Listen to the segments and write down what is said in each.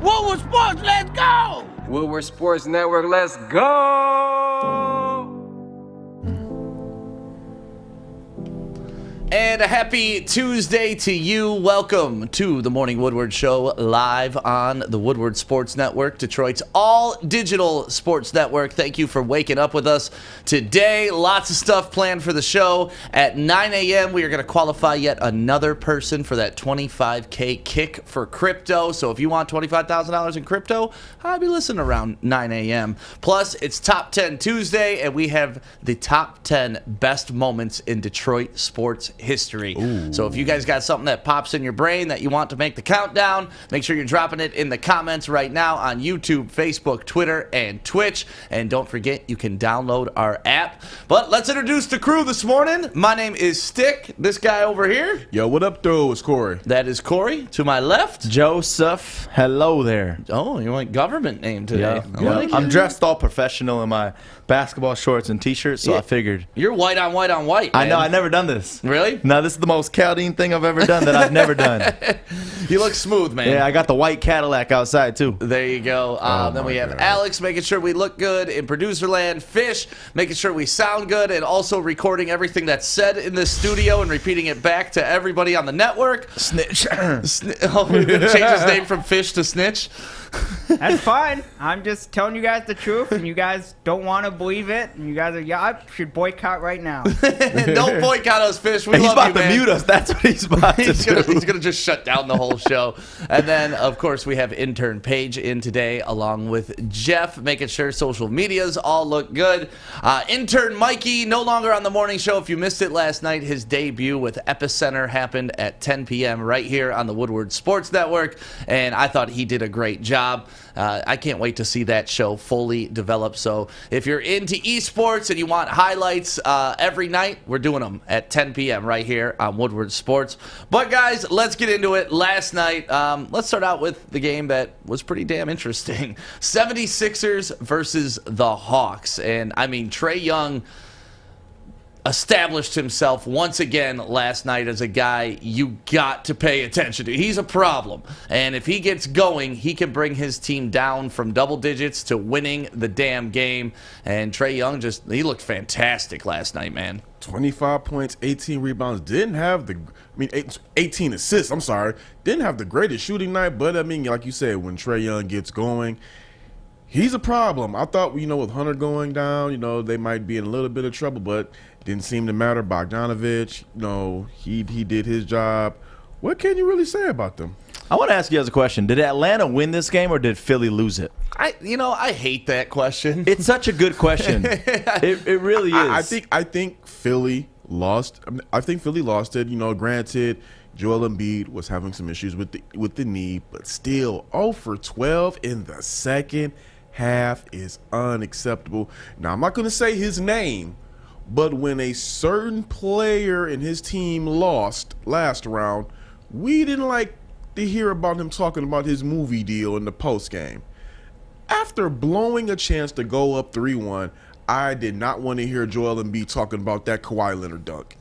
Woodward Sports, let's go! Woodward Sports Network, let's go! And a happy Tuesday to you. Welcome to the Morning Woodward Show, live on the Woodward Sports Network, Detroit's all-digital sports network. Thank you for waking up with us today. Lots of stuff planned for the show. At 9 a.m., we are going to qualify yet another person for that $25K kick for crypto. So if you want $25,000 in crypto, I'll be listening around 9 a.m. Plus, it's Top 10 Tuesday, and we have the top 10 best moments in Detroit sports history. Ooh. So if you guys got something that pops in your brain that you want to make the countdown, make sure you're dropping it in the comments right now on YouTube, Facebook, Twitter, and Twitch. And don't forget, you can download our app. But let's introduce the crew this morning. My name is Stick. This guy over here. Yo, what up, though? It's Corey. That is Corey. To my left. Joseph. Hello there. Oh, you want government name today. Yeah. Like I'm dressed all professional in my basketball shorts and t-shirt, so I figured. You're white on white on white, man. I know, I've never done this. Really? No, this is the most Chaldean thing I've ever done that I've never done. You look smooth, man. Yeah, I got the white Cadillac outside, too. There you go. Then we have Alex making sure we look good in producer land. Fish making sure we sound good and also recording everything that's said in this studio and repeating it back to everybody on the network. Snitch. Oh, we're going to change his name from Fish to Snitch. That's fine. I'm just telling you guys the truth, and you guys don't want to believe it. And you guys are, I should boycott right now. Don't boycott us, Fish. We He's love about you, to man. mute us. That's what he's about to do. He's gonna just shut down the whole show. And then, of course, we have intern Paige in today, along with Jeff, making sure social medias all look good. Intern Mikey, no longer on the morning show. If you missed it last night, his debut with Epicenter happened at 10 p.m. right here on the Woodward Sports Network, and I thought he did a great job. I can't wait to see that show fully develop. So if you're into esports and you want highlights every night, we're doing them at 10 p.m. right here on Woodward Sports. But guys, let's get into it. Last night, let's start out with the game that was pretty damn interesting. 76ers versus the Hawks. And I mean, Trey Young established himself once again last night as a guy you got to pay attention to. He's a problem. And if he gets going, he can bring his team down from double digits to winning the damn game. And Trey Young he looked fantastic last night, man. 25 points, 18 rebounds. Didn't have 18 assists. I'm sorry. Didn't have the greatest shooting night, but I mean, like you said, when Trey Young gets going, he's a problem. I thought, with Hunter going down, they might be in a little bit of trouble, but didn't seem to matter. Bogdanovich, he did his job. What can you really say about them? I want to ask you guys a question. Did Atlanta win this game or did Philly lose it? I hate that question. It's such a good question. It really is. I think Philly lost. I think Philly lost it. Granted, Joel Embiid was having some issues with the knee, but still 0 for 12 in the second half is unacceptable. Now, I'm not going to say his name, but when a certain player in his team lost last round, we didn't like to hear about him talking about his movie deal in the post game. After blowing a chance to go up 3-1, I did not want to hear Joel Embiid talking about that Kawhi Leonard dunk.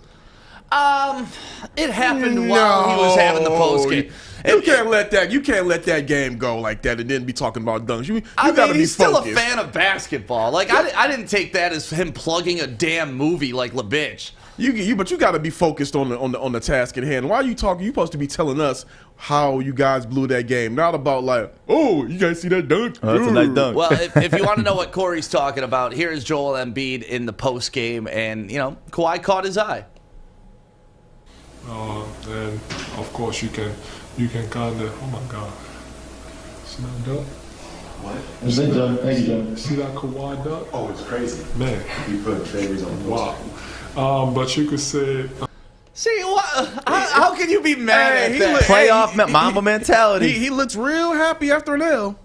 It happened while he was having the post game. You can't let that game go like that and then be talking about dunks. You gotta be he's still focused. a fan of basketball. Like I didn't take that as him plugging a damn movie like LaBitch. But you got to be focused on the task at hand. Why are you talking? You're supposed to be telling us how you guys blew that game, not about like, oh, you guys see that dunk? Oh, that's a nice dunk. Well, if you want to know what Corey's talking about, here is Joel Embiid in the post game, and Kawhi caught his eye. And of course you can kind of, oh my God, see that dunk? What? See that Kawhi dunk? Oh, it's crazy. Man. You put favors on the Wow. But you could say. See, how can you be mad at that? Playoff Mamba mentality. He looks real happy after an L.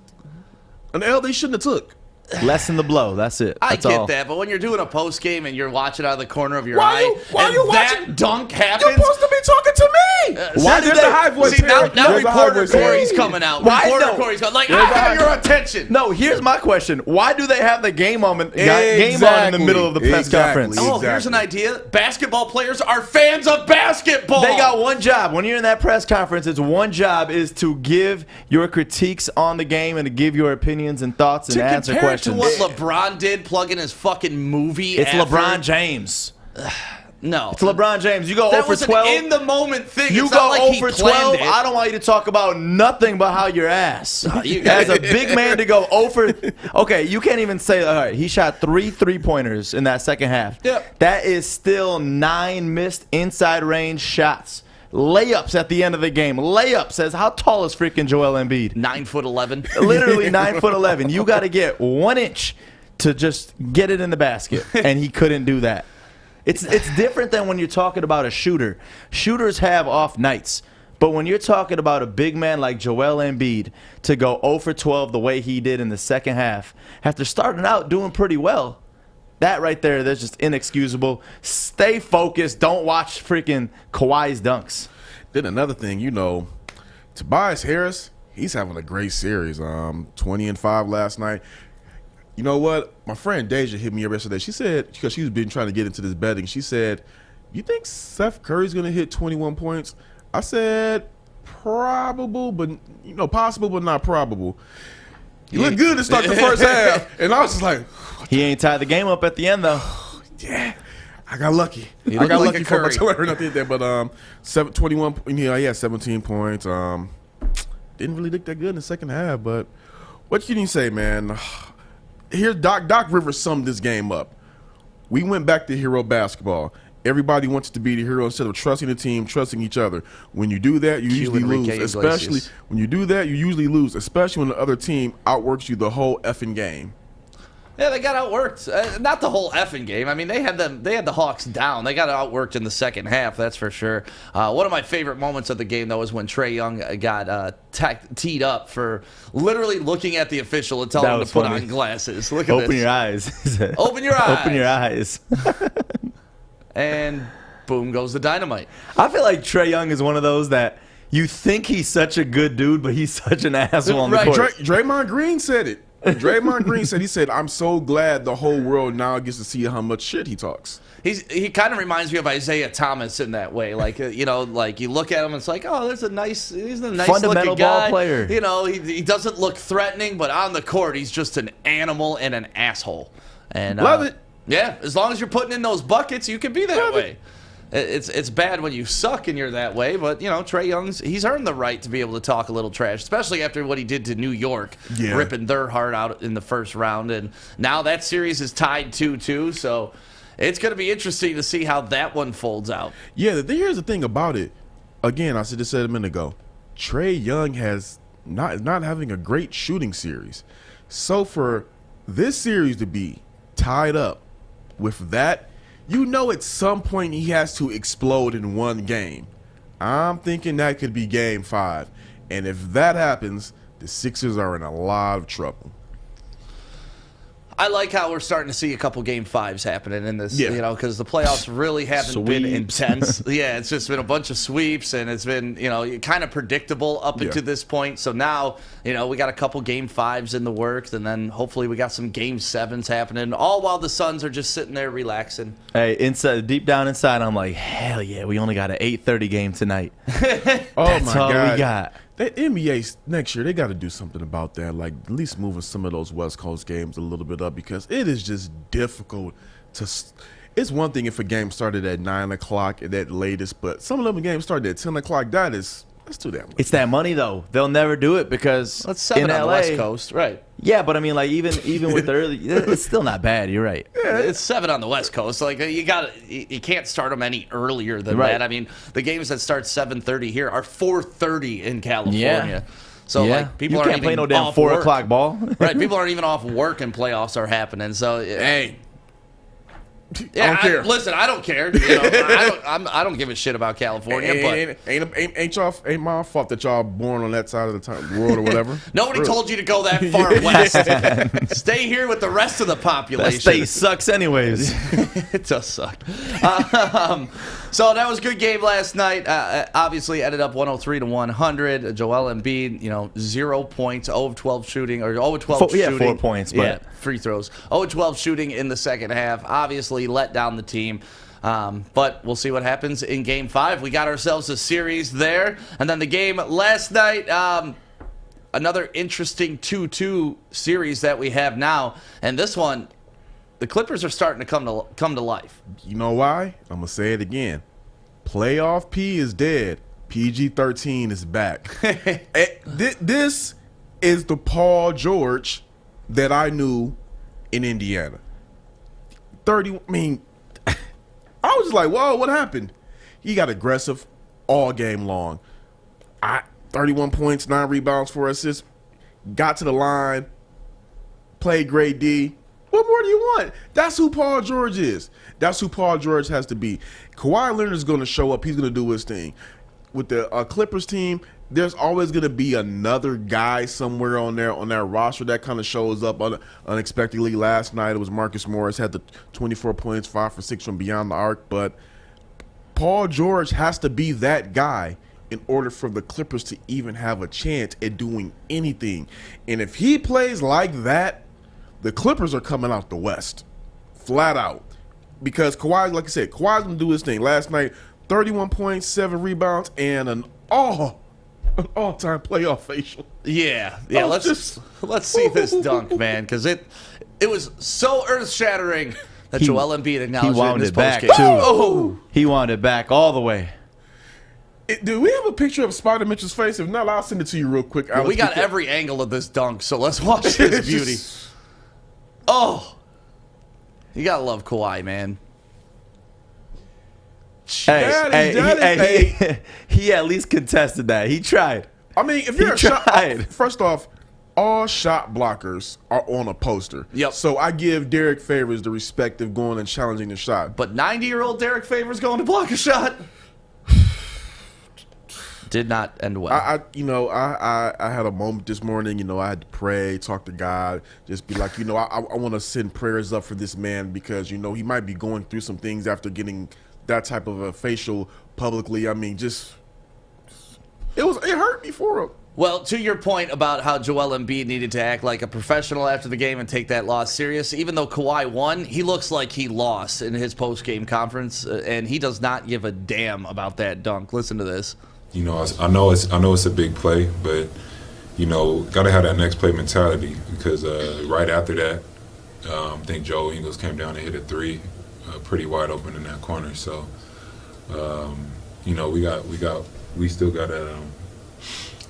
An L they shouldn't have took. Lessen the blow. That's it. I That's get all. that, but when you're doing a post game and you're watching out of the corner of your Why eye, you that watching? dunk happens. You're supposed to be talking to me. Why There's do a they- high voice? See, now There's a high reporter voice. Corey's coming out. Why Reporter no? Corey's going like, There's I a have high- your attention. No, here's my question. Why do they have the game on in the middle of the press conference? Oh, here's an idea. Basketball players are fans of basketball. They got one job. When you're in that press conference, it's one job is to give your critiques on the game and to give your opinions and thoughts and answer Compared to questions. what LeBron did, plugging his fucking movie. It's after. LeBron James. No, It's LeBron James. You go that 0 for was 12. an in the moment thing. You It's go not like 0 he for planned 12. it. I don't want you to talk about nothing but how your ass. you got As a big man to go 0 for. Okay, you can't even say. All right, he shot 3 3-pointers in that second half. Yep. That is still 9 missed inside range shots. Layups at the end of the game. Layups says how tall is freaking Joel Embiid? 9'11". Literally 9'11". You got to get 1 inch to just get it in the basket, and he couldn't do that. It's different than when you're talking about a shooter. Shooters have off nights. But when you're talking about a big man like Joel Embiid to go 0 for 12 the way he did in the second half, after starting out doing pretty well, that right there, that's just inexcusable. Stay focused. Don't watch freaking Kawhi's dunks. Then another thing, Tobias Harris, he's having a great series. 20-5 last night. You know what? My friend Deja hit me up yesterday. She said, because she's been trying to get into this betting, she said, you think Steph Curry's going to hit 21 points? I said, possible, but not probable. He looked good to start the first half. And I was just like, He ain't tied the game up at the end, though. yeah, I got lucky. He I looked got like lucky a for my Curry. Twitter. Nothing there, but 21. Yeah, he had 17 points. Didn't really look that good in the second half. But what can you say, man? Here, Doc Rivers summed this game up. We went back to hero basketball. Everybody wants to be the hero instead of trusting the team, trusting each other. When you do that, you usually lose. Enrique Especially Iglesias. when you do that, you usually lose. Especially when the other team outworks you the whole effing game. Yeah, they got outworked. Not the whole effing game. I mean, they had the Hawks down. They got outworked in the second half, that's for sure. One of my favorite moments of the game, though, was when Trey Young got teed up for literally looking at the official and telling That him was to put funny. on glasses. Look at Open this. your eyes. Open your eyes. Open your eyes. And boom goes the dynamite. I feel like Trey Young is one of those that you think he's such a good dude, but he's such an asshole on the Right. court. Draymond Green said it. Draymond Green said, I'm so glad the whole world now gets to see how much shit he talks. He kind of reminds me of Isaiah Thomas in that way. Like, like you look at him, it's like, oh, he's a nice Fundamental looking guy. ball player. He doesn't look threatening, but on the court, he's just an animal and an asshole. And Love it. Yeah, as long as you're putting in those buckets, you can be that way. It's bad when you suck and you're that way, but Trey Young's he's earned the right to be able to talk a little trash, especially after what he did to New York, ripping their heart out in the first round, and now that series is tied 2-2. So it's going to be interesting to see how that one folds out. Yeah, here's the thing about it. Again, I said a minute ago. Trey Young has not having a great shooting series. So for this series to be tied up with that, at some point he has to explode in one game. I'm thinking that could be game 5. And if that happens, the Sixers are in a lot of trouble. I like how we're starting to see a couple game 5s happening in this, Yeah. because the playoffs really haven't been Sweeps. intense. Yeah, it's just been a bunch of sweeps, and it's been, kind of predictable up until this point. So now, we got a couple game 5s in the works, and then hopefully we got some game 7s happening, all while the Suns are just sitting there relaxing. Hey, deep down inside, I'm like, hell yeah, we only got an 8:30 game tonight. Oh That's my all God. we got. The NBA next year, they got to do something about that. Like at least moving some of those West Coast games a little bit up, because it is just difficult to. It's one thing if a game started at 9 o'clock at that latest, but some of them games started at 10 o'clock. That's too damn late. It's that money though. They'll never do it because That's 7 in on LA, the West Coast, right? Yeah, but I mean, like even with the early, it's still not bad. You're right. It's 7 on the West Coast. Like you can't start them any earlier than Right. that. I mean, the games that start 7:30 here are 4:30 in California. Yeah. So Yeah. like people you aren't can't play even no damn off 4 work. o'clock ball. Right? People aren't even off work and playoffs are happening. So Hey, Yeah, I don't care. Listen, I don't care. You know, I don't give a shit about California. But Ain't my fault that y'all born on that side of the world or whatever. nobody Really. told you to go that far west. Stay here with the rest of the That population. state sucks anyways. It does suck. So that was a good game last night. Obviously, ended up 103-100. Joel Embiid, 0 points, 0 of 12 shooting, or 0 of 12 shooting. 4 points, but free throws. 0 of 12 shooting in the second half. Obviously, let down the team. But we'll see what happens in Game 5. We got ourselves a series there. And then the game last night, another interesting 2-2 series that we have now. And this one, the Clippers are starting to come to life. You know why? I'm gonna say it again. Playoff P is dead. PG-13 is back. This is the Paul George that I knew in Indiana. 30. I mean, I was just like, whoa, what happened? He got aggressive all game long. 31 points, 9 rebounds, 4 assists. Got to the line. Played great D. What more do you want? That's who Paul George is. That's who Paul George has to be. Kawhi Leonard is going to show up. He's going to do his thing. With the Clippers team, there's always going to be another guy somewhere on that roster that kind of shows up unexpectedly. Last night, it was Marcus Morris, had the 24 points, 5 for 6 from beyond the arc. But Paul George has to be that guy in order for the Clippers to even have a chance at doing anything. And if he plays like that, the Clippers are coming out the West, flat out. Because Kawhi, like I said, Kawhi's going to do his thing. Last night, 31 points, 7 rebounds, and an all-time playoff facial. Yeah. Let's see this dunk, man, because it was so earth-shattering that Joel Embiid acknowledged He wound in his it back, postgame. too. Oh! He wound it back all the way. Do we have a picture of Spider Mitchell's face? If not, I'll send it to you real quick. Alex, We got every angle of this dunk, so let's watch this beauty. Oh! You gotta love Kawhi, man. He at least contested that. He tried. I mean, if you're tried. first off, all shot blockers are on a poster. Yep. So I give Derek Favors the respect of going and challenging the shot. But 90-year-old Derek Favors going to block a shot. Did not end well. I had a moment this morning. I had to pray, talk to God, just be like, I want to send prayers up for this man because he might be going through some things after getting that type of a facial publicly. I mean, just it hurt me for him. Well, to your point about how Joel Embiid needed to act like a professional after the game and take that loss serious, even though Kawhi won, he looks like he lost in his post-game conference, and he does not give a damn about that dunk. Listen to this. I know it's a big play, but got to have that next play mentality because right after that, I think Joe Ingles came down and hit a 3, pretty wide open in that corner. So, we still got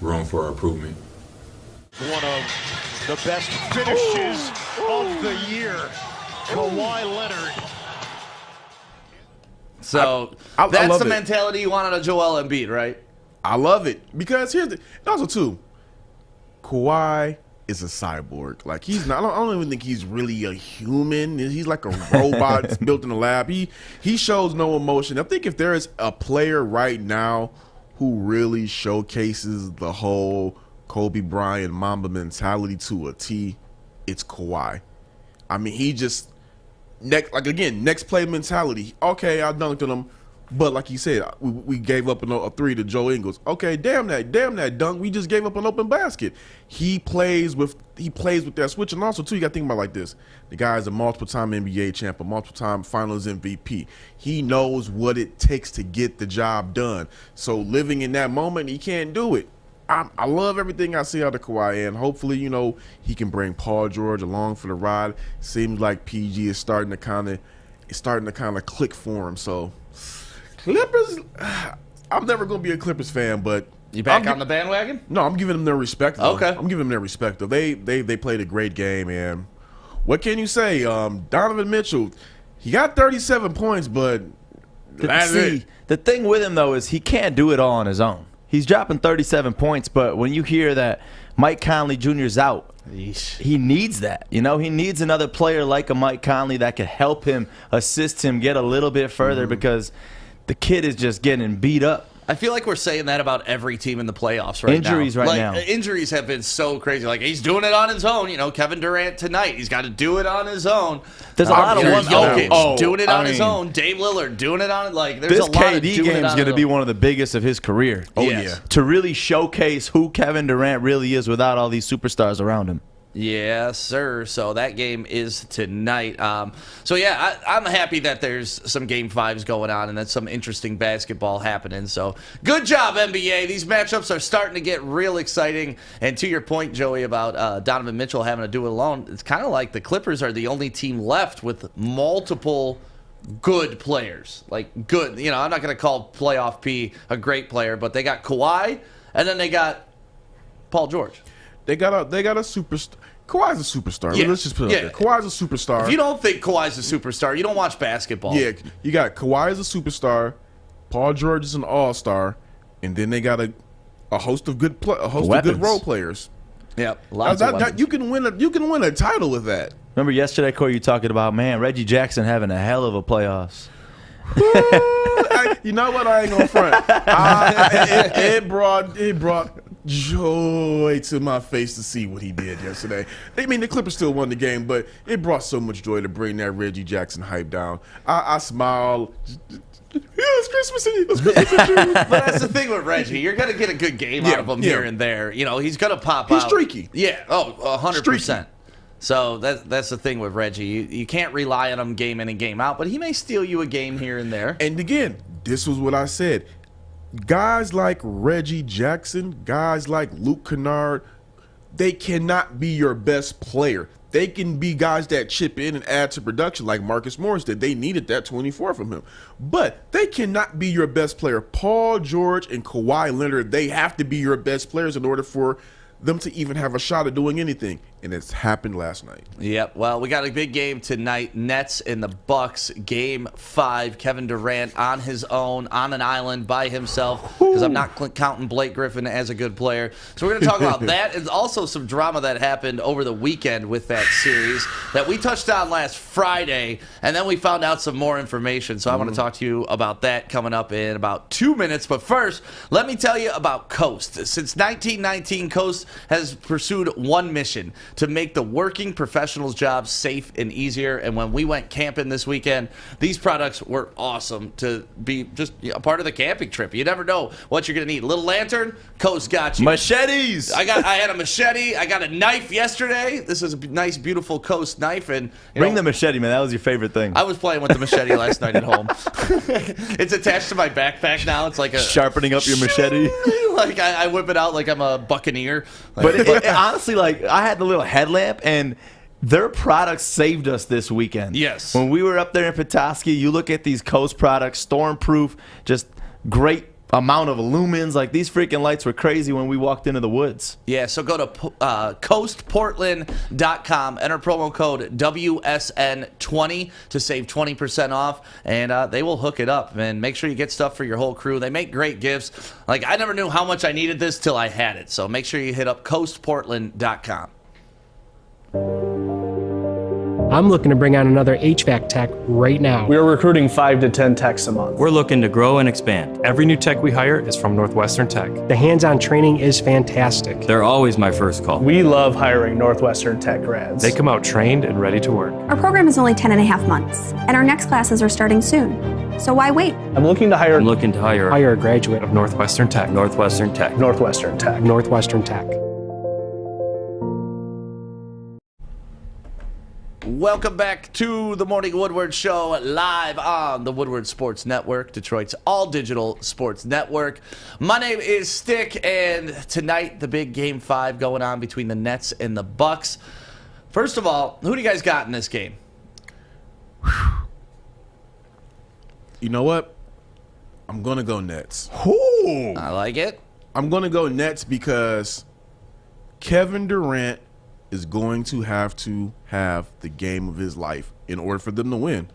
room for improvement. One of the best finishes of the year, Kawhi Leonard. So I that's love the it. mentality you want out of Joel Embiid, right? I love it because also too, Kawhi is a cyborg. Like he's not. I don't even think he's really a human. He's like a robot built in a lab. He shows no emotion. I think if there is a player right now who really showcases the whole Kobe Bryant Mamba mentality to a T, it's Kawhi. I mean, he just next play mentality. Okay, I dunked on him. But like you said, we gave up a 3 to Joe Ingles. Okay, damn that dunk. We just gave up an open basket. He plays with that switch. And also too, you got to think about it like this. The guy is a multiple-time NBA champ, a multiple-time Finals MVP. He knows what it takes to get the job done. So living in that moment, he can't do it. I love everything I see out of Kawhi, and hopefully, he can bring Paul George along for the ride. Seems like PG is starting to kind of click for him. So. Clippers, I'm never going to be a Clippers fan, but You back on the bandwagon? No, I'm giving them their respect. Though. Okay. I'm giving them their respect. Though. They played a great game, and what can you say? Donovan Mitchell, he got 37 points, but The thing with him though is he can't do it all on his own. He's dropping 37 points, but when you hear that Mike Conley Jr. is out, he needs that. He needs another player like a Mike Conley that could help him, assist him, get a little bit further because the kid is just getting beat up. I feel like we're saying that about every team in the playoffs right Injuries now. right now. Injuries have been so crazy. Like, he's doing it on his own. Kevin Durant tonight, he's got to do it on his own. There's a lot of ones. Jokic doing it on his own. Dame Lillard doing it on there's a lot of KD game is going to be one of the biggest of his career. Oh, yes. To really showcase who Kevin Durant really is without all these superstars around him. Yes, sir. So that game is tonight. I'm happy that there's some Game 5s going on and that some interesting basketball happening. So good job, NBA. These matchups are starting to get real exciting. And to your point, Joey, about Donovan Mitchell having to do it alone, it's kind of like the Clippers are the only team left with multiple good players. Like, good. I'm not going to call Playoff P a great player, but they got Kawhi, and then they got Paul George. They got a superstar. Kawhi's a superstar. Yeah. Let's just put it out there. Kawhi's a superstar. If you don't think Kawhi's a superstar, you don't watch basketball. Yeah, you got Kawhi as a superstar, Paul George is an all-star, and then they got a host of good role players. Yep, lots of weapons. You can win a title with that. Remember yesterday, Corey, you talking about, man, Reggie Jackson having a hell of a playoffs. You know what? I ain't gonna front. It brought joy to my face to see what he did yesterday. The Clippers still won the game, but it brought so much joy to bring that Reggie Jackson hype down. I smiled. It's Christmas Eve. It's Christmas Eve. But that's the thing with Reggie. You're going to get a good game out of him here and there. He's going to pop out. He's streaky. Yeah. Oh, 100%. So that's the thing with Reggie. You can't rely on him game in and game out, but he may steal you a game here and there. And again, this was what I said. Guys like Reggie Jackson, guys like Luke Kennard, they cannot be your best player. They can be guys that chip in and add to production like Marcus Morris did. They needed that 24 from him. But they cannot be your best player. Paul George and Kawhi Leonard, they have to be your best players in order for them to even have a shot at doing anything. And it's happened last night. Yep. Well, we got a big game tonight. Nets and the Bucks, Game 5. Kevin Durant on his own, on an island by himself, because I'm not counting Blake Griffin as a good player. So we're going to talk about that and also some drama that happened over the weekend with that series that we touched on last Friday, and then we found out some more information. So I want to talk to you about that coming up in about 2 minutes. But first, let me tell you about Coast. Since 1919, Coast has pursued one mission: to make the working professional's job safe and easier. And when we went camping this weekend, these products were awesome to be just a part of the camping trip. You never know what you're going to need. Little lantern, Coast got you. Machetes. I had a machete. I got a knife yesterday. This is a nice, beautiful Coast knife. And bring the machete, man. That was your favorite thing. I was playing with the machete last night at home. It's attached to my backpack now. It's like a sharpening up your machete. Like I whip it out like I'm a buccaneer. But it, honestly, like, I had the little headlamp, and their products saved us this weekend. Yes. When we were up there in Petoskey, you look at these Coast products, stormproof, just great amount of lumens. Like, these freaking lights were crazy when we walked into the woods. Yeah, so go to coastportland.com, enter promo code WSN20 to save 20% off, and they will hook it up. And make sure you get stuff for your whole crew. They make great gifts. Like, I never knew how much I needed this till I had it. So make sure you hit up coastportland.com. I'm looking to bring on another HVAC tech right now. We're recruiting 5 to 10 techs a month. We're looking to grow and expand. Every new tech we hire is from Northwestern Tech. The hands-on training is fantastic. They're always my first call. We love hiring Northwestern Tech grads. They come out trained and ready to work. Our program is only 10 and a half months, and our next classes are starting soon. So why wait? I'm looking to hire a graduate of Northwestern Tech. Northwestern Tech. Northwestern Tech. Welcome back to the Morning Woodward Show, live on the Woodward Sports Network, Detroit's all-digital sports network. My name is Stick, and tonight the big Game 5 going on between the Nets and the Bucks. First of all, who do you guys got in this game? You know what? I'm going to go Nets. Ooh. I like it. I'm going to go Nets because Kevin Durant is going to have the game of his life in order for them to win.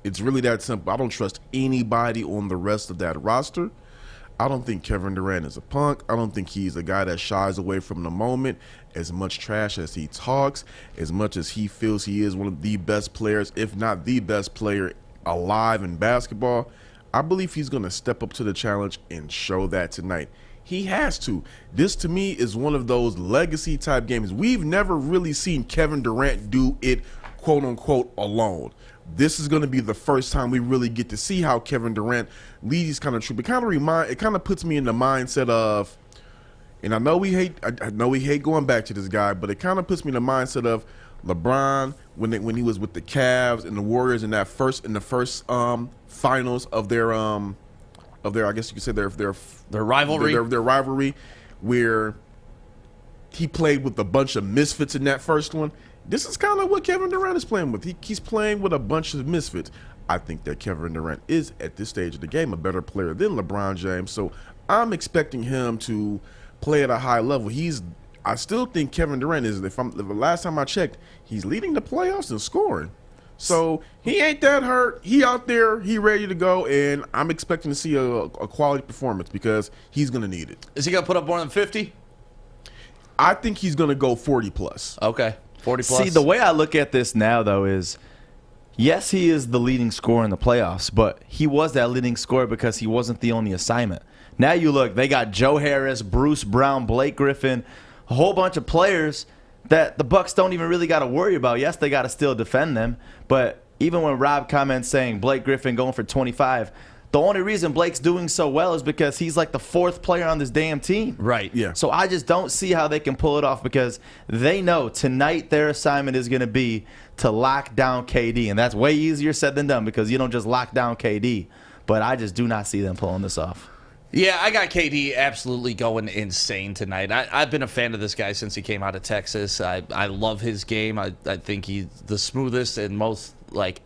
It's really that simple. I don't trust anybody on the rest of that roster. I don't think Kevin Durant is a punk. I don't think he's a guy that shies away from the moment. As much trash as he talks, as much as he feels he is one of the best players, if not the best player alive in basketball, I believe he's going to step up to the challenge and show that tonight. He has to. This, to me, is one of those legacy-type games. We've never really seen Kevin Durant do it, quote-unquote, alone. This is going to be the first time we really get to see how Kevin Durant leads these kind of troops. It kind of puts me in the mindset of, and I know we hate going back to this guy, but it kind of puts me in the mindset of LeBron when he was with the Cavs and the Warriors in the first finals of their I guess you could say their rivalry, their rivalry, where he played with a bunch of misfits in that first one. This is kind of what Kevin Durant is playing with. He's playing with a bunch of misfits. I think that Kevin Durant is, at this stage of the game, a better player than LeBron James. So I'm expecting him to play at a high level. I still think Kevin Durant is, the last time I checked, he's leading the playoffs in scoring. So he ain't that hurt. He out there, he ready to go, and I'm expecting to see a quality performance because he's going to need it. Is he going to put up more than 50? I think he's going to go 40+. Okay, 40+. See, the way I look at this now, though, is yes, he is the leading scorer in the playoffs, but he was that leading scorer because he wasn't the only assignment. Now you look, they got Joe Harris, Bruce Brown, Blake Griffin, a whole bunch of players that the Bucks don't even really got to worry about. Yes, they got to still defend them, but even when Rob comments saying Blake Griffin going for 25, the only reason Blake's doing so well is because he's like the fourth player on this damn team. Right. Yeah. So I just don't see how they can pull it off because they know tonight their assignment is going to be to lock down KD, and that's way easier said than done because you don't just lock down KD. But I just do not see them pulling this off. Yeah, I got KD absolutely going insane tonight. I've been a fan of this guy since he came out of Texas. I love his game. I think he's the smoothest and most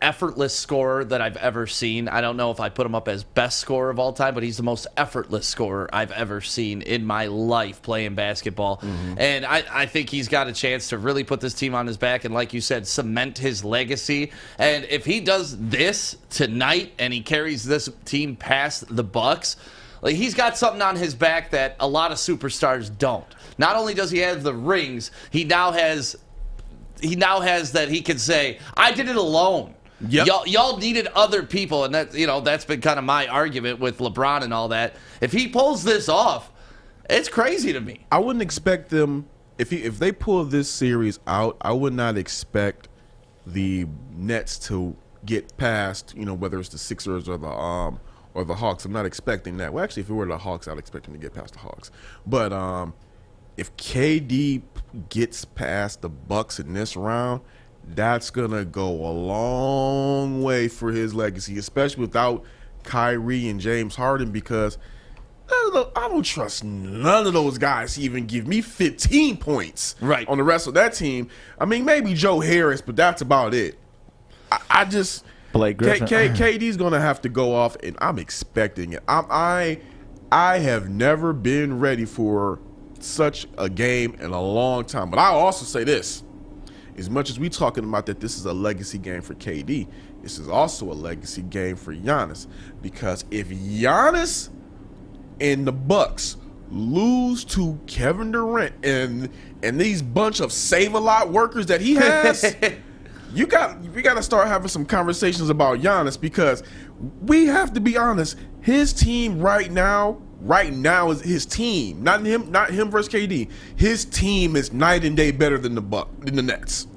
effortless scorer that I've ever seen. I don't know if I put him up as best scorer of all time, but he's the most effortless scorer I've ever seen in my life playing basketball. Mm-hmm. And I think he's got a chance to really put this team on his back and, like you said, cement his legacy. And if he does this tonight and he carries this team past the Bucks, he's got something on his back that a lot of superstars don't. Not only does he have the rings, he now has that he can say, I did it alone. Yep. Y'all needed other people, and that's been kind of my argument with LeBron and all that. If he pulls this off, it's crazy to me. I wouldn't expect them if they pull this series out. I would not expect the Nets to get past, whether it's the Sixers or the Hawks. I'm not expecting that. Well, actually, if it were the Hawks, I'd expect them to get past the Hawks. But if KD gets past the Bucks in this round, that's gonna go a long way for his legacy, especially without Kyrie and James Harden, because I don't trust none of those guys to even give me 15 points right on the rest of that team. I mean, maybe Joe Harris, but that's about it. I just Blake Griffin. KD's gonna have to go off, and I'm expecting it. I have never been ready for such a game in a long time. But I'll also say this: as much as we talking about that this is a legacy game for KD, this is also a legacy game for Giannis, because if Giannis and the Bucks lose to Kevin Durant and these bunch of save-a-lot workers that he has, we got to start having some conversations about Giannis, because we have to be honest. His team right now is his team, not him versus KD. His team is night and day better than the Nets.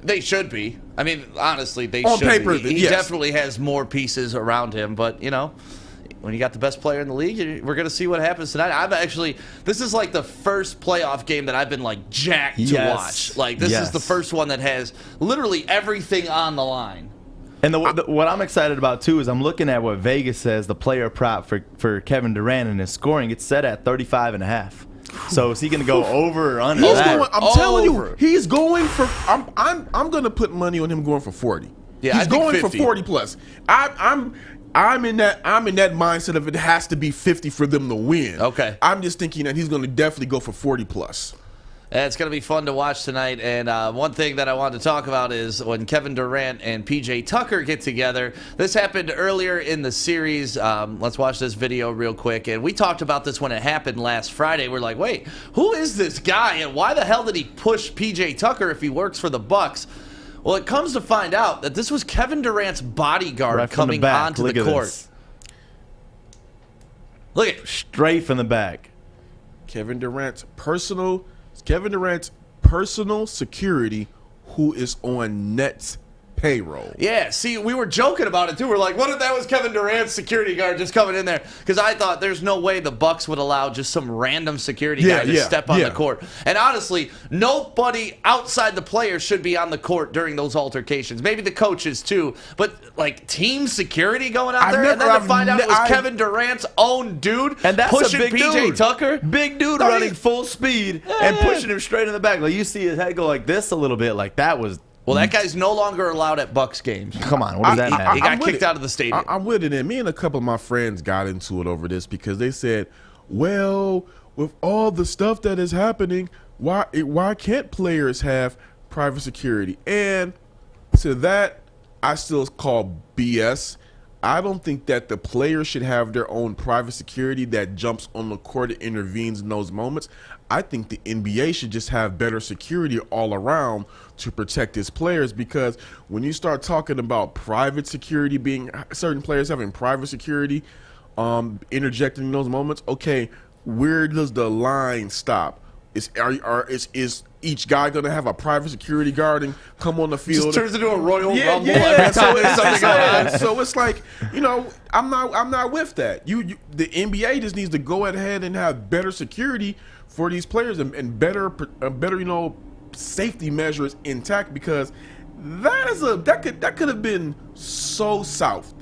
They should be. I mean, honestly, they on should paper, be. He yes. definitely has more pieces around him, but when you got the best player in the league, we're going to see what happens tonight. This is like the first playoff game that I've been jacked to watch. This is the first one that has literally everything on the line. And what I'm excited about, too, is I'm looking at what Vegas says the player prop for Kevin Durant and his scoring. It's set at 35.5. So is he going to go over or under that? I'm telling you, he's going for I'm going to put money on him going for 40. Yeah, he's going 50. For 40 plus. I'm in that mindset of it has to be 50 for them to win. Okay. I'm just thinking that he's going to definitely go for 40 plus. It's going to be fun to watch tonight. And one thing that I wanted to talk about is when Kevin Durant and PJ Tucker get together. This happened earlier in the series. Let's watch this video real quick. And we talked about this when it happened last Friday. We're like, wait, who is this guy? And why the hell did he push PJ Tucker if he works for the Bucks? Well, it comes to find out that this was Kevin Durant's bodyguard Right from coming the back. onto Look the at court. this. Look at Straight from the back. Kevin Durant's personal security, who is on Nets payroll. Yeah, see, we were joking about it too. We're like, what if that was Kevin Durant's security guard just coming in there? Because I thought there's no way the Bucks would allow just some random security guy to step on the court. And honestly, nobody outside the players should be on the court during those altercations. Maybe the coaches too, but like team security going out there, and then to find out it was Kevin Durant's own dude, and that's pushing a big PJ dude. Tucker, big dude running full speed and pushing him straight in the back. Like you see his head go like this a little bit. Like that was. Well, that guy's no longer allowed at Bucks games. Come on, what does that matter? He got kicked out of the stadium. I'm with it, and me and a couple of my friends got into it over this because they said, well, with all the stuff that is happening, why can't players have private security? And to that, I still call BS. I don't think that the players should have their own private security that jumps on the court and intervenes in those moments. I think the NBA should just have better security all around to protect its players, because when you start talking about private security, being certain players having private security, interjecting in those moments, okay, where does the line stop? Is each guy going to have a private security guard and come on the field? Just turns into a Royal Rumble every time there's something going on. So it's like, I'm not with that. The NBA just needs to go ahead and have better security for these players and better safety measures intact, because that could have been so south.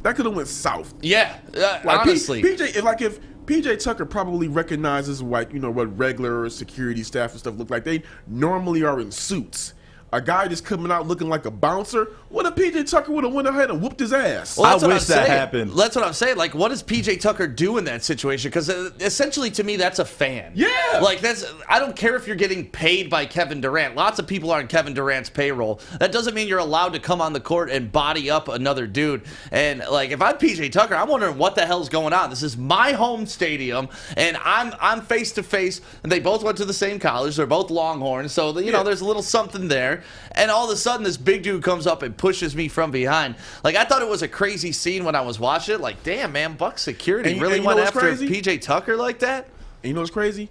That could have went south. Yeah, like honestly. If PJ Tucker probably recognizes what regular security staff and stuff look like. They normally are in suits. A guy just coming out looking like a bouncer. What if PJ Tucker would have went ahead and whooped his ass? Well, I wish that happened. That's what I'm saying. Like, what does PJ Tucker do in that situation? Because essentially, to me, that's a fan. Yeah. Like, I don't care if you're getting paid by Kevin Durant. Lots of people are on Kevin Durant's payroll. That doesn't mean you're allowed to come on the court and body up another dude. And like, if I'm PJ Tucker, I'm wondering what the hell's going on. This is my home stadium, and I'm face to face. And they both went to the same college. They're both Longhorns, so there's a little something there. And all of a sudden, this big dude comes up and pushes me from behind. Like, I thought it was a crazy scene when I was watching it. Like, damn, man, Buck security really went after PJ Tucker like that? And you know what's crazy?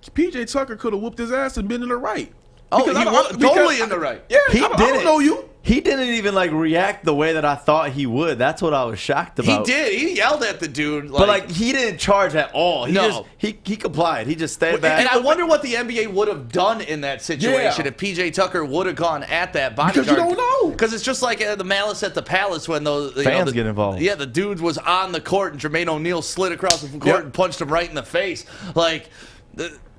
PJ Tucker could have whooped his ass and been in the right. Oh, he was totally in the right. Yeah, I don't know you. He didn't even react the way that I thought he would. That's what I was shocked about. He did. He yelled at the dude. But he didn't charge at all. He complied. He just stayed back. And I wonder what the NBA would have done in that situation if PJ Tucker would have gone at that bodyguard. Because you don't know. Because it's just like the Malice at the Palace when those fans get involved. Yeah, the dude was on the court and Jermaine O'Neal slid across the court and punched him right in the face.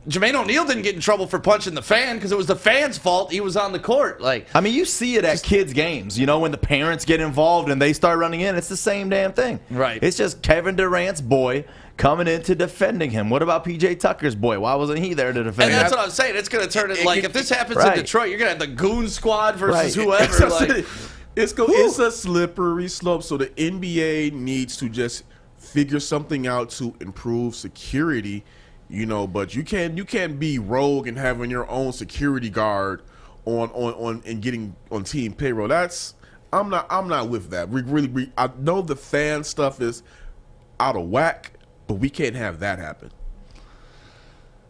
Jermaine O'Neal didn't get in trouble for punching the fan because it was the fan's fault. He was on the court. You see it at kids' games. When the parents get involved and they start running in, it's the same damn thing. Right. It's just Kevin Durant's boy coming into defending him. What about PJ Tucker's boy? Why wasn't he there to defend him? And that's what I'm saying. It's going to turn it if this happens in Detroit, you're going to have the goon squad versus whoever. It's a slippery slope. So the NBA needs to just figure something out to improve security. But you can't be rogue and having your own security guard on and getting on team payroll. I'm not with that. I know the fan stuff is out of whack, but we can't have that happen.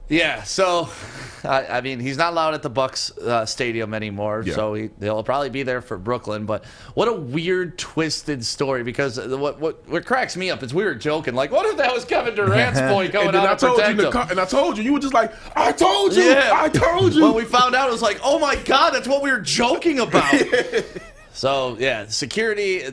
Yeah, so he's not allowed at the Bucks stadium anymore, so he'll probably be there for Brooklyn. But what a weird, twisted story! Because what cracks me up is we were joking, like, what if that was Kevin Durant's boy coming out to protect him? And I told you were just like, I told you, I told you. When we found out, it was like, oh my God, that's what we were joking about. So yeah, security,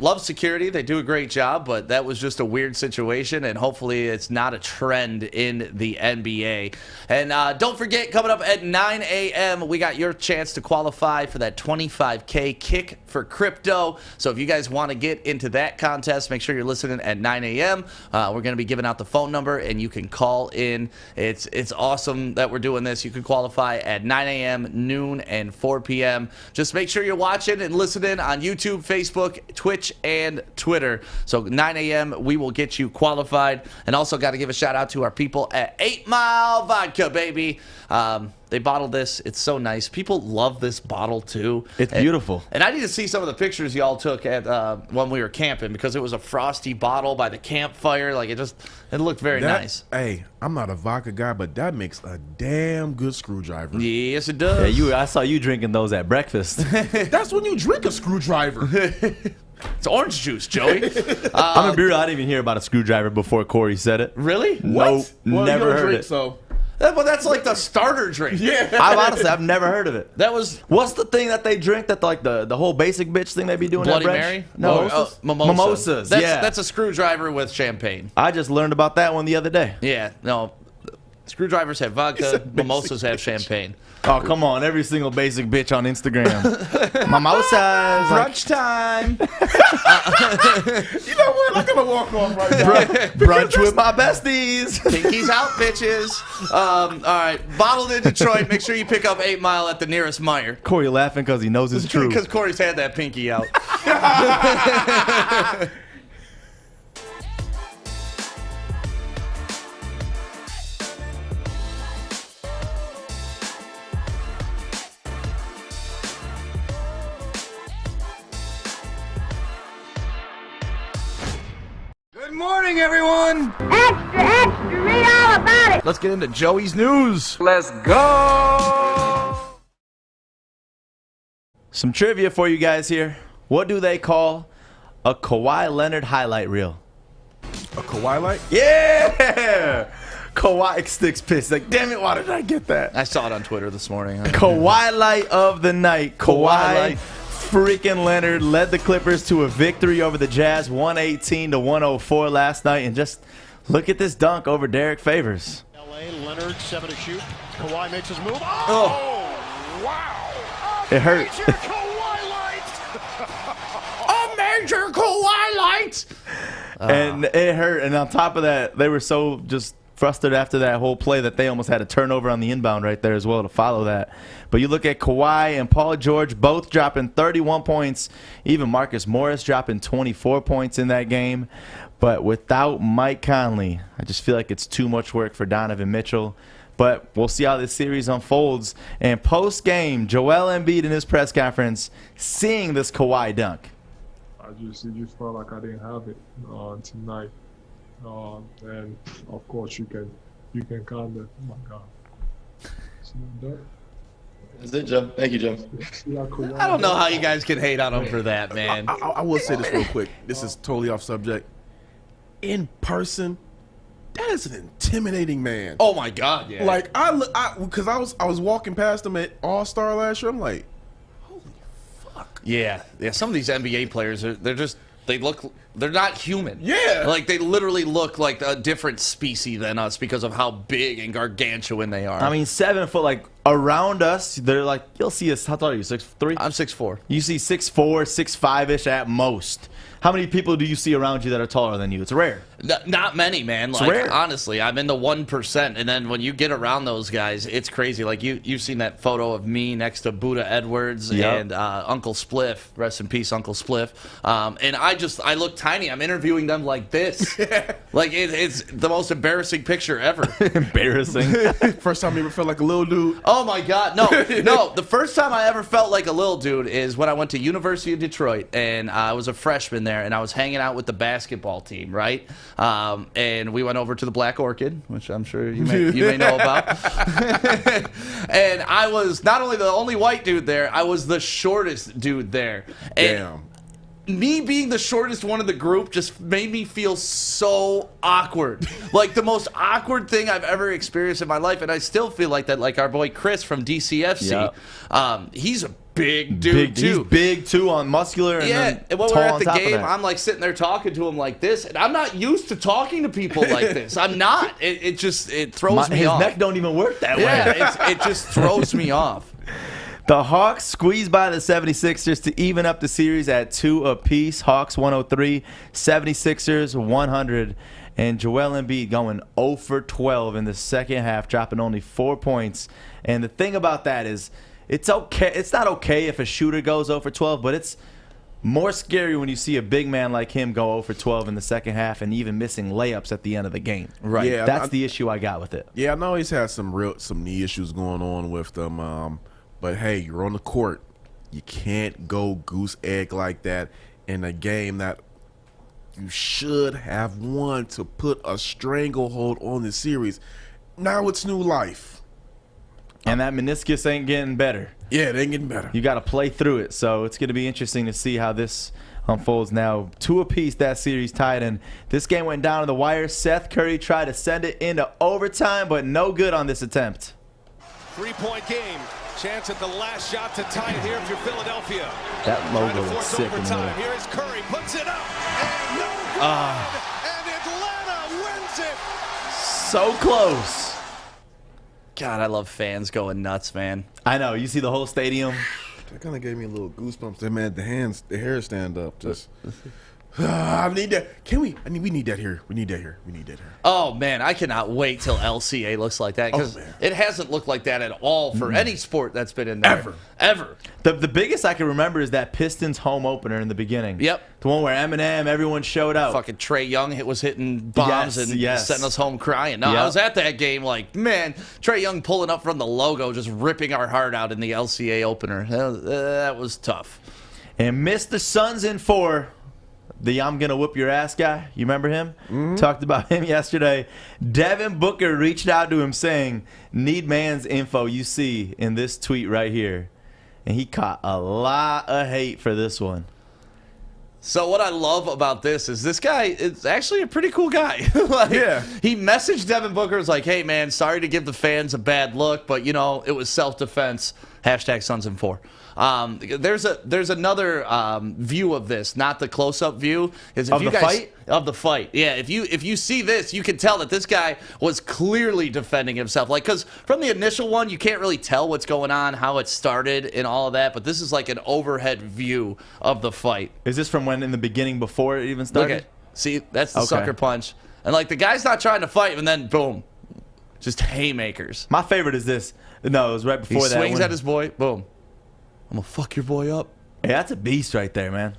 love security. They do a great job, but that was just a weird situation, and hopefully it's not a trend in the NBA. And don't forget, coming up at 9 a.m., we got your chance to qualify for that $25K kick for crypto. So if you guys want to get into that contest, make sure you're listening at 9 a.m. We're going to be giving out the phone number, and you can call in. It's awesome that we're doing this. You can qualify at 9 a.m., noon, and 4 p.m. Just make sure you're watching and listening on YouTube, Facebook, Twitch, and Twitter. So 9 a.m., we will get you qualified. And also got to give a shout out to our people at 8 Mile Vodka, baby. They bottled this. It's so nice. People love this bottle, too. It's beautiful. And I need to see some of the pictures y'all took at when we were camping, because it was a frosty bottle by the campfire. Like, it looked very nice. Hey, I'm not a vodka guy, but that makes a damn good screwdriver. Yes, it does. Yeah, I saw you drinking those at breakfast. That's when you drink a screwdriver. It's orange juice, Joey. I'm gonna be real. I didn't even hear about a screwdriver before Corey said it. Really? Nope. Well, Never you don't heard drink, it. So. Well, that's like the starter drink. Yeah. I've never heard of it. That was What's the thing that they drink? That like the whole basic bitch thing they be doing? Bloody at brunch? Mary? No, mimosas. That's a screwdriver with champagne. I just learned about that one the other day. Yeah, no. Screwdrivers have vodka, mimosas have champagne. Oh, come on. Every single basic bitch on Instagram. Mimosas. Brunch time. You know what? I'm going to walk off right now. Brunch with my besties. Pinkies out, bitches. All right. Bottled in Detroit. Make sure you pick up 8 Mile at the nearest Meijer. Corey laughing because he knows it's true. Because Corey's had that pinky out. Good morning, everyone. Extra, extra, read all about it. Let's get into Joey's news. Let's go! Some trivia for you guys here. What do they call a Kawhi Leonard highlight reel? A Kawhi light? Yeah! Kawhi sticks pissed. Like, damn it, why did I get that? I saw it on Twitter this morning. Kawhi light of the night. Kawhi freaking Leonard led the Clippers to a victory over the Jazz, 118-104 last night. And just look at this dunk over Derek Favors. LA, Leonard, 7 to shoot. Kawhi makes his move. Oh, wow. It hurt. Major Kawhi light. A major Kawhi light. And it hurt. And on top of that, they were so just frustrated after that whole play that they almost had a turnover on the inbound right there as well to follow that. But you look at Kawhi and Paul George both dropping 31 points. Even Marcus Morris dropping 24 points in that game. But without Mike Conley, I just feel like it's too much work for Donovan Mitchell. But we'll see how this series unfolds. And post-game, Joel Embiid in his press conference seeing this Kawhi dunk. It just felt like I didn't have it tonight. And of course you can kind of, oh my God. That's it, Jim. Thank you, Jim. I don't know how you guys can hate on him for that, man. I will say this real quick. This is totally off subject. In person, that is an intimidating man. Oh my God, yeah. Like because I was walking past him at All-Star last year. I'm like, holy fuck. Yeah. Some of these NBA players they're not human. Yeah. Like, they literally look like a different species than us because of how big and gargantuan they are. I mean, 7 foot, like, around us, they're like, you'll see us, how tall are you, 6'3"? I'm 6'4". You see 6'4", 6'5"-ish at most. How many people do you see around you that are taller than you? It's rare. Not many, man. It's like, rare. Honestly, I'm in the 1%, and then when you get around those guys, it's crazy. Like, you've seen that photo of me next to Buddha Edwards and Uncle Spliff. Rest in peace, Uncle Spliff. And I look tiny. I'm interviewing them like this. Like, it's the most embarrassing picture ever. Embarrassing. First time you ever felt like a little dude? Oh my God, no. The first time I ever felt like a little dude is when I went to University of Detroit, and I was a freshman there, and I was hanging out with the basketball team, right? And we went over to the Black Orchid, which I'm sure you may know about. And I was not only the only white dude there, I was the shortest dude there. And Damn. me being the shortest one in the group just made me feel so awkward. Like the most awkward thing I've ever experienced in my life. And I still feel like that, like our boy Chris from DCFC. He's a big dude, too. He's big, too, on muscular. And and when we're at the game, I'm like sitting there talking to him like this. And I'm not used to talking to people like this. I'm not. It throws me off. His neck don't even work that way. Yeah, it just throws me off. The Hawks squeezed by the 76ers to even up the series at 2 apiece. Hawks 103, 76ers 100. And Joel Embiid going 0 for 12 in the second half, dropping only 4 points. And the thing about that is, it's okay. It's not okay if a shooter goes 0 for 12, but it's more scary when you see a big man like him go 0 for 12 in the second half and even missing layups at the end of the game. Right. Yeah, That's the issue I got with it. Yeah, I know he's had some knee issues going on with them. But hey, you're on the court. You can't go goose egg like that in a game that you should have won to put a stranglehold on the series. Now it's new life. And that meniscus ain't getting better. Yeah, it ain't getting better. You got to play through it. So it's going to be interesting to see how this unfolds now. 2 apiece, that series tied. And this game went down to the wire. Seth Curry tried to send it into overtime, but no good on this attempt. 3-point game. Chance at the last shot to tie it here if you're Philadelphia. That logo looks sick in the middle. Here is Curry, puts it up, and no good. And Atlanta wins it. So close. God, I love fans going nuts, man. I know. You see the whole stadium. That kind of gave me a little goosebumps. That man, the hair stand up. Just. I need that. We need that here. We need that here. Oh, man, I cannot wait till LCA looks like that because it hasn't looked like that at all for any sport that's been in there. Ever. The biggest I can remember is that Pistons home opener in the beginning. Yep. The one where Eminem, everyone showed up. Fucking Trey Young was hitting bombs and sending us home crying. No, I was at that game like, man, Trey Young pulling up from the logo, just ripping our heart out in the LCA opener. That was tough. And missed the Suns in 4. The I'm gonna whoop your ass guy. You remember him? Talked about him yesterday. Devin Booker reached out to him saying, need man's info you see in this tweet right here. And he caught a lot of hate for this one. So what I love about this is this guy is actually a pretty cool guy. He messaged Devin Booker, was like, hey, man, sorry to give the fans a bad look, but, you know, it was self-defense. # Suns in 4. There's another view of this, not the close-up view. Is if of the fight. Yeah, if you see this, you can tell that this guy was clearly defending himself. Like, because from the initial one, you can't really tell what's going on, how it started, and all of that. But this is like an overhead view of the fight. Is this from when in the beginning before it even started? Look see, that's the sucker punch, and like the guy's not trying to fight, and then boom, just haymakers. My favorite is this. No, it was right before that. He swings at his boy. Boom. I'm going to fuck your boy up. Hey, that's a beast right there, man.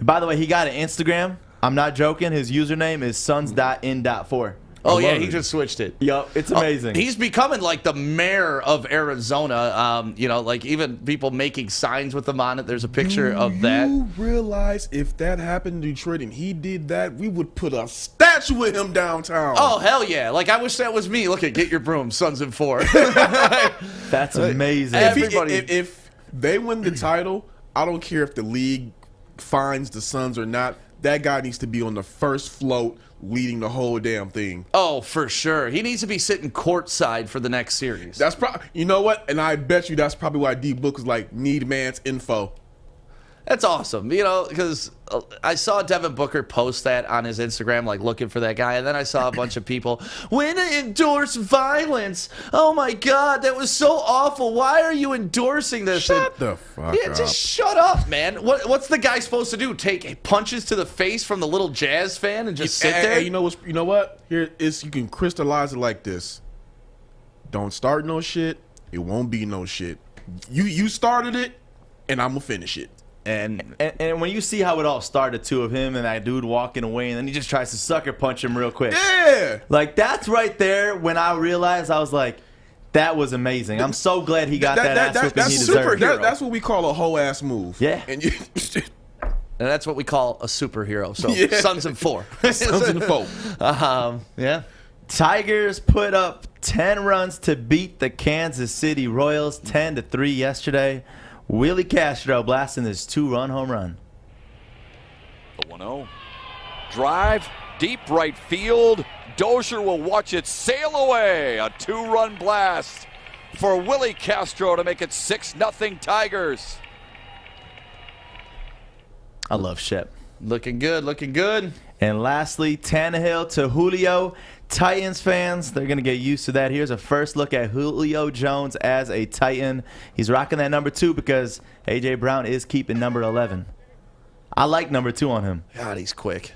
By the way, he got an Instagram. I'm not joking. His username is suns.in.4. Oh, yeah, he just switched it. Yup, it's amazing. He's becoming like the mayor of Arizona. You know, like even people making signs with him on it. There's a picture of that. You realize if that happened in Detroit and he did that, we would put a statue of him downtown. Oh, hell yeah. Like, I wish that was me. Look at Get Your Broom, Suns in 4. That's amazing. If they win the title, I don't care if the league fines the Suns or not. That guy needs to be on the first float leading the whole damn thing. Oh, for sure. He needs to be sitting courtside for the next series. That's probably, you know what? And I bet you that's probably why D Book was like, need man's info. That's awesome, you know, because I saw Devin Booker post that on his Instagram, like looking for that guy, and then I saw a bunch of people, when to endorse violence? Oh my God, that was so awful. Why are you endorsing this? Shut the fuck up. Just shut up, man. What's the guy supposed to do? Take punches to the face from the little Jazz fan and just sit there? You know what? Here is, you can crystallize it like this. Don't start no shit. It won't be no shit. You started it, and I'm gonna finish it. And when you see how it all started, too, of him and that dude walking away, and then he just tries to sucker punch him real quick. Yeah. Like, that's right there when I realized, I was like, that was amazing. I'm so glad he got that ass whipping he deserved. That's what we call a whole ass move. Yeah. And that's what we call a superhero. So, Suns in 4. Suns in 4. Yeah. Tigers put up 10 runs to beat the Kansas City Royals 10-3 yesterday. Willie Castro blasting his 2-run home run. The 1-0. Drive, deep right field. Dozier will watch it sail away. A 2-run blast for Willie Castro to make it 6-0 Tigers. I love Shep. Looking good, looking good. And lastly, Tannehill to Julio. Titans fans, they're going to get used to that. Here's a first look at Julio Jones as a Titan. He's rocking that number 2 because A.J. Brown is keeping number 11. I like number 2 on him. God, he's quick.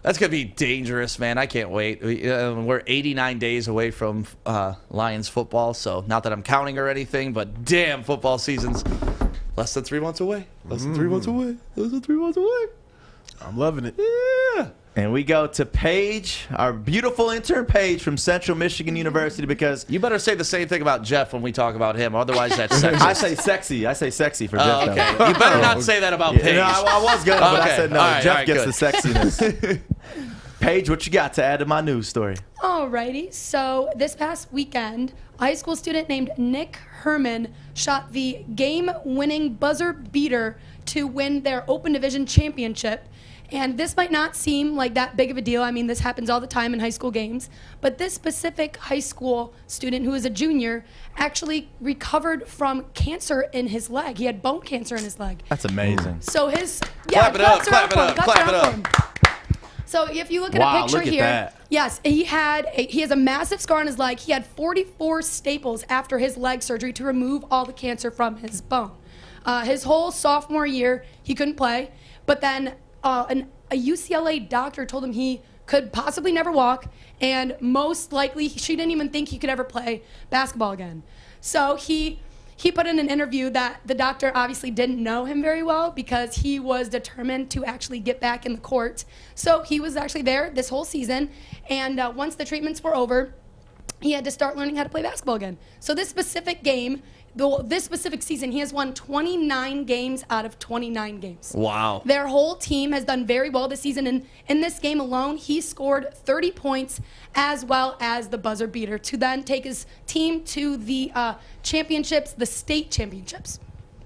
That's going to be dangerous, man. I can't wait. We're 89 days away from Lions football, so not that I'm counting or anything, but damn, football season's less than 3 months away. Less than 3 months away. Less than 3 months away. I'm loving it. Yeah. And we go to Paige, our beautiful intern Paige from Central Michigan University, because you better say the same thing about Jeff when we talk about him. Otherwise, that's sexist. I say sexy. I say sexy for Jeff. Okay. You better not say that about Paige. No, I was going to, but I said no. All right, Jeff gets good. the sexiness. Paige, what you got to add to my news story? Alrighty, so this past weekend, a high school student named Nick Herman shot the game-winning buzzer beater to win their Open Division championship. And this might not seem like that big of a deal. I mean, this happens all the time in high school games. But this specific high school student, who is a junior, actually recovered from cancer in his leg. He had bone cancer in his leg. That's amazing. So his clap it up, clap it up, clap it up. So if you look at a picture look at here, that. yes, he has a massive scar on his leg. He had 44 staples after his leg surgery to remove all the cancer from his bone. His whole sophomore year, he couldn't play, but then a UCLA doctor told him he could possibly never walk, and most likely she didn't even think he could ever play basketball again. So he put in an interview that the doctor obviously didn't know him very well because he was determined to actually get back in the court. So he was actually there this whole season, and once the treatments were over, he had to start learning how to play basketball again. So this specific game, this specific season, he has won 29 games out of 29 games. Wow. Their whole team has done very well this season, and in this game alone, he scored 30 points as well as the buzzer beater to then take his team to the championships, the state championships.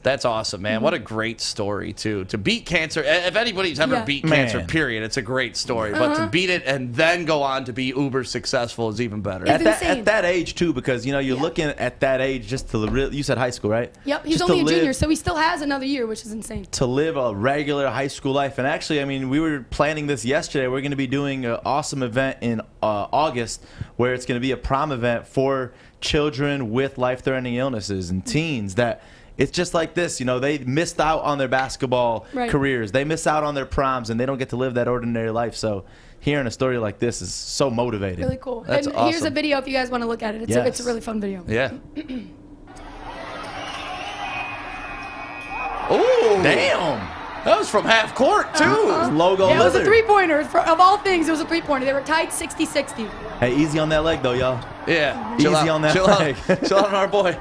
That's awesome, man. What a great story, too. To beat cancer, if anybody's ever beat cancer, period, it's a great story. But to beat it and then go on to be uber successful is even better. At that age, too, because, you're looking at that age just to you said high school, right? Yep, he's only a junior, so he still has another year, which is insane. To live a regular high school life. And actually, I mean, we were planning this yesterday. We're going to be doing an awesome event in August where it's going to be a prom event for children with life-threatening illnesses and teens that – it's just like this, they missed out on their basketball careers. They miss out on their proms, and they don't get to live that ordinary life. So hearing a story like this is so motivating. Really cool. That's and awesome. Here's a video if you guys want to look at it. It's a really fun video. Yeah. Oh, damn. That was from half court, too. Logo It was a lizard. three-pointer. Of all things, it was a three-pointer. They were tied 60-60. Hey, easy on that leg, though, y'all. Yeah. Easy on that leg. Chill out on our boy.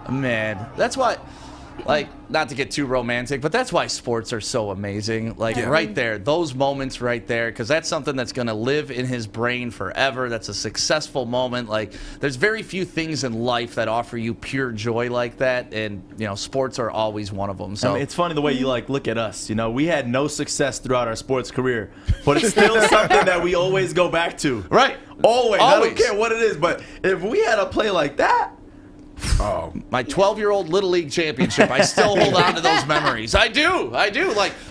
Man, that's why, not to get too romantic, but that's why sports are so amazing. Right there, those moments right there, because that's something that's going to live in his brain forever. That's a successful moment. There's very few things in life that offer you pure joy like that, and, sports are always one of them. So I mean, it's funny the way you, look at us. We had no success throughout our sports career, but it's still something that we always go back to. Right. Always. I don't care what it is, but if we had a play like that, my 12-year-old Little League championship, I still hold on to those memories. I do.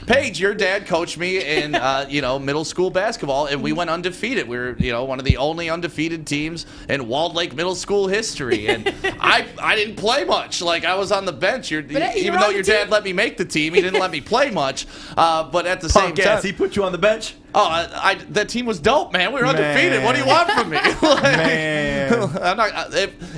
Paige, your dad coached me in, middle school basketball, and we went undefeated. We were, one of the only undefeated teams in Walled Lake Middle School history. And I didn't play much. I was on the bench. Even though your dad let me make the team, he didn't let me play much. But at the same time, he put you on the bench? Oh, that team was dope, man. We were undefeated. What do you want from me?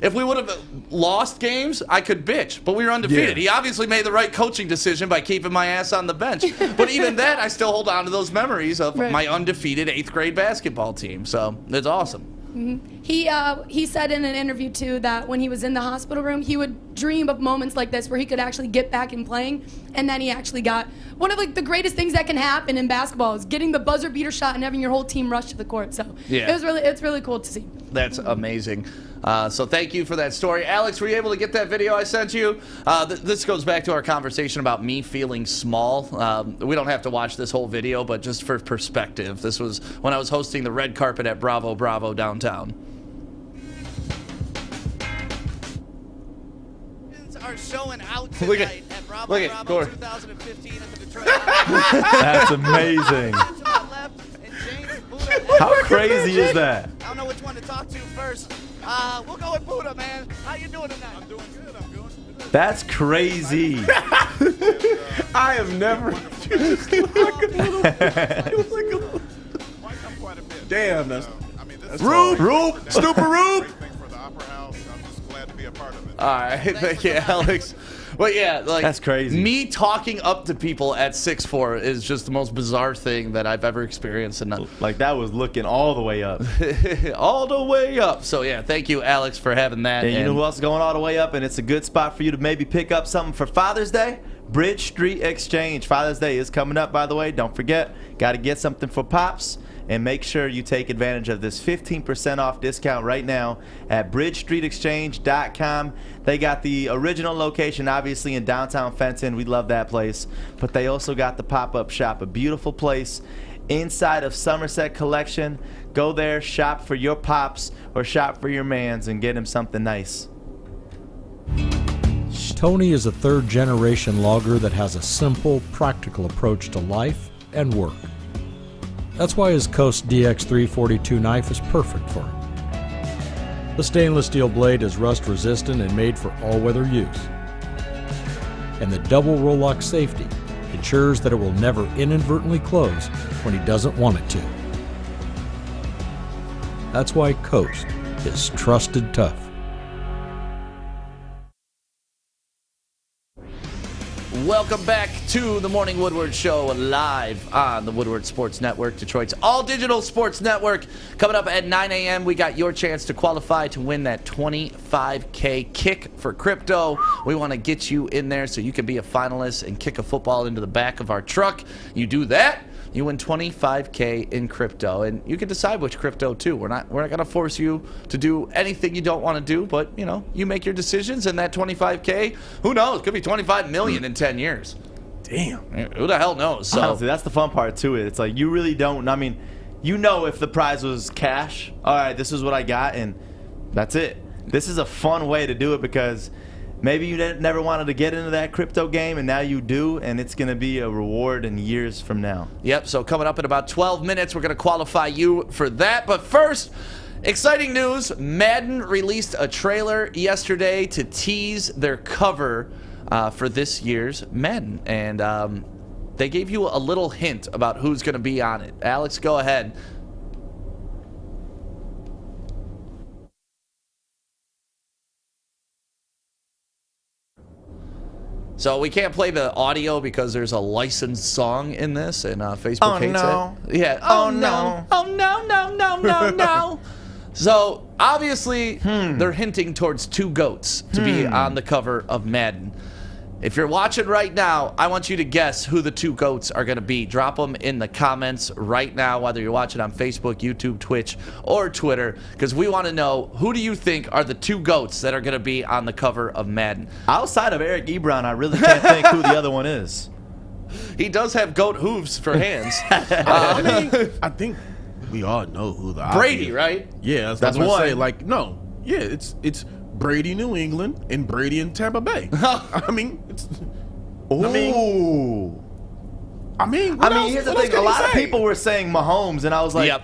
If we would have lost games, I could bitch, but we were undefeated. Yeah. He obviously made the right coaching decision by keeping my ass on the bench. But even then, I still hold on to those memories of my undefeated 8th grade basketball team. So it's awesome. Mm-hmm. He said in an interview, too, that when he was in the hospital room, he would dream of moments like this where he could actually get back in playing, and then he actually got one of the greatest things that can happen in basketball is getting the buzzer beater shot and having your whole team rush to the court. So it's really cool to see. That's amazing. So thank you for that story. Alex, were you able to get that video I sent you? This goes back to our conversation about me feeling small. We don't have to watch this whole video, but just for perspective, this was when I was hosting the red carpet at Bravo Bravo downtown. Are showing out Look tonight at- at Bravo look at Bravo Gore. 2015 at the Detroit. That's amazing. How crazy is that? I don't know which one to talk to first. We'll go with Buddha, man. How you doing tonight? I'm doing good. I'm doing good. That's crazy. I have never. Damn, that's Rube, stupid Rube. All right, thank you, Alex. But yeah, like That's crazy. Me talking up to people at 6'4" is just the most bizarre thing that I've ever experienced. And Like that was looking all the way up. all the way up. So yeah, thank you, Alex, for having that. And you know who else is going all the way up? And it's a good spot for you to maybe pick up something for Father's Day. Bridge Street Exchange. Father's Day is coming up, by the way. Don't forget, got to get something for Pops. And make sure you take advantage of this 15% off discount right now at bridgestreetexchange.com. They got the original location, obviously, in downtown Fenton. We love that place. But they also got the pop-up shop, a beautiful place inside of Somerset Collection. Go there, shop for your pops or shop for your mans and get him something nice. Tony is a third-generation logger that has a simple, practical approach to life and work. That's why his Coast DX342 knife is perfect for him. The stainless steel blade is rust resistant and made for all-weather use. And the double roll-lock safety ensures that it will never inadvertently close when he doesn't want it to. That's why Coast is trusted tough. Welcome back to the Morning Woodward Show, live on the Woodward Sports Network, Detroit's all-digital sports network. Coming up at 9 a.m., we got your chance to qualify to win that $25K kick for crypto. We want to get you in there so you can be a finalist and kick a football into the back of our truck. You do that, you win $25K in crypto, and you can decide which crypto too. We're not going to force you to do anything you don't want to do, but you make your decisions, and that $25K, who knows, could be $25 million in 10 years. Damn. Who the hell knows? So honestly, that's the fun part to it. It's like you really don't. I mean, if the prize was cash, all right, this is what I got, and that's it. This is a fun way to do it because maybe you never wanted to get into that crypto game, and now you do, and it's going to be a reward in years from now. Yep, so coming up in about 12 minutes, we're going to qualify you for that. But first, exciting news. Madden released a trailer yesterday to tease their cover for this year's Madden. And they gave you a little hint about who's going to be on it. Alex, go ahead. So we can't play the audio because there's a licensed song in this, and Facebook hates it. Yeah. Oh no. Oh no, no, no, no, no. So obviously they're hinting towards two goats to be on the cover of Madden. If you're watching right now, I want you to guess who the two goats are going to be. Drop them in the comments right now, whether you're watching on Facebook, YouTube, Twitch, or Twitter, because we want to know, who do you think are the two goats that are going to be on the cover of Madden? Outside of Eric Ebron, I really can't think who the other one is. He does have goat hooves for hands. I think we all know who the Brady, obvious. right? Yeah, that's what I say. Yeah, it's Brady New England and Brady in Tampa Bay. I mean, it's. I mean, here's the thing. A lot of people were saying Mahomes, and I was like,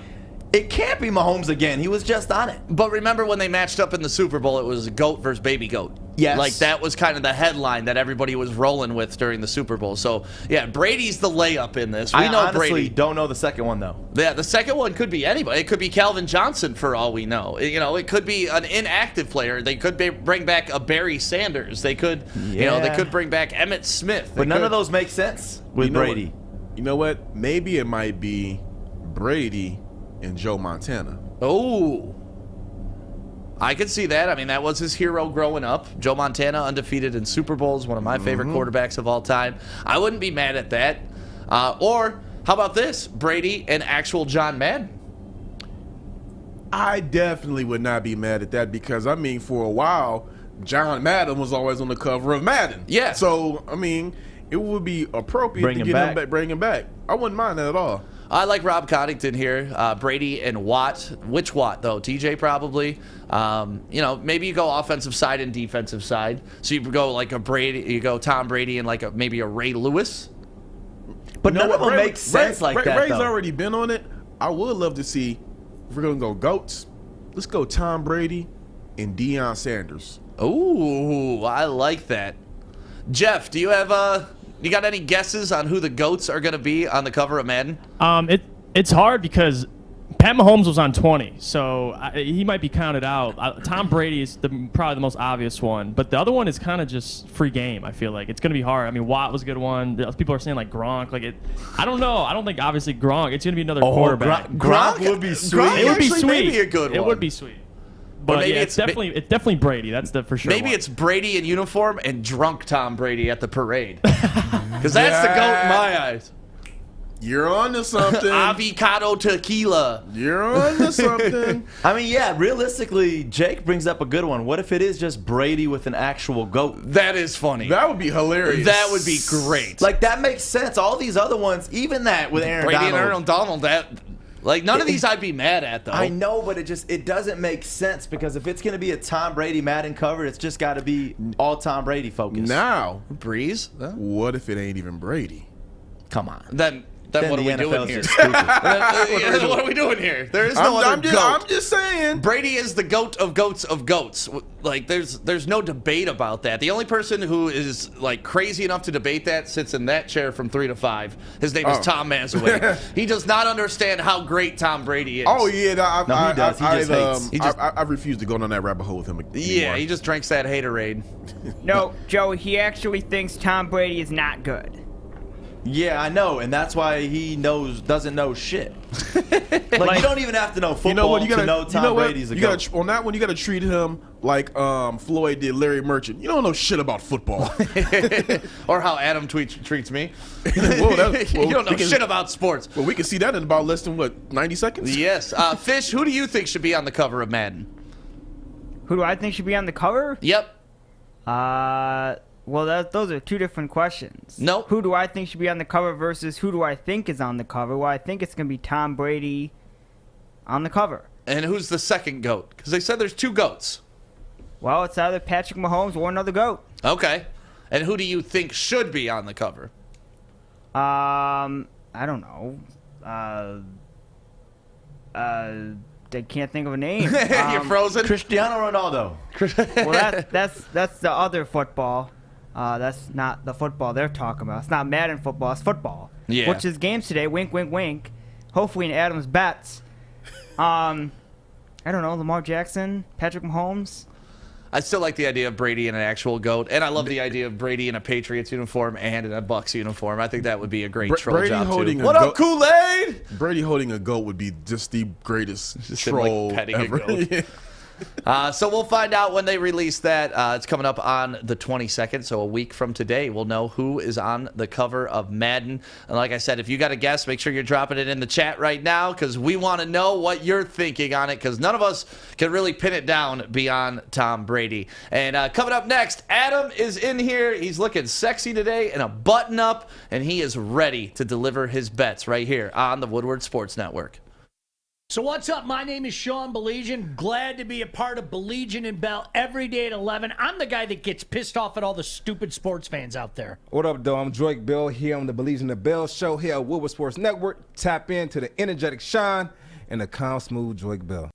it can't be Mahomes again. He was just on it. But remember when they matched up in the Super Bowl, it was goat versus baby goat. Yes. Like, that was kind of the headline that everybody was rolling with during the Super Bowl. So, yeah, Brady's the layup in this. We know honestly Brady. Don't know the second one, though. Yeah, the second one could be anybody. It could be Calvin Johnson for all we know. It could be an inactive player. They could bring back a Barry Sanders. They could, they could bring back Emmitt Smith. But none of those make sense with Brady. You know what? Maybe it might be Brady and Joe Montana. Oh, I could see that. I mean, that was his hero growing up. Joe Montana, undefeated in Super Bowls, one of my favorite quarterbacks of all time. I wouldn't be mad at that. Or how about this? Brady and actual John Madden. I definitely would not be mad at that because, I mean, for a while, John Madden was always on the cover of Madden. Yeah. So, I mean, it would be appropriate to get bring him back. I wouldn't mind that at all. I like Rob Coddington here. Brady and Watt. Which Watt, though? TJ probably. Maybe you go offensive side and defensive side. So you go like a Brady, you go Tom Brady and like maybe a Ray Lewis. But none of them make sense like that, Ray's though. already been on it. I would love to see, if we're going to go GOATs, let's go Tom Brady and Deion Sanders. Ooh, I like that. Jeff, do you have you got any guesses on who the GOATs are going to be on the cover of Madden? It's hard because Pat Mahomes was on 20, so he might be counted out. Tom Brady is probably the most obvious one, but the other one is kind of just free game. I feel like it's going to be hard. I mean, Watt was a good one. People are saying like Gronk. I don't know. I don't think obviously Gronk. It's going to be another quarterback. Gronk would be sweet. Gronk It would be actually sweet. may be a good one. It would be sweet. But maybe yeah, it's definitely Brady. That's the for sure. Maybe one. it's Brady in uniform and drunk Tom Brady at the parade. Because that's the GOAT in my eyes. You're on to something. Avocado tequila. You're on to something. I mean, yeah, realistically, Jake brings up a good one. What if it is just Brady with an actual GOAT? That is funny. That would be hilarious. That would be great. Like, that makes sense. All these other ones, even that with Aaron Brady Donald. and Aaron Donald, none of these I'd be mad at, though. I know, but it doesn't make sense because if it's going to be a Tom Brady Madden cover, it's just got to be all Tom Brady focused. Now, Breeze? What if it ain't even Brady? Come on. Then what are we doing here? What are we doing here? There is no other GOAT. I'm just saying. Brady is the GOAT of goats of goats. Like, there's no debate about that. The only person who is, like, crazy enough to debate that sits in that chair from 3 to 5. His name is Tom Mazaway. He does not understand how great Tom Brady is. Oh, yeah. he does. He just hates. I refuse to go down that rabbit hole with him anymore. Yeah, he just drinks that haterade. No, Joe, he actually thinks Tom Brady is not good. Yeah, I know, and that's why he doesn't know shit. Like, you don't even have to know football to know Tom Brady's a GOAT. On that one, you got to treat him like Floyd did Larry Merchant. You don't know shit about football. Or how Adam treats me. You don't know shit about sports. Well, we can see that in about less than, 90 seconds? Yes. Fish, who do you think should be on the cover of Madden? Who do I think should be on the cover? Yep. Well, those are two different questions. Nope. Who do I think should be on the cover versus who do I think is on the cover? Well, I think it's going to be Tom Brady on the cover. And who's the second GOAT? Because they said there's 2 GOATs. Well, it's either Patrick Mahomes or another GOAT. Okay. And who do you think should be on the cover? I don't know. I can't think of a name. You're frozen? Cristiano Ronaldo. Well, that's the other football. That's not the football they're talking about. It's not Madden football. It's football. Yeah. Which is games today. Wink, wink, wink. Hopefully in Adam's bets. I don't know. Lamar Jackson, Patrick Mahomes. I still like the idea of Brady in an actual GOAT, and I love the idea of Brady in a Patriots uniform and in a Bucs uniform. I think that would be a great troll job, too. What up, Kool-Aid? Brady holding a GOAT would be just the greatest Just troll like petting ever. a goat. So we'll find out when they release that. It's coming up on the 22nd, so a week from today, we'll know who is on the cover of Madden. And like I said, if you got a guess, make sure you're dropping it in the chat right now because we want to know what you're thinking on it because none of us can really pin it down beyond Tom Brady. And coming up next, Adam is in here. He's looking sexy today in a button-up, and he is ready to deliver his bets right here on the Woodward Sports Network. So what's up? My name is Sean Baligian. Glad to be a part of Baligian and Bell every day at 11. I'm the guy that gets pissed off at all the stupid sports fans out there. What up, though? I'm Drake Bell here on the Baligian and Bell show here at Woodward Sports Network. Tap into the energetic Sean and the calm, smooth Drake Bell.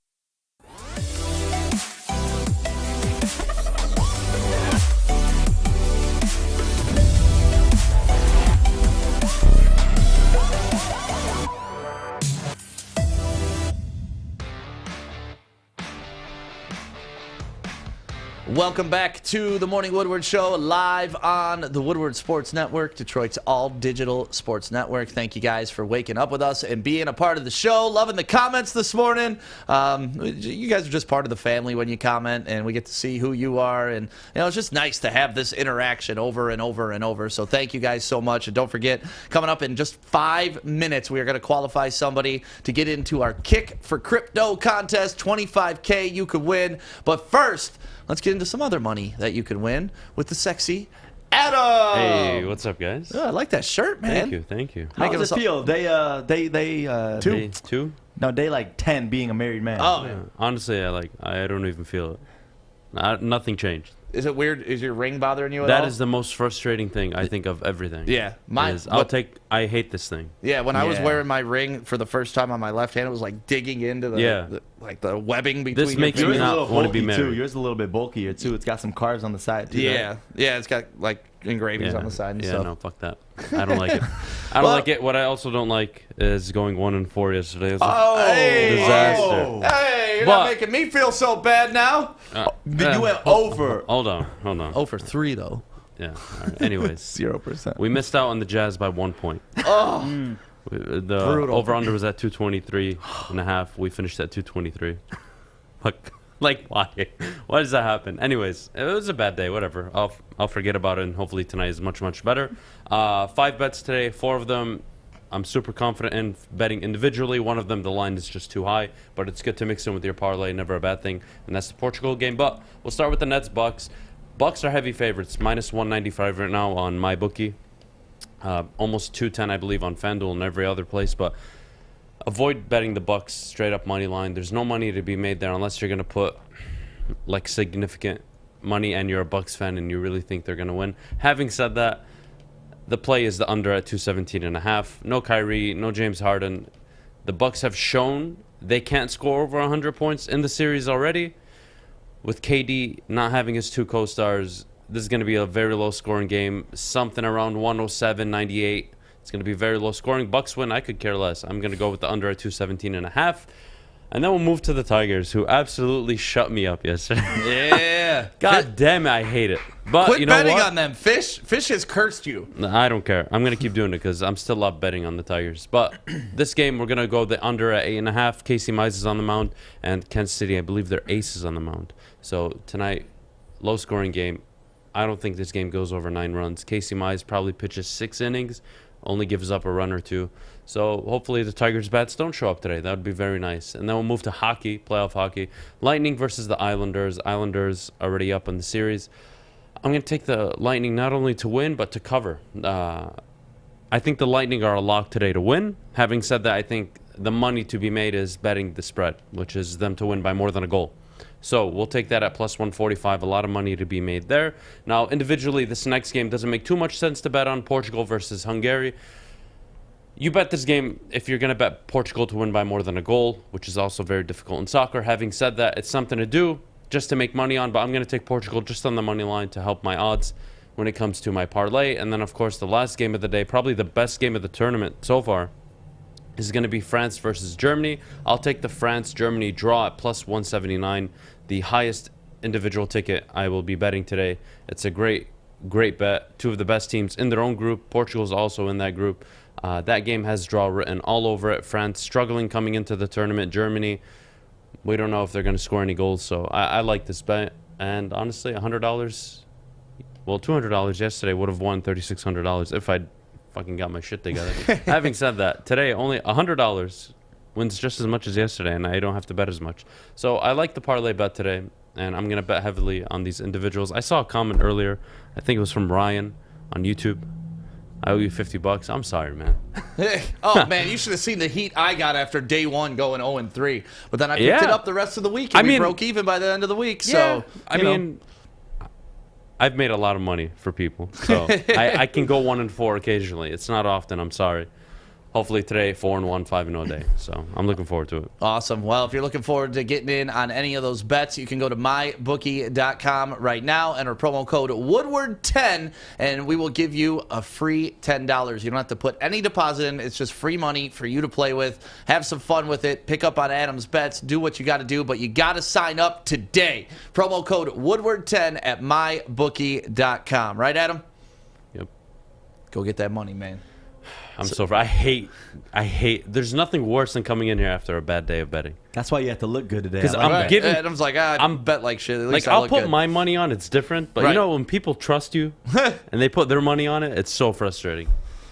Welcome back to the Morning Woodward Show, live on the Woodward Sports Network, Detroit's all-digital sports network. Thank you guys for waking up with us and being a part of the show. Loving the comments this morning. You guys are just part of the family when you comment, and we get to see who you are. And it's just nice to have this interaction over and over and over. So thank you guys so much. And don't forget, coming up in just 5 minutes, we are going to qualify somebody to get into our Kick for Crypto contest. $25K you could win. But first, let's get into some other money that you can win with the sexy Adam. Hey, what's up, guys? Oh, I like that shirt, man. Thank you. How does it feel? They Two? No, day like 10 being a married man. Oh, Yeah. Honestly, I don't even feel it. Nothing changed. Is it weird? Is your ring bothering you at all? That is the most frustrating thing I think of everything. Yeah, I hate this thing. Yeah, when I was wearing my ring for the first time on my left hand, it was like digging into the the webbing between. This makes me not want to be married. Too. Yours is a little bit bulkier too. It's got some carves on the side too. Yeah, right? yeah, it's got like engravings on the side and stuff. Yeah, no, fuck that. I don't like it. I don't like it. What I also don't like is going 1-4 yesterday. It was a disaster. Hey, you're not making me feel so bad now. You went over. Hold on. 0 for 3 though. Yeah. All right. Anyways, 0%. We missed out on the Jazz by 1 point. Oh, the over-under was at 223.5. We finished at 223. Like, why? Why does that happen? Anyways, it was a bad day. Whatever. I'll forget about it, and hopefully tonight is much, much better. 5 bets today. 4 of them I'm super confident in betting individually. One of them, the line is just too high, but it's good to mix in with your parlay. Never a bad thing. And that's the Portugal game. But we'll start with the Nets Bucks. Bucks are heavy favorites. Minus 195 right now on MyBookie. Almost 210, I believe, on FanDuel and every other place. But avoid betting the Bucks straight up money line. There's no money to be made there unless you're going to put like significant money and you're a Bucks fan and you really think they're going to win. Having said that, the play is the under at 217.5. No Kyrie, no James Harden. The Bucks have shown they can't score over 100 points in the series already. With KD not having his 2 co-stars, this is going to be a very low scoring game. Something around 107, 98. It's going to be very low scoring. Bucks win. I could care less. I'm going to go with the under at 217.5. And then we'll move to the Tigers, who absolutely shut me up yesterday. Yeah. God damn it, I hate it. But quit you know betting what? on them. Fish has cursed you. I don't care. I'm going to keep doing it because I'm still up betting on the Tigers. But this game, we're going to go the under at 8.5. Casey Mize is on the mound. And Kansas City, I believe their ace is on the mound. So tonight, low-scoring game. I don't think this game goes over 9 runs. Casey Mize probably pitches 6 innings, only gives up a run or 2. So hopefully the Tigers bats don't show up today. That would be very nice. And then we'll move to hockey, playoff hockey. Lightning versus the Islanders. Islanders already up in the series. I'm going to take the Lightning not only to win, but to cover. I think the Lightning are a lock today to win. Having said that, I think the money to be made is betting the spread, which is them to win by more than a goal. So we'll take that at plus 145. A lot of money to be made there. Now, individually, this next game doesn't make too much sense to bet on. Portugal versus Hungary. You bet this game if you're going to bet Portugal to win by more than a goal, which is also very difficult in soccer. Having said that, it's something to do just to make money on, but I'm going to take Portugal just on the money line to help my odds when it comes to my parlay. And then, of course, the last game of the day, probably the best game of the tournament so far, is going to be France versus Germany. I'll take the France-Germany draw at plus 179, the highest individual ticket I will be betting today. It's a great bet. 2 of the best teams in their own group. Portugal's also in that group. That game has draw written all over it. France struggling coming into the tournament. Germany, we don't know if they're going to score any goals. So I like this bet. And honestly, $100, well, $200 yesterday would have won $3,600 if I'd fucking got my shit together. Having said that, today only $100 wins just as much as yesterday, and I don't have to bet as much. So I like the parlay bet today, and I'm going to bet heavily on these individuals. I saw a comment earlier. I think it was from Ryan on YouTube. I owe you $50. I'm sorry, man. Oh, man, you should have seen the heat I got after day 1 going 0-3. But then I picked it up the rest of the week, and we broke even by the end of the week. So, I mean, I've made a lot of money for people. So I can go 1-4 occasionally. It's not often. I'm sorry. hopefully today 4-1, 5-0 day. So I'm looking forward to it. Awesome. Well, if you're looking forward to getting in on any of those bets, you can go to mybookie.com right now, enter promo code Woodward10, and we will give you a free $10. You don't have to put any deposit in. It's just free money for you to play with. Have some fun with it. Pick up on Adam's bets. Do what you got to do, but you got to sign up today. Promo code Woodward10 at mybookie.com. Right, Adam? Yep. Go get that money, man. I hate. There's nothing worse than coming in here after a bad day of betting. That's why you have to look good today. Because I'm giving. Adam's like, I'm bet like shit. At least Like, I'll look put good. my money on. It's different, but Right. you know when people trust you and they put their money on it, it's so frustrating.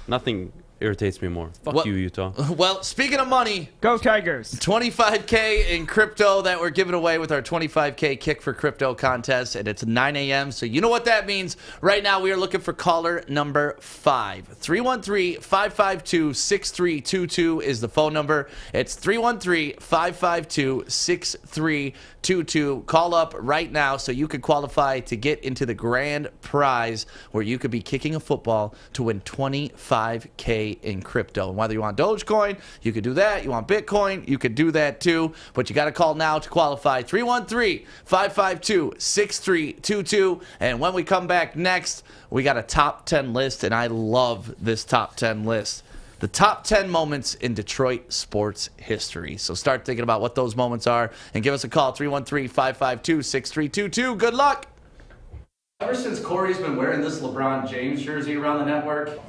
Nothing irritates me more. Fuck you, Utah. Well, speaking of money, go Tigers. 25K in crypto that we're giving away with our 25K Kick for Crypto contest, and it's 9 a.m. So you know what that means. Right now, we are looking for caller number 5. 313-552-6322 is the phone number. It's 313-552-6322. Call up right now so you could qualify to get into the grand prize where you could be kicking a football to win 25K in crypto. And whether you want Dogecoin, you could do that. You want Bitcoin, you could do that too. But you got to call now to qualify. 313-552-6322. And when we come back next, we got a top 10 list, and I love this top 10 list. The top 10 moments in Detroit sports history. So start thinking about what those moments are and give us a call, 313-552-6322. Good luck. Ever since Corey's been wearing this LeBron James jersey around the network,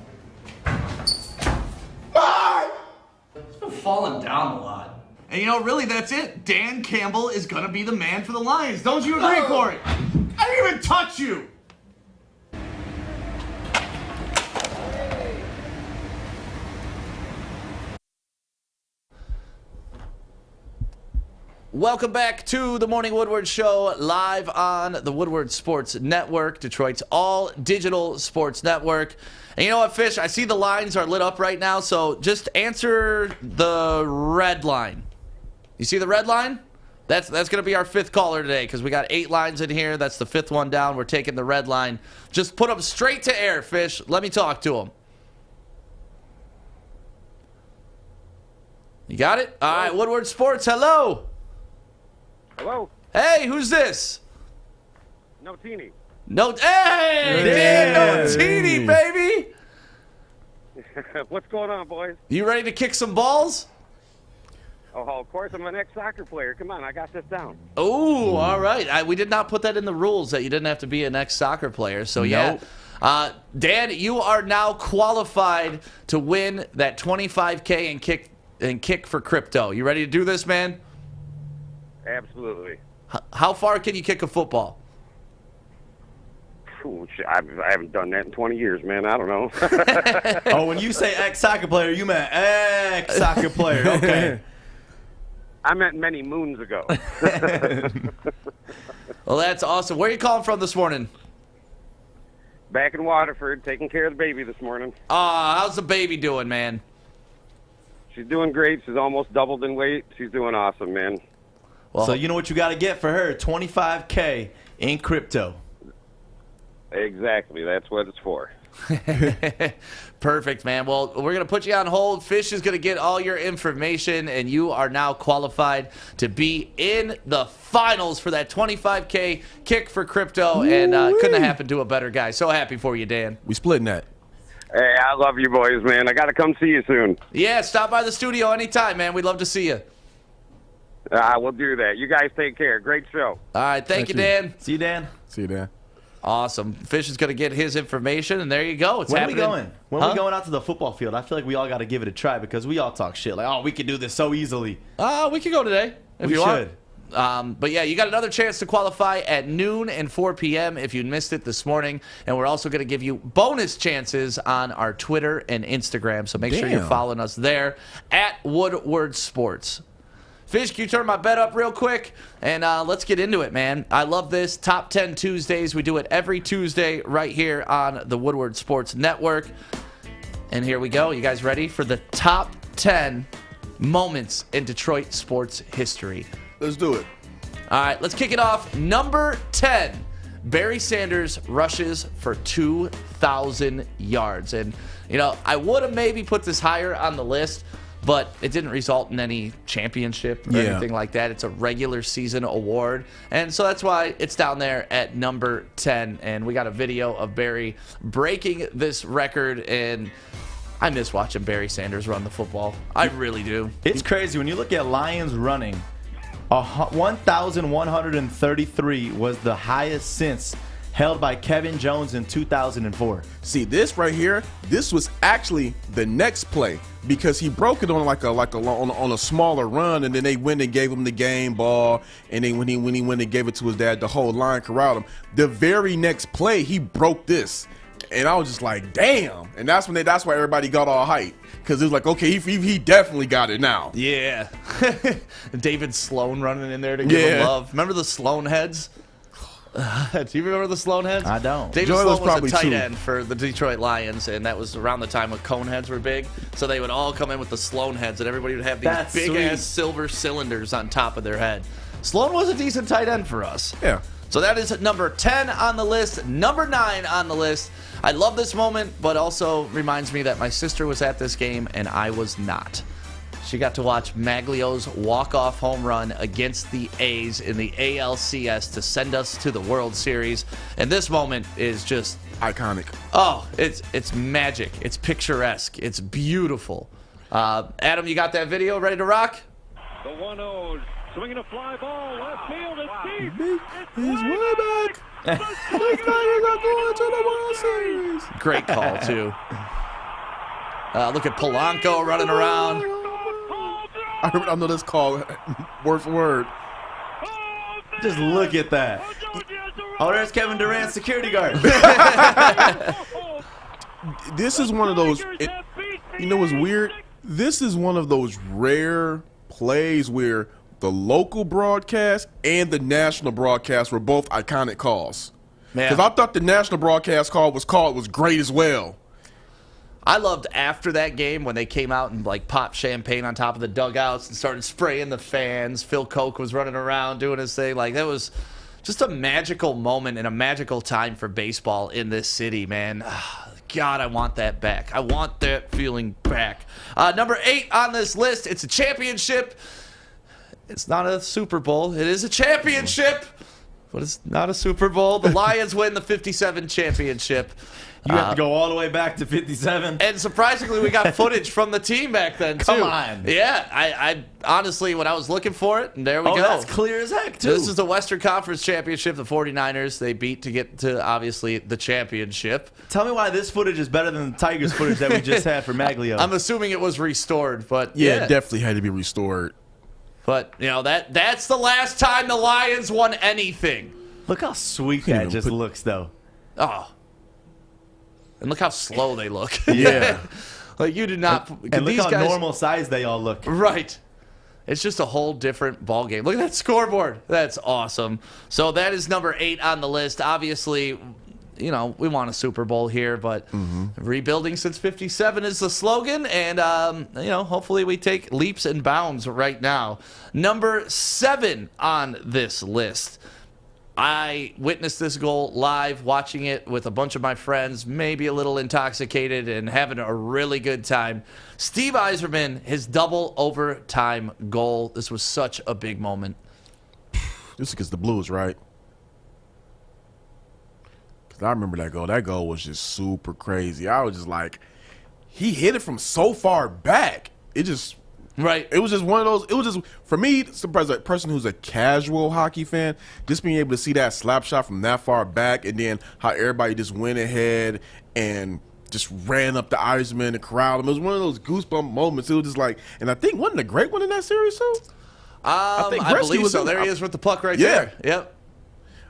it's been falling down a lot. And you know, really, that's it. Dan Campbell is going to be the man for the Lions. Don't you agree, Corey? I didn't even touch you. Welcome back to the Morning Woodward Show, live on the Woodward Sports Network, Detroit's all-digital sports network. And you know what, Fish? I see the lines are lit up right now, so just answer the red line. You see the red line? That's going to be our 5th caller today because we got 8 lines in here. That's the 5th one down. We're taking the red line. Just put them straight to air, Fish. Let me talk to them. You got it? All right, Woodward Sports, hello. Hello? Hey, who's this? Notini. Hey, Dan Notini, baby. What's going on, boys? You ready to kick some balls? Oh, of course, I'm an ex-soccer player. Come on, I got this down. Oh, all right. We did not put that in the rules that you didn't have to be an ex-soccer player. So, yeah. Dan, you are now qualified to win that 25K and kick for crypto. You ready to do this, man? Absolutely. How far can you kick a football? Ooh, I haven't done that in 20 years, man. I don't know. Oh, when you say ex-soccer player, you meant ex-soccer player. Okay. I meant many moons ago. Well, that's awesome. Where are you calling from this morning? Back in Waterford, taking care of the baby this morning. How's the baby doing, man? She's doing great. She's almost doubled in weight. She's doing awesome, man. Well, so you know what you got to get for her, 25K in crypto. Exactly. That's what it's for. Perfect, man. Well, we're going to put you on hold. Fish is going to get all your information, and you are now qualified to be in the finals for that 25K kick for crypto. And couldn't have happened to a better guy. So happy for you, Dan. We splitting that. Hey, I love you boys, man. I got to come see you soon. Yeah, stop by the studio anytime, man. We'd love to see you. We'll do that. You guys take care. Great show. All right. Thank you, Dan. See you, Dan. See you, Dan. Awesome. Fish is going to get his information, and there you go. It's happening. When are we going? When are we going out to the football field? I feel like we all got to give it a try because we all talk shit. Like, oh, we could do this so easily. We could go today if you want. But yeah, you got another chance to qualify at noon and 4 p.m. if you missed it this morning. And we're also going to give you bonus chances on our Twitter and Instagram. So make sure you're following us there at Woodward Sports. Fish, can you turn my bet up real quick? And let's get into it, man. I love this. Top 10 Tuesdays. We do it every Tuesday right here on the Woodward Sports Network. And here we go. You guys ready for the top 10 moments in Detroit sports history? Let's do it. All right, let's kick it off. Number 10. Barry Sanders rushes for 2,000 yards. And, I would have maybe put this higher on the list, but it didn't result in any championship or anything like that. It's a regular season award. And so that's why it's down there at number 10. And we got a video of Barry breaking this record. And I miss watching Barry Sanders run the football. I really do. It's crazy. When you look at Lions running, 1,133 was the highest since held by Kevin Jones in 2004. See, this right here, this was actually the next play because he broke it on on a smaller run, and then they went and gave him the game ball, and then when he went and gave it to his dad, the whole line corralled him. The very next play, he broke this, and I was just like, damn. And that's why everybody got all hyped, because it was like, okay, he definitely got it now. Yeah. David Sloan running in there to give him love. Remember the Sloan heads? Do you remember the Sloan heads? I don't. David Sloan was a tight end for the Detroit Lions, and that was around the time when cone heads were big. So they would all come in with the Sloan heads, and everybody would have these big-ass silver cylinders on top of their head. Sloan was a decent tight end for us. Yeah. So that is number 10 on the list. Number 9 on the list. I love this moment, but also reminds me that my sister was at this game, and I was not. She got to watch Maglio's walk-off home run against the A's in the ALCS to send us to the World Series. And this moment is just iconic. Oh, it's magic. It's picturesque. It's beautiful. Adam, you got that video ready to rock? The 1-0, swinging a fly ball, left field, it's deep. He's way back. The Tigers are going to the World Series. Great call, too. Look at Polanco running around. I know this call word for word. Just look at that. Oh, there's Kevin Durant, security guard. This is one of those, you know what's weird? This is one of those rare plays where the local broadcast and the national broadcast were both iconic calls. Because I thought the national broadcast call was great as well. I loved after that game when they came out and popped champagne on top of the dugouts and started spraying the fans. Phil Koch was running around doing his thing. That was just a magical moment and a magical time for baseball in this city, man. God, I want that back. I want that feeling back. Number 8 on this list, it's a championship. It's not a Super Bowl. It is a championship, but it's not a Super Bowl. The Lions win the 57 championship. You have to go all the way back to 57. And surprisingly, we got footage from the team back then, too. Come on. Yeah, I honestly, when I was looking for it, and there we go. That's clear as heck, too. This is the Western Conference Championship. The 49ers, they beat to get to, obviously, the championship. Tell me why this footage is better than the Tigers footage that we just had for Maglio. I'm assuming it was restored, but yeah, it definitely had to be restored. But, that's the last time the Lions won anything. Look how sweet that just looks, though. Oh. And look how slow they look. Yeah. You do not. And look how normal size they all look. Right. It's just a whole different ball game. Look at that scoreboard. That's awesome. So that is number 8 on the list. Obviously, we want a Super Bowl here, but rebuilding since 57 is the slogan. And, hopefully we take leaps and bounds right now. Number 7 on this list. I witnessed this goal live, watching it with a bunch of my friends, maybe a little intoxicated and having a really good time. Steve Yzerman, his double overtime goal. This was such a big moment. This is against the Blues, right? Because I remember that goal. That goal was just super crazy. I was just like, he hit it from so far back. It just... Right. It was just one of those. It was just, for me, as a person who's a casual hockey fan, just being able to see that slap shot from that far back, and then how everybody just went ahead and just ran up the Yzerman and corralled him. It was one of those goosebump moments. It was just like, and I think, wasn't a great one in that series, too? I believe so. There he is with the puck right there. Yep.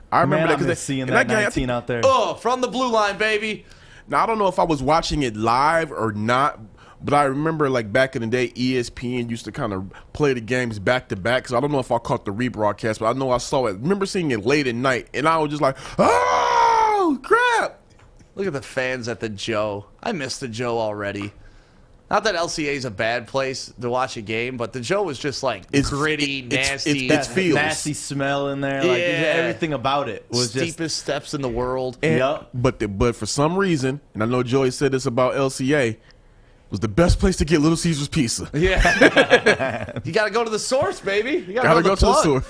I remember that. Because seeing that 19 out there. Oh, from the blue line, baby. Now, I don't know if I was watching it live or not, but I remember, back in the day, ESPN used to kind of play the games back to back. Because I don't know if I caught the rebroadcast, but I know I saw it. I remember seeing it late at night, and I was just like, oh, crap. Look at the fans at the Joe. I miss the Joe already. Not that LCA is a bad place to watch a game, but the Joe was just like gritty, nasty. It's nasty smell in there. Like everything about it was steepest steps in the world. But for some reason, and I know Joey said this about LCA, it was the best place to get Little Caesars pizza. Yeah, you got to go to the source, baby. You got to go to the source.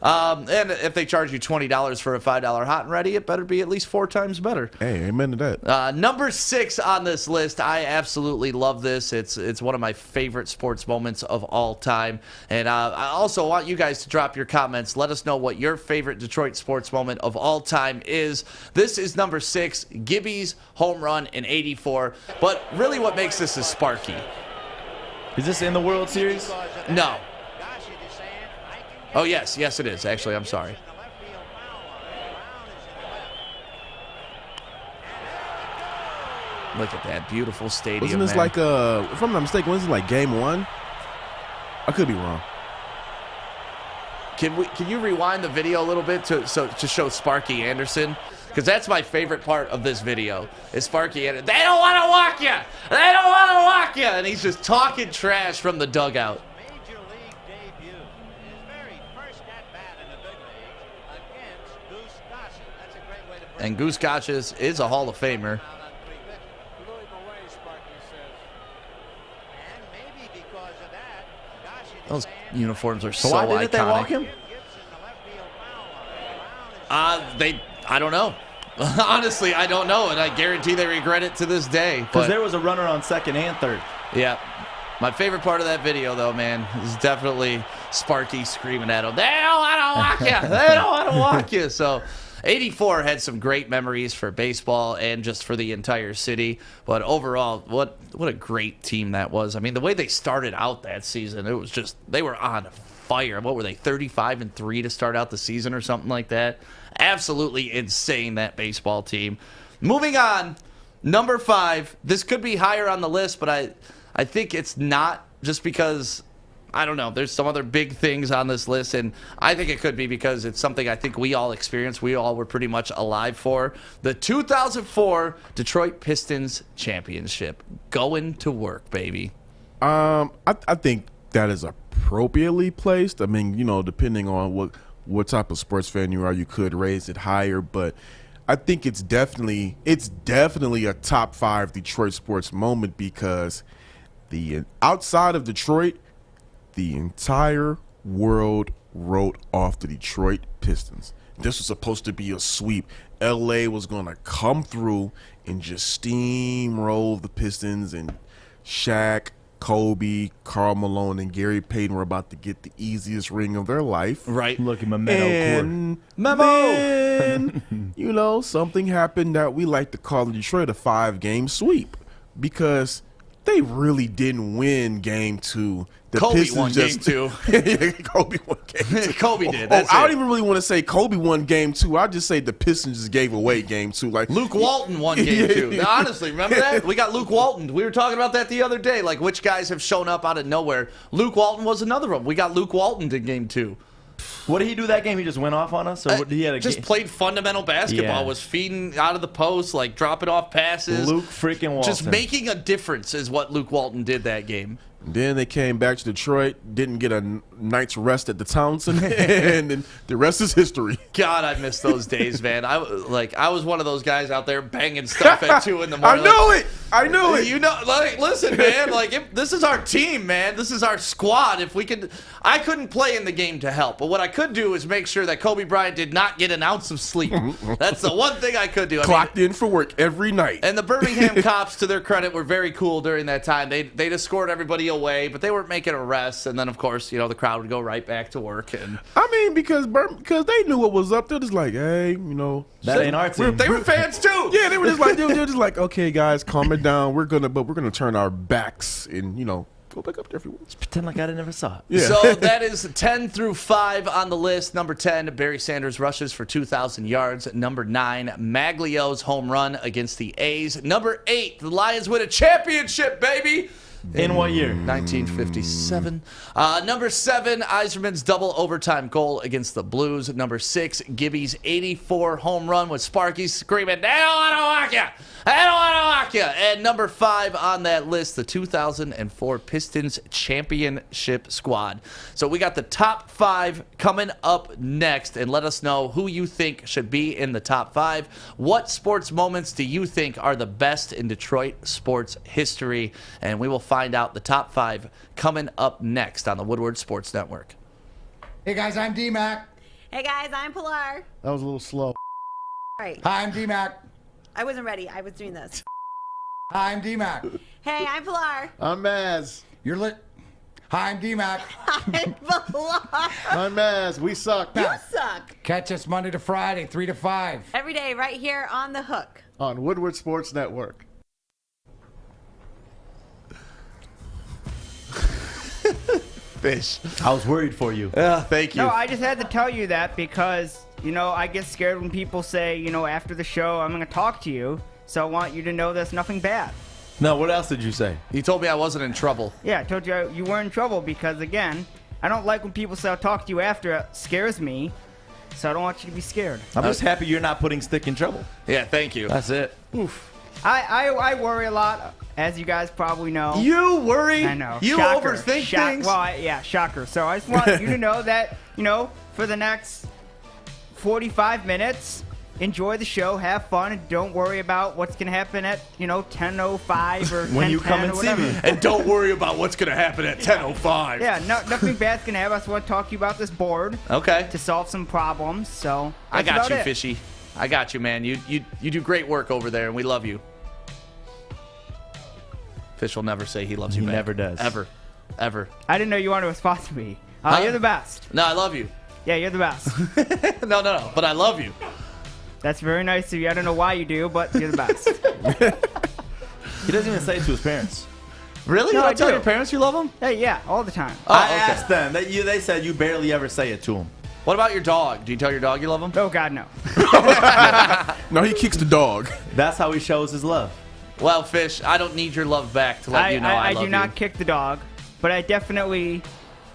And if they charge you $20 for a $5 hot and ready, it better be at least 4 times better. Hey, amen to that. Number 6 on this list, I absolutely love this. It's one of my favorite sports moments of all time. And I also want you guys to drop your comments. Let us know what your favorite Detroit sports moment of all time is. This is number 6, Gibby's home run in '84. But really what makes this is Sparky. Is this in the World Series? No. Oh, yes, it is. Actually, I'm sorry. Look at that beautiful stadium. Wasn't this like if I'm not mistaken, wasn't it like game 1? I could be wrong. Can you rewind the video a little bit to show Sparky Anderson? Because that's my favorite part of this video is Sparky Anderson. They don't want to walk you. They don't want to walk you. And he's just talking trash from the dugout. And Goose Gotch is a Hall of Famer. Those uniforms are so iconic. Why didn't they walk him? I don't know. Honestly, I don't know, and I guarantee they regret it to this day. Because there was a runner on second and third. Yeah. My favorite part of that video, though, man, is definitely Sparky screaming at him, "They don't want to walk you. They don't want to walk you." So 84 had some great memories for baseball and just for the entire city. But overall, what a great team that was. I mean, the way they started out that season, it was just, they were on fire. What were they, 35-3 to start out the season or something like that? Absolutely insane, that baseball team. Moving on, number 5. This could be higher on the list, but I think it's not, just because, I don't know, there's some other big things on this list, and I think it could be because it's something I think we all experienced. We all were pretty much alive for. The 2004 Detroit Pistons championship. Going to work, baby. I think that is appropriately placed. I mean, you know, depending on what type of sports fan you are, you could raise it higher, but I think it's definitely a top 5 Detroit sports moment, because outside of Detroit, the entire world wrote off the Detroit Pistons. This was supposed to be a sweep. LA was going to come through and just steamroll the Pistons, and Shaq, Kobe, Karl Malone, and Gary Payton were about to get the easiest ring of their life. Right. Look at Memento And then, you know, something happened that we like to call in Detroit a 5-game sweep, because they really didn't win game 2. The Kobe Pistons won game 2. Kobe won game 2. Kobe did. I don't even really want to say Kobe won game 2. I just say the Pistons just gave away game 2. Like Luke Walton won game 2. Now, honestly, remember that? We got Luke Walton. We were talking about that the other day. Like, which guys have shown up out of nowhere. Luke Walton was another one. We got Luke Walton in game 2. What did he do that game? He just went off on us? Or he had just played fundamental basketball, Yeah. was feeding out of the post, like dropping off passes. Luke freaking Walton. Just making a difference is what Luke Walton did that game. Then they came back to Detroit, didn't get a night's rest at the Townsend, and then the rest is history. God, I miss those days, man. I was one of those guys out there banging stuff at 2 in the morning. I knew it. You know, like, listen, man. Like, this is our team, man. This is our squad. If we could, I couldn't play in the game to help, but what I could do is make sure that Kobe Bryant did not get an ounce of sleep. That's the one thing I could do. Clocked in for work every night. And the Birmingham cops, to their credit, were very cool during that time. They'd escort everybody away, but they weren't making arrests. And then, of course, you know, the crowd would go right back to work. And I mean, because they knew what was up. They're just like, hey, you know, that ain't our team. They were fans too. Yeah, they were just like, they were just like, okay, guys, calm it down. We're gonna turn our backs and, you know, go back up there if you want. Just pretend like I never saw it. Yeah. So that is 10 through 5 on the list. Number 10, Barry Sanders rushes for 2,000 yards. Number 9, Maglio's home run against the A's. Number 8, the Lions win a championship, baby. In what year? 1957. Number 7, Yzerman's double overtime goal against the Blues. Number 6, Gibby's 84 home run with Sparky screaming, "They don't want to walk you! I don't want to mock you. And number 5 on that list, the 2004 Pistons championship squad. So we got the top 5 coming up next, and let us know who you think should be in the top 5. What sports moments do you think are the best in Detroit sports history? And we will find out the top 5 coming up next on the Woodward Sports Network. Hey guys, I'm D-Mac. Hey guys, I'm Pilar. That was a little slow. Right. Hi, I'm D-Mac. I wasn't ready. I was doing this. Hi, I'm D-Mac. Hey, I'm Pilar. I'm Maz. You're lit. Hi, I'm D-Mac. I'm Pilar. I'm Maz. We suck. You suck. Catch us Monday to Friday, 3 to 5. Every day right here on The Hook. On Woodward Sports Network. Fish. I was worried for you. Yeah, thank you. No, I just had to tell you that because, I get scared when people say, after the show, I'm going to talk to you. So I want you to know there's nothing bad. No, what else did you say? You told me I wasn't in trouble. Yeah, I told you you weren't in trouble because, again, I don't like when people say I'll talk to you after. It scares me. So I don't want you to be scared. I'm just happy you're not putting Stick in trouble. Yeah, thank you. That's it. Oof. I worry a lot, as you guys probably know. You worry? I know. You Shocker. overthink things? Well, shocker. So I just want you to know that, for the next 45 minutes, enjoy the show, have fun, and don't worry about what's going to happen at, 10:05 or 10:10 when you come and see me. And don't worry about what's going to happen at 10:05. Yeah, nothing bad's going to happen. I just want to talk to you about this board. Okay. To solve some problems, so I got you, it. Fishy. I got you, man. You do great work over there, and we love you. Fish will never say he loves you back. He never does. Ever. I didn't know you wanted to respond to me. Huh? You're the best. No, I love you. Yeah, you're the best. No, but I love you. That's very nice of you. I don't know why you do, but you're the best. He doesn't even say it to his parents. Really? No, You I don't tell do. your parents you love them? Hey, yeah, all the time. I asked them. They said you barely ever say it to them. What about your dog? Do you tell your dog you love him? Oh, God, no. No, he kicks the dog. That's how he shows his love. Well, Fish, I don't need your love back to let you know I love you. I do not kick the dog, but I definitely,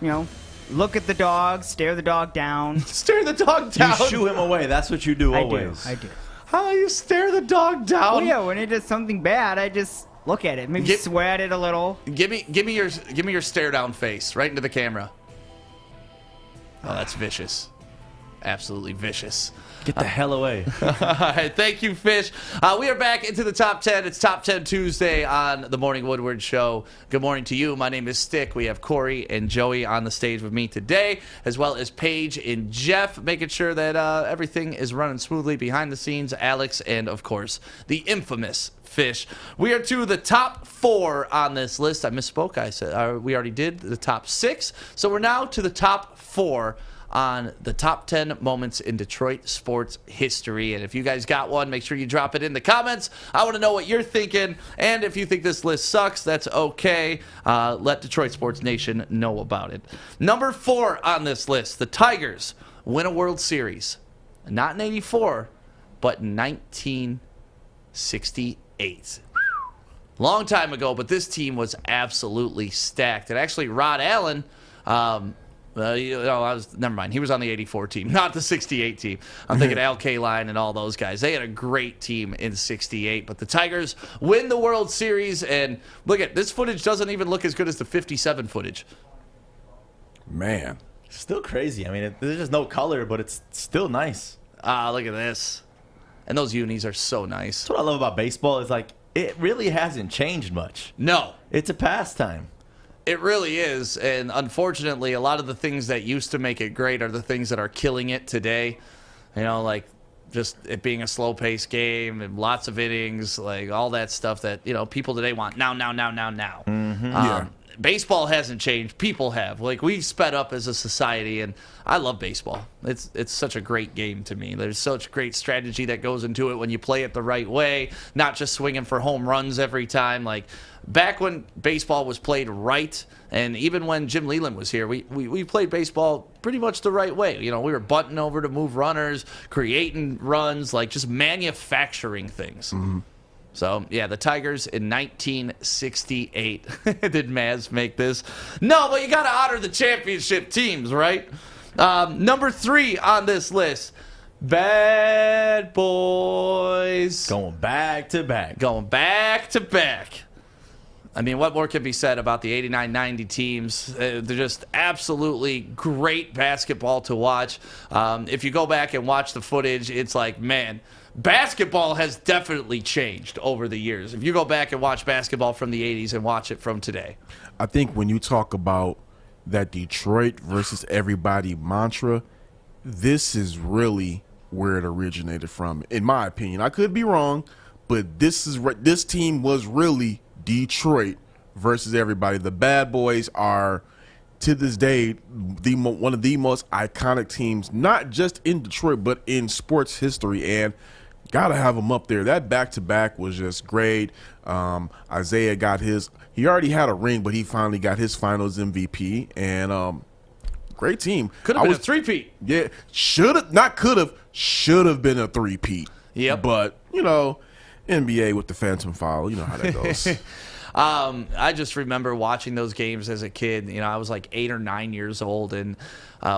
look at the dog, stare the dog down. Stare the dog down? You shoo him away. That's what you do always. I do. How you stare the dog down? Well, yeah, when it does something bad, I just look at it, maybe swear at it a little. Give me your stare down face right into the camera. Oh, that's vicious. Absolutely vicious. Get the hell away. All right, thank you, Fish. We are back into the top 10. It's Top 10 Tuesday on the Morning Woodward Show. Good morning to you. My name is Stick. We have Corey and Joey on the stage with me today, as well as Paige and Jeff, making sure that everything is running smoothly behind the scenes. Alex and, of course, the infamous Fish. We are to the top 4 on this list. I misspoke. I said we already did the top 6. So we're now to the top 4 on the top 10 moments in Detroit sports history. And if you guys got one, make sure you drop it in the comments. I want to know what you're thinking. And if you think this list sucks, that's okay. Let Detroit Sports Nation know about it. Number 4 on this list, the Tigers win a World Series. Not in 84, but in 1968. Long time ago, but this team was absolutely stacked. And actually, Rod Allen... never mind. He was on the 84 team, not the 68 team. I'm thinking Al Kaline and all those guys. They had a great team in 68, but the Tigers win the World Series, and look at this footage doesn't even look as good as the 57 footage. Man. Still crazy. I mean, there's just no color, but it's still nice. Look at this. And those unis are so nice. That's what I love about baseball is like it really hasn't changed much. No. It's a pastime. It really is, and unfortunately, a lot of the things that used to make it great are the things that are killing it today. Like just it being a slow-paced game and lots of innings, like all that stuff that, people today want now. Mm-hmm. Yeah. Baseball hasn't changed. People have. Like, we've sped up as a society, and I love baseball. It's such a great game to me. There's such great strategy that goes into it when you play it the right way, not just swinging for home runs every time. Like, back when baseball was played right, and even when Jim Leland was here, we played baseball pretty much the right way. We were bunting over to move runners, creating runs, like just manufacturing things. Mm-hmm. So, yeah, the Tigers in 1968. Did Maz make this? No, but you got to honor the championship teams, right? Number 3 on this list, Bad boys. Going back to back. Going back to back. I mean, what more can be said about the 89-90 teams? They're just absolutely great basketball to watch. If you go back and watch the footage, it's like, man, basketball has definitely changed over the years. If you go back and watch basketball from the 80s and watch it from today. I think when you talk about that Detroit versus everybody mantra, this is really where it originated from, in my opinion. I could be wrong, but this team was really Detroit versus everybody. The Bad Boys are, to this day, one of the most iconic teams, not just in Detroit, but in sports history, and got to have them up there. That back-to-back was just great. Isaiah got he already had a ring, but he finally got his finals MVP, and great team. Could have been a three-peat. Yeah, should have been a three-peat. Yep. But, NBA with the phantom foul, you know how that goes. I just remember watching those games as a kid. I was like 8 or 9 years old, and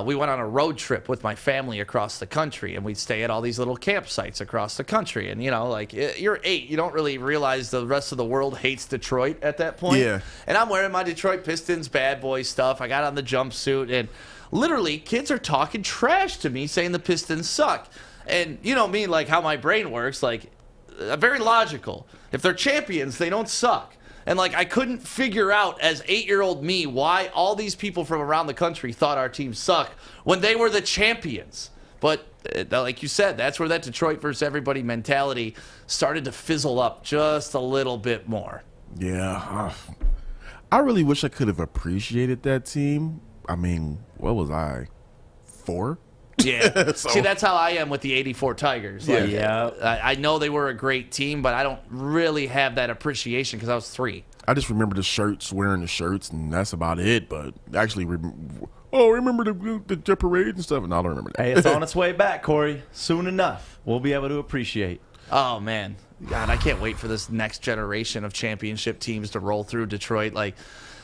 we went on a road trip with my family across the country, and we'd stay at all these little campsites across the country. And, you're 8. You don't really realize the rest of the world hates Detroit at that point. Yeah. And I'm wearing my Detroit Pistons bad boy stuff. I got on the jumpsuit, and literally kids are talking trash to me saying the Pistons suck. And you know me, like how my brain works, like very logical. If they're champions, they don't suck. And I couldn't figure out as 8-year-old me why all these people from around the country thought our team sucked when they were the champions. But like you said, that's where that Detroit versus everybody mentality started to fizzle up just a little bit more. Yeah. I really wish I could have appreciated that team. I mean, what was I? 4? Yeah. See, that's how I am with the 84 Tigers. Yeah. I know they were a great team, but I don't really have that appreciation because I was 3. I just remember wearing the shirts, and that's about it. But actually, remember the parade and stuff, and I don't remember that. Hey, it's on its way back, Corey. Soon enough, we'll be able to appreciate. Oh, man. God, I can't wait for this next generation of championship teams to roll through Detroit.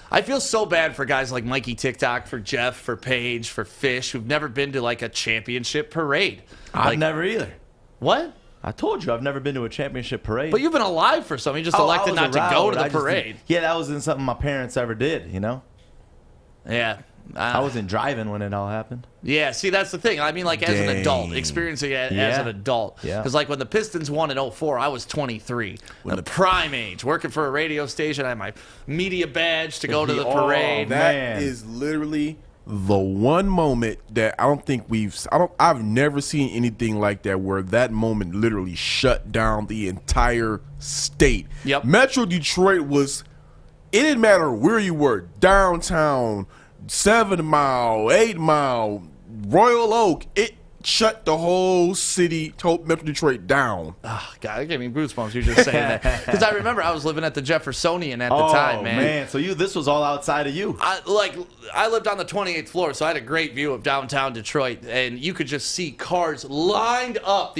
I feel so bad for guys like Mikey TikTok, for Jeff, for Paige, for Fish, who've never been to a championship parade. I've never either. What? I told you I've never been to a championship parade. But you've been alive for something. You just elected not to go to the parade. Yeah, that wasn't something my parents ever did, Yeah. I wasn't driving when it all happened. Yeah, see, that's the thing. I mean, as an adult, experiencing it as an adult. Yeah. Because, when the Pistons won in 2004, I was 23. The prime age. Working for a radio station. I had my media badge to go to the parade. That is literally the one moment that I've never seen anything like that, where that moment literally shut down the entire state. Yep. Metro Detroit it didn't matter where you were, downtown, 7 Mile, 8 Mile, Royal Oak, it shut the whole city, Metro Detroit down. Oh, God, it gave me goosebumps. You just saying that. Because I remember I was living at the Jeffersonian at the time, man. Oh, man. So this was all outside of you. I lived on the 28th floor, so I had a great view of downtown Detroit, and you could just see cars lined up.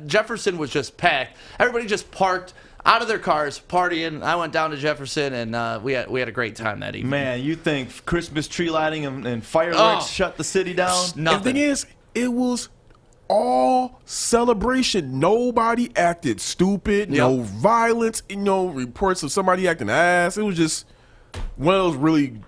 Jefferson was just packed. Everybody just parked out of their cars, partying. I went down to Jefferson, and we had a great time that evening. Man, you think Christmas tree lighting and fireworks shut the city down? Nothing. The thing is, it was all celebration. Nobody acted stupid. Yep. No violence. Reports of somebody acting ass. It was just one of those really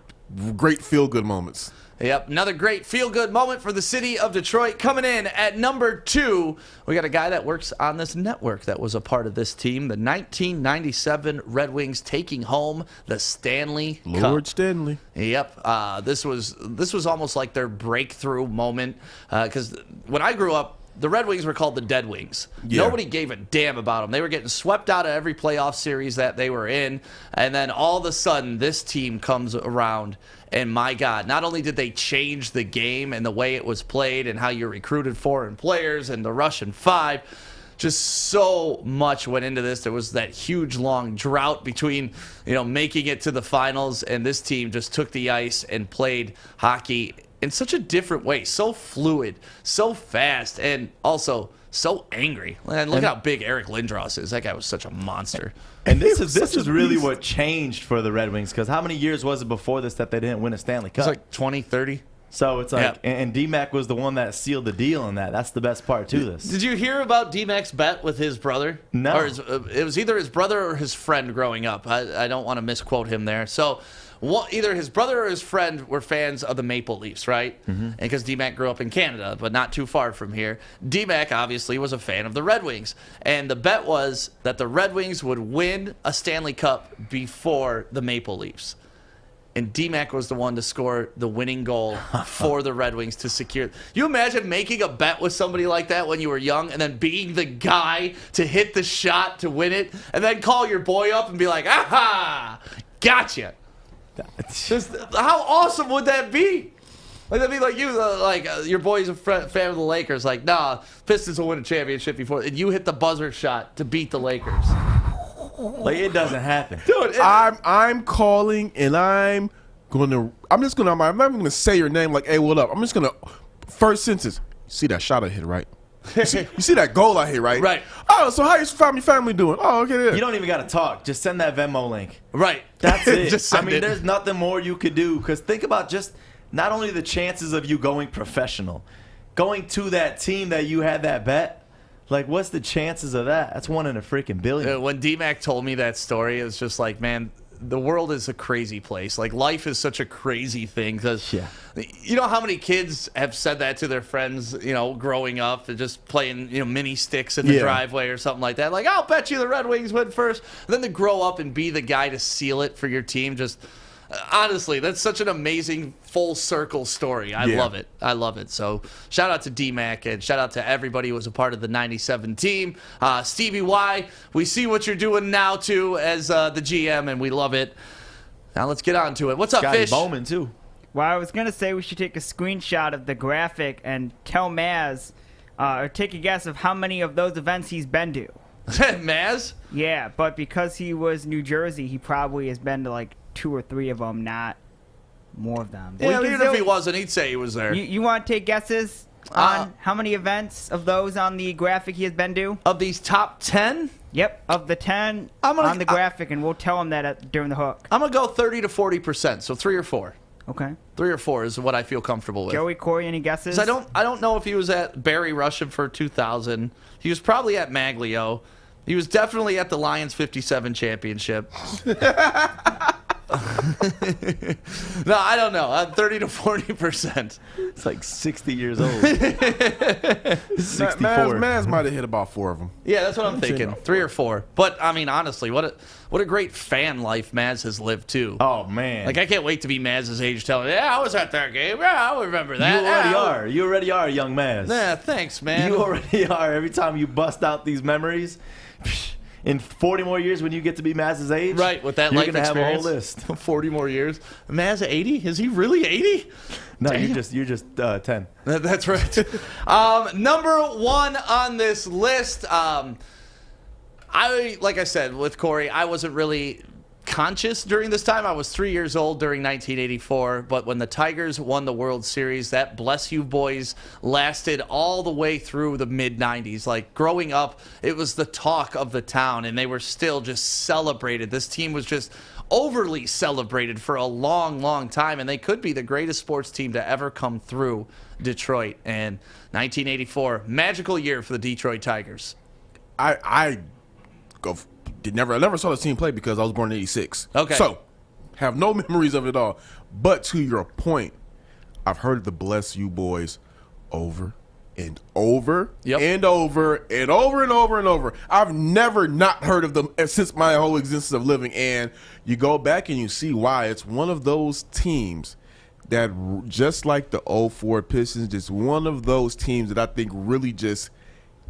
great feel-good moments. Yep, another great feel-good moment for the city of Detroit. Coming in at number 2, we got a guy that works on this network that was a part of this team. The 1997 Red Wings taking home the Stanley Cup. Lord Stanley. Yep, this was almost like their breakthrough moment because when I grew up, the Red Wings were called the Dead Wings. Yeah. Nobody gave a damn about them. They were getting swept out of every playoff series that they were in. And then all of a sudden, this team comes around. And my God, not only did they change the game and the way it was played and how you recruited foreign players and the Russian 5, just so much went into this. There was that huge, long drought between, making it to the finals. And this team just took the ice and played hockey in such a different way, so fluid, so fast, and also so angry. And look how big Eric Lindros is. That guy was such a monster. And this is really what changed for the Red Wings, because how many years was it before this that they didn't win a Stanley Cup? It was like 20, 30. So it's like, and D-Mac was the one that sealed the deal in that. That's the best part to this. Did you hear about D-Mac's bet with his brother? No. Or it was either his brother or his friend growing up. I don't want to misquote him there. So either his brother or his friend were fans of the Maple Leafs, right? And because D-Mac grew up in Canada, but not too far from here, D-Mac obviously was a fan of the Red Wings. And the bet was that the Red Wings would win a Stanley Cup before the Maple Leafs. And D-Mac was the one to score the winning goal for the Red Wings to secure. You imagine making a bet with somebody like that when you were young and then being the guy to hit the shot to win it and then call your boy up and be like, aha, gotcha. How awesome would that be? Like, that'd be like you, your boy's a fan of the Lakers. Like, nah, Pistons will win a championship before. And you hit the buzzer shot to beat the Lakers. Like, it doesn't happen. Dude, I'm calling and I'm not even gonna say your name like, hey, what up? I'm just gonna first sentence. You see that shot I hit, right? You see that goal I hit, right? Right. Oh, so how your family doing? Oh, okay. Yeah. You don't even gotta talk. Just send that Venmo link. Right. That's it. Just send it. There's nothing more you could do. Because think about just not only the chances of you going professional, going to that team that you had that bet. Like, what's the chances of that? That's 1 in a freaking billion. When D-Mac told me that story, it was just like, man, the world is a crazy place. Like, life is such a crazy thing. Because you know how many kids have said that to their friends, growing up, and just playing, mini sticks in the driveway or something like that. Like, I'll bet you the Red Wings win first. And then to grow up and be the guy to seal it for your team, just... Honestly, that's such an amazing full circle story. I love it. I love it. So shout out to D-Mac and shout out to everybody who was a part of the 97 team. Stevie Y, we see what you're doing now, too, as the GM, and we love it. Now let's get on to it. What's up, Scotty Fish? Bowman, too. Well, I was going to say we should take a screenshot of the graphic and tell Maz, or take a guess of how many of those events he's been to. Maz? Yeah, but because he was New Jersey, he probably has been to like 2 or 3 of them, not more of them. Yeah, even if he wasn't, he'd say he was there. You want to take guesses on how many events of those on the graphic he has been to? Of these top 10? Yep, of the 10 on the graphic, and we'll tell him that during the hook. I'm going to go 30 to 40%, so 3 or 4. Okay. 3 or 4 is what I feel comfortable with. Joey, Corey, any guesses? I don't know if he was at Barry Rusham for 2000. He was probably at Maglio. He was definitely at the Lions 57 championship. No, I don't know. 30 to 40%. It's like 60 years old. 64. Maz might have hit about 4 of them. Yeah, that's what I'm thinking. 3 or 4. But I mean, honestly, what a great fan life Maz has lived too. Oh man! Like, I can't wait to be Maz's age, telling, yeah, I was at that game. Yeah, I remember that. You already are, young Maz. Yeah, thanks, man. You already are. Every time you bust out these memories. In 40 more years, when you get to be Maz's age, right, with that you're life gonna experience, have a whole list. 40 more years. Maz 80? Is he really 80? No, Damn. you're just 10. That's right. Number 1 on this list. Like I said with Corey, I wasn't really conscious during this time. I was 3 years old during 1984, but when the Tigers won the World Series, that bless you boys lasted all the way through the mid-90s. Like, growing up, it was the talk of the town, and they were still just celebrated. This team was just overly celebrated for a long, long time, and they could be the greatest sports team to ever come through Detroit. And 1984, magical year for the Detroit Tigers. I never saw the team play because I was born in 86. Okay. So, have no memories of it all. But to your point, I've heard the bless you boys over and over and over and over and over and over. I've never not heard of them since my whole existence of living. And you go back and you see why. It's one of those teams that, just like the 04 Pistons, just one of those teams that I think really just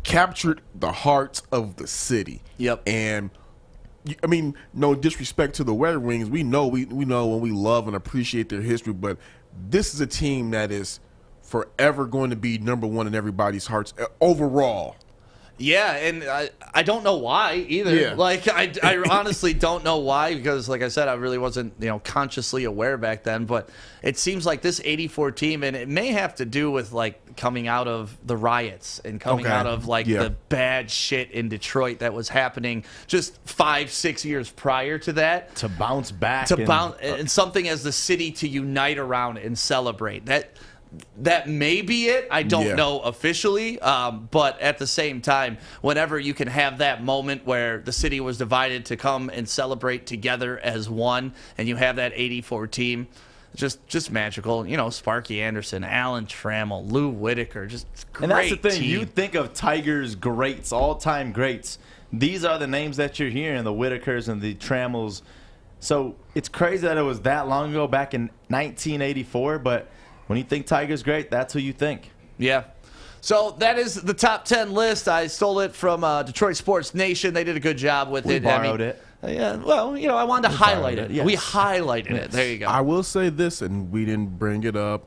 captured the hearts of the city. Yep. And I mean, no disrespect to the Red Wings. We know we know when we love and appreciate their history, but this is a team that is forever going to be number 1 in everybody's hearts overall. Yeah, and I don't know why either. Yeah. Like, I honestly don't know why, because, like I said, I really wasn't, consciously aware back then. But it seems like this 84 team, and it may have to do with, like, coming out of the riots and coming out of, like, the bad shit in Detroit that was happening just 5-6 years prior to that. To bounce back. And something as the city to unite around and celebrate. that may be it. I don't know officially, but at the same time, whenever you can have that moment where the city was divided to come and celebrate together as one, and you have that 84 team, just magical. You know, Sparky Anderson, Alan Trammell, Lou Whitaker, just great. And that's the thing. team. You think of Tigers greats, all-time greats. These are the names that you're hearing, the Whitakers and the Trammells. So it's crazy that it was that long ago, back in 1984, but when you think Tigers great, that's who you think. Yeah. So that is the top 10 list. I stole it from Detroit Sports Nation. They did a good job with it. We borrowed it. Yeah, well, you know, I wanted to highlight it. Yes. We highlighted it. There you go. I will say this, and we didn't bring it up,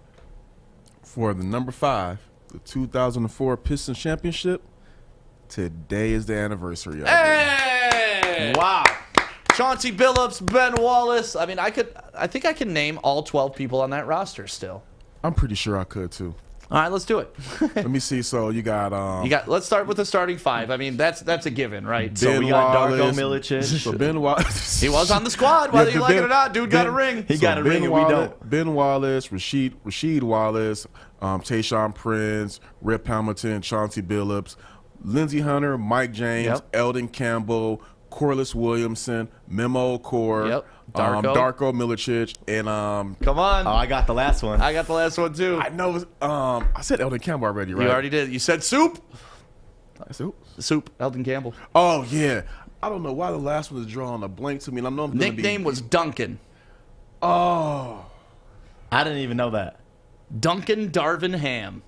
for the number 5, the 2004 Pistons championship. Today is the anniversary of it. Hey! Wow. Chauncey Billups, Ben Wallace. I mean, I think I can name all 12 people on that roster still. I'm pretty sure I could too. All right, let's do it. Let me see. So you got Let's start with the starting 5. I mean, that's a given, right? So we got Darko Milicic. So Ben Wallace. He was on the squad, whether you like it or not. Dude got a ring. He got a ring and we don't. Ben Wallace, Rasheed Wallace, Tayshaun Prince, Rip Hamilton, Chauncey Billups, Lindsey Hunter, Mike James, Eldon Campbell, Corliss Williamson, Memo Core, Darko Milicic, and come on. Oh, I got the last one. I got the last one too. I know. I said Eldon Campbell already, right? You already did. You said Soup. Soup. Eldon Campbell. Oh yeah. I don't know why the last one is drawing a blank to me. And I know I'm nickname was Duncan. Oh, I didn't even know that. Duncan Darvin Ham.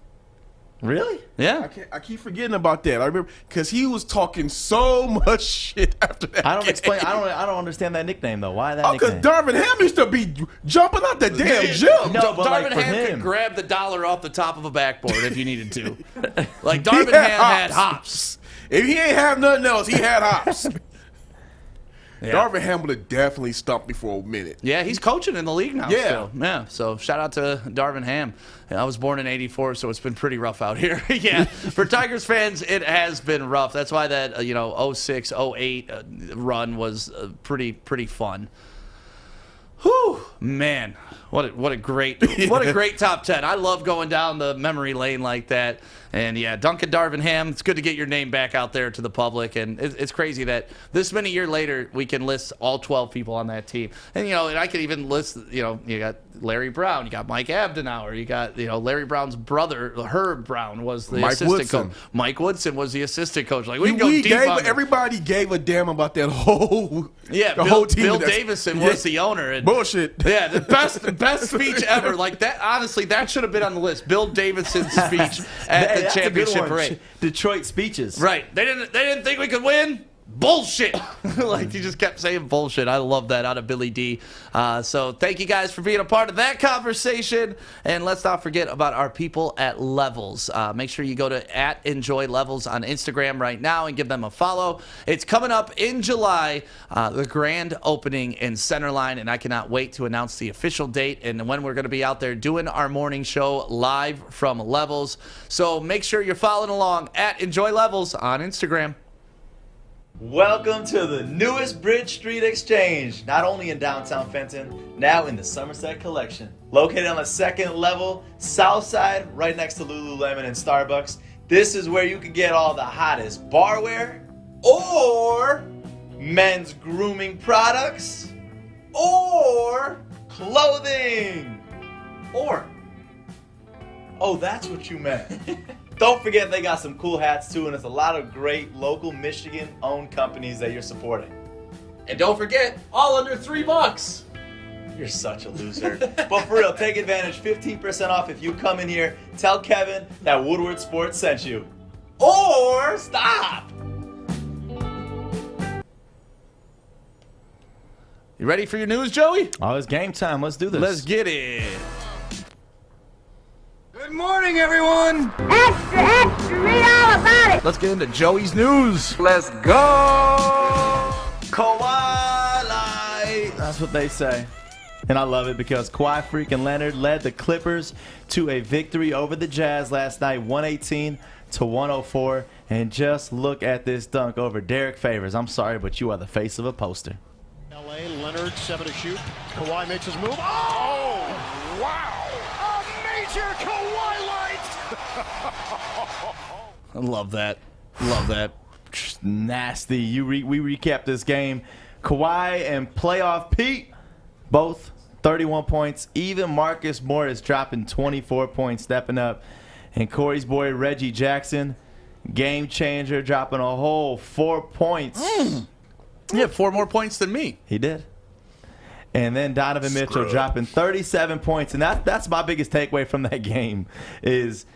Really? Yeah. I keep forgetting about that. I remember because he was talking so much shit after that. I don't game. explain. I don't understand that nickname though. Why that because nickname? Darvin Ham used to be jumping out the damn gym. No, but Darvin like for Ham him. could grab the dollar off the top of a backboard if you needed to. Like Darvin Ham had hops. If he ain't have nothing else, he had hops. Yeah. Darvin Ham would have definitely stumped me for a minute. Yeah, he's coaching in the league now. Yeah. Still. Yeah. So shout out to Darvin Ham. I was born in '84, so it's been pretty rough out here. Yeah. For Tigers fans, it has been rough. That's why that 06, 08 run was pretty fun. Whew, man. What a great top 10. I love going down the memory lane like that. And yeah, Duncan Darvin Ham, it's good to get your name back out there to the public. And it's crazy that this many years later, we can list all 12 people on that team. And, and I could even list, you got Larry Brown, you got Mike Abdenauer, you got, Larry Brown's brother, Herb Brown, was the assistant coach. Mike Woodson was the assistant coach. Like, we can go deep on everybody gave a damn about that whole whole team. Bill Davison was the owner. And, bullshit. Yeah, the best speech ever. Like that, honestly, that should have been on the list. Bill Davidson's speech at the championship parade. Detroit speeches. Right. They didn't think we could win. Bullshit. Like he just kept saying bullshit. I love that out of Billy D. So thank you guys for being a part of that conversation. And let's not forget about our people at Levels. Make sure you go to @EnjoyLevels on Instagram right now and give them a follow. It's coming up in July, the grand opening in Centerline, and I cannot wait to announce the official date and when we're going to be out there doing our morning show live from Levels. So make sure you're following along @EnjoyLevels on Instagram. Welcome to the newest Bridge Street Exchange, not only in downtown Fenton, now in the Somerset Collection. Located on the second level, south side, right next to Lululemon and Starbucks. This is where you can get all the hottest barware, or men's grooming products, or clothing, or, oh, that's what you meant. Don't forget they got some cool hats too, and it's a lot of great local Michigan-owned companies that you're supporting. And don't forget, all under $3. You're such a loser. But for real, take advantage. 15% off if you come in here. Tell Kevin that Woodward Sports sent you. Or stop. You ready for your news, Joey? Oh, it's game time. Let's do this. Let's get it. Good morning, everyone. Extra, extra, read all about it. Let's get into Joey's news. Let's go. Kawhi. That's what they say. And I love it because Kawhi freaking Leonard led the Clippers to a victory over the Jazz last night, 118-104. And just look at this dunk over Derek Favors. I'm sorry, but you are the face of a poster. Leonard, 7 to shoot. Kawhi makes his move. Oh, wow. Get your Kawhi lights! I love that. Love that. Just nasty. We recap this game. Kawhi and playoff Pete, both 31 points. Even Marcus Morris dropping 24 points, stepping up. And Corey's boy Reggie Jackson, game changer, dropping a whole 4 points. He had 4 more points than me. He did. And then Donovan Mitchell dropping 37 points. And that's my biggest takeaway from that game is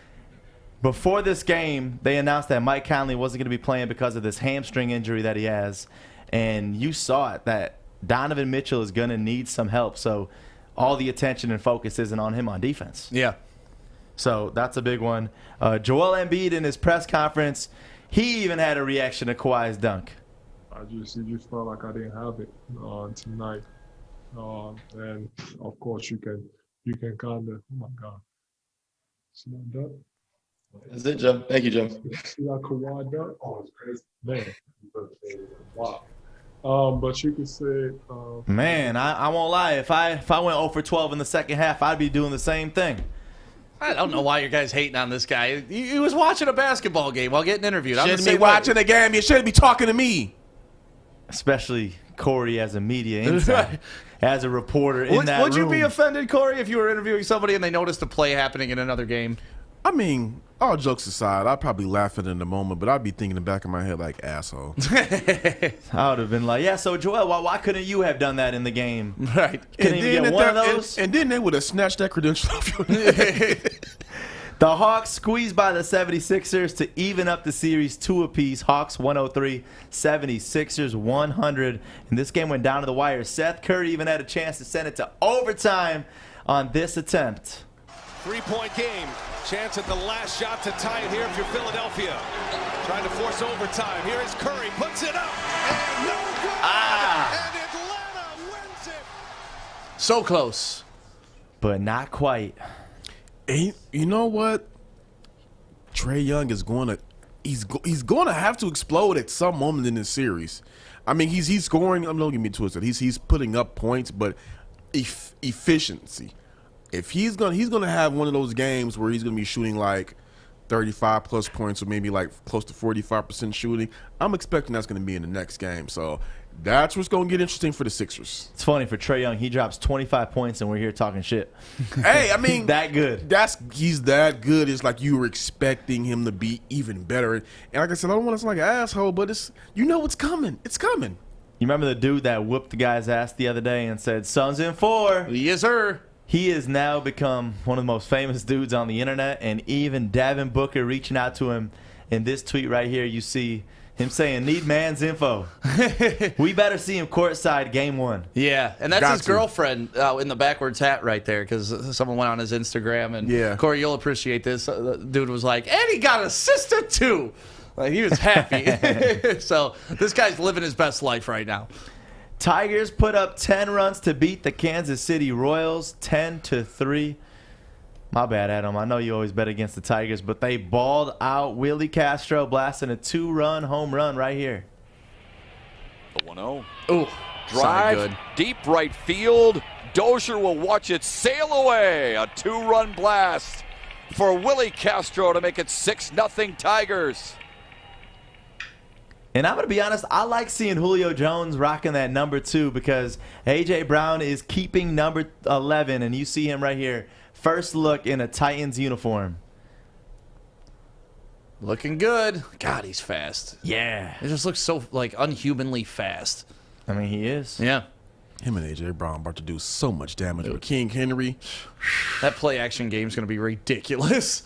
before this game, they announced that Mike Conley wasn't going to be playing because of this hamstring injury that he has. And you saw it, that Donovan Mitchell is going to need some help. So all the attention and focus isn't on him on defense. Yeah. So that's a big one. Joel Embiid in his press conference, he even had a reaction to Kawhi's dunk. It just felt like I didn't have it tonight. And of course you can kind of, oh my God. See that dunk? That's it, Jim. Thank you, Jim. See that Kawhi dunk? Oh, it's crazy. Man. Wow. But you could say man, I won't lie. If I went 0 for 12 in the second half, I'd be doing the same thing. I don't know why you guys hating on this guy. He was watching a basketball game while getting interviewed. Shouldn't be watching the game. You shouldn't be talking to me. Especially Corey as a media insider, as a reporter in that room. Would you be offended, Corey, if you were interviewing somebody and they noticed a play happening in another game? I mean, all jokes aside, I'd probably laugh at it in the moment, but I'd be thinking in the back of my head like, asshole. I would have been like, yeah, so Joel, why couldn't you have done that in the game? Right. Couldn't even get one of those? And then they would have snatched that credential off your The Hawks squeezed by the 76ers to even up the series 2 apiece. Hawks 103, 76ers 100. And this game went down to the wire. Seth Curry even had a chance to send it to overtime on this attempt. 3-point game. Chance at the last shot to tie it here if you're Philadelphia. Trying to force overtime. Here is Curry. Puts it up. And no good. And Atlanta wins it. So close. But not quite. And you know what? Trey Young is going to he's going to have to explode at some moment in this series. I mean, he's scoring. Don't get me twisted. He's putting up points, but efficiency. If he's gonna have one of those games where he's gonna be shooting like 35 plus points or maybe like close to 45% shooting, I'm expecting that's gonna be in the next game. So that's what's gonna get interesting for the Sixers. It's funny for Trey Young. He drops 25 points and we're here talking shit. Hey, I mean that good. He's that good. It's like you were expecting him to be even better. And like I said, I don't want to sound like an asshole, but it's coming. It's coming. You remember the dude that whooped the guy's ass the other day and said, "Suns in 4." Yes, sir. He has now become one of the most famous dudes on the internet, and even Devin Booker reaching out to him in this tweet right here. You see him saying, "Need man's info." We better see him courtside game 1. Yeah, and that's his girlfriend in the backwards hat right there because someone went on his Instagram. And yeah. Corey, you'll appreciate this. The dude was like, and he got a sister too. Like, he was happy. So this guy's living his best life right now. Tigers put up 10 runs to beat the Kansas City Royals 10-3. My bad, Adam. I know you always bet against the Tigers, but they balled out. Willie Castro blasting a 2-run home run right here. The 1-0. Ooh, drive deep right field. Dozier will watch it sail away. A 2-run blast for Willie Castro to make it 6-0 Tigers. And I'm going to be honest, I like seeing Julio Jones rocking that number 2 because A.J. Brown is keeping number 11, and you see him right here. First look in a Titans uniform. Looking good. God, he's fast. Yeah. It just looks so, like, unhumanly fast. I mean, he is. Yeah. Him and A.J. Brown about to do so much damage with King Henry. That play-action game is going to be ridiculous.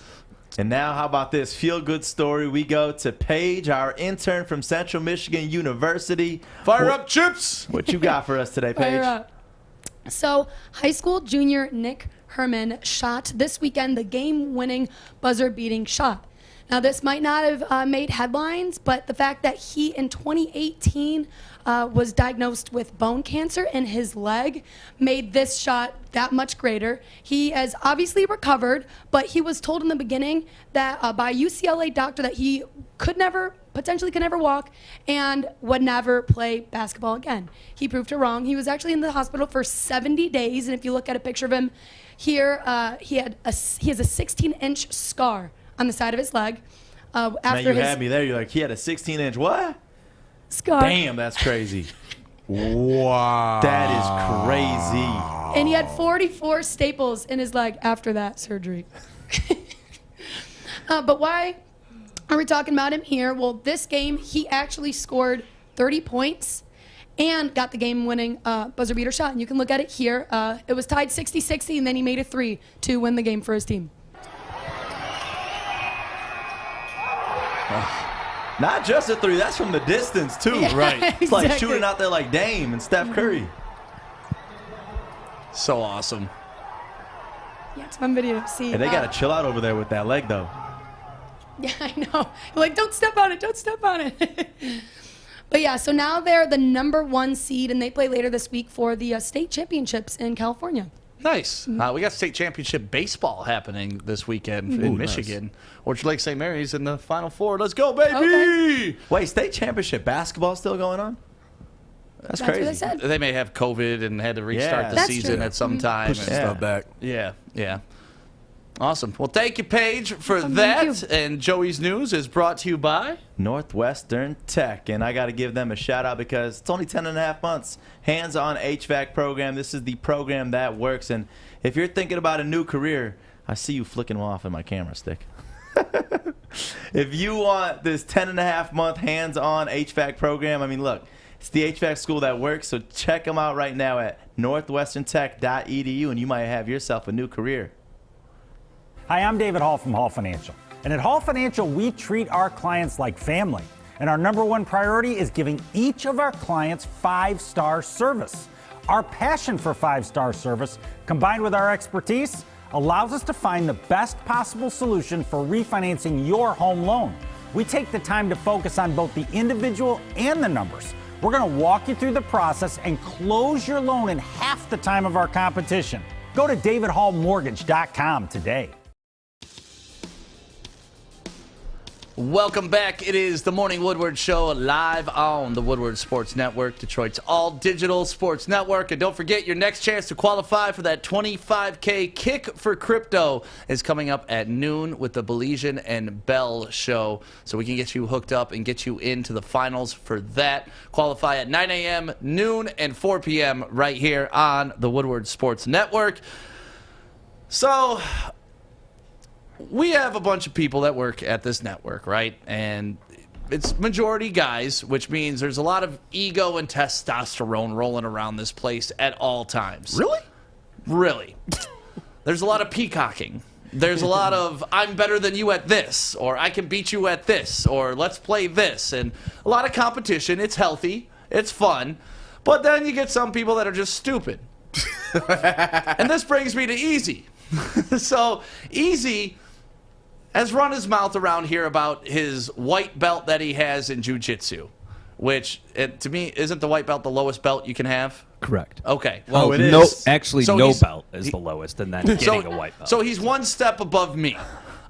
And now, how about this feel-good story? We go to Paige, our intern from Central Michigan University. Fire up, Chips! What you got for us today, Paige? Fire up. So, high school junior Nick Herman shot this weekend the game-winning buzzer-beating shot. Now, this might not have made headlines, but the fact that he, in 2018, was diagnosed with bone cancer in his leg made this shot that much greater. He has obviously recovered, but he was told in the beginning that by a UCLA doctor that he could never potentially could never walk and would never play basketball again. He proved her wrong. He was actually in the hospital for 70 days, and if you look at a picture of him here, he has a 16-inch scar on the side of his leg. Man, After you had me there. You're like, he had a 16-inch what? Scar. Damn, that's crazy. Wow. That is crazy. And he had 44 staples in his leg after that surgery. But why are we talking about him here? Well, this game, he actually scored 30 points and got the game-winning buzzer beater shot. And you can look at it here. It was tied 60-60, and then he made a 3 to win the game for his team. Not just a 3, that's from the distance, too. Yeah, right. It's like exactly. shooting out there like Dame and Steph Curry. So awesome. Yeah, it's fun video. See, And they got to chill out over there with that leg, though. Yeah, I know. Like, don't step on it. Don't step on it. But yeah, so now they're the #1 seed, and they play later this week for the state championships in California. Nice. We got state championship baseball happening this weekend in Michigan. Orchard Lake St. Mary's in the Final Four. Let's go, baby! Okay. Wait, state championship basketball still going on? That's crazy. What they said. They may have COVID and had to restart Yeah. the That's season true. at some time. Push and- the stuff back. Yeah, yeah. Awesome. Well, thank you, Paige, for Thank that. you. And Joey's News is brought to you by... Northwestern Tech, and I got to give them a shout out because it's only 10 and a half months. Hands-on HVAC program. This is the program that works. And if you're thinking about a new career, I see you flicking off in my camera stick. If you want this 10 and a half month hands-on HVAC program, I mean, look, it's the HVAC school that works. So check them out right now at northwesterntech.edu, and you might have yourself a new career. Hi, I'm David Hall from Hall Financial. And at Hall Financial, we treat our clients like family. And our #1 priority is giving each of our clients 5-star service. Our passion for 5-star service, combined with our expertise, allows us to find the best possible solution for refinancing your home loan. We take the time to focus on both the individual and the numbers. We're going to walk you through the process and close your loan in half the time of our competition. Go to davidhallmortgage.com today. Welcome back. It is the Morning Woodward Show live on the Woodward Sports Network, Detroit's all-digital sports network. And don't forget, your next chance to qualify for that $25K Kick for Crypto is coming up at noon with the Baligian and Bell Show. So we can get you hooked up and get you into the finals for that. Qualify at 9 a.m., noon, and 4 p.m. right here on the Woodward Sports Network. So... we have a bunch of people that work at this network, right? And it's majority guys, which means there's a lot of ego and testosterone rolling around this place at all times. Really? Really. There's a lot of peacocking. There's a lot of, I'm better than you at this, or I can beat you at this, or let's play this. And a lot of competition. It's healthy. It's fun. But then you get some people that are just stupid. And this brings me to Easy. So, Easy has run his mouth around here about his white belt that he has in jiu-jitsu, which, to me, isn't the white belt the lowest belt you can have? Correct. Okay. Well, it is. no, actually, So no he's- belt is the lowest, and then getting a white belt. So he's one step above me.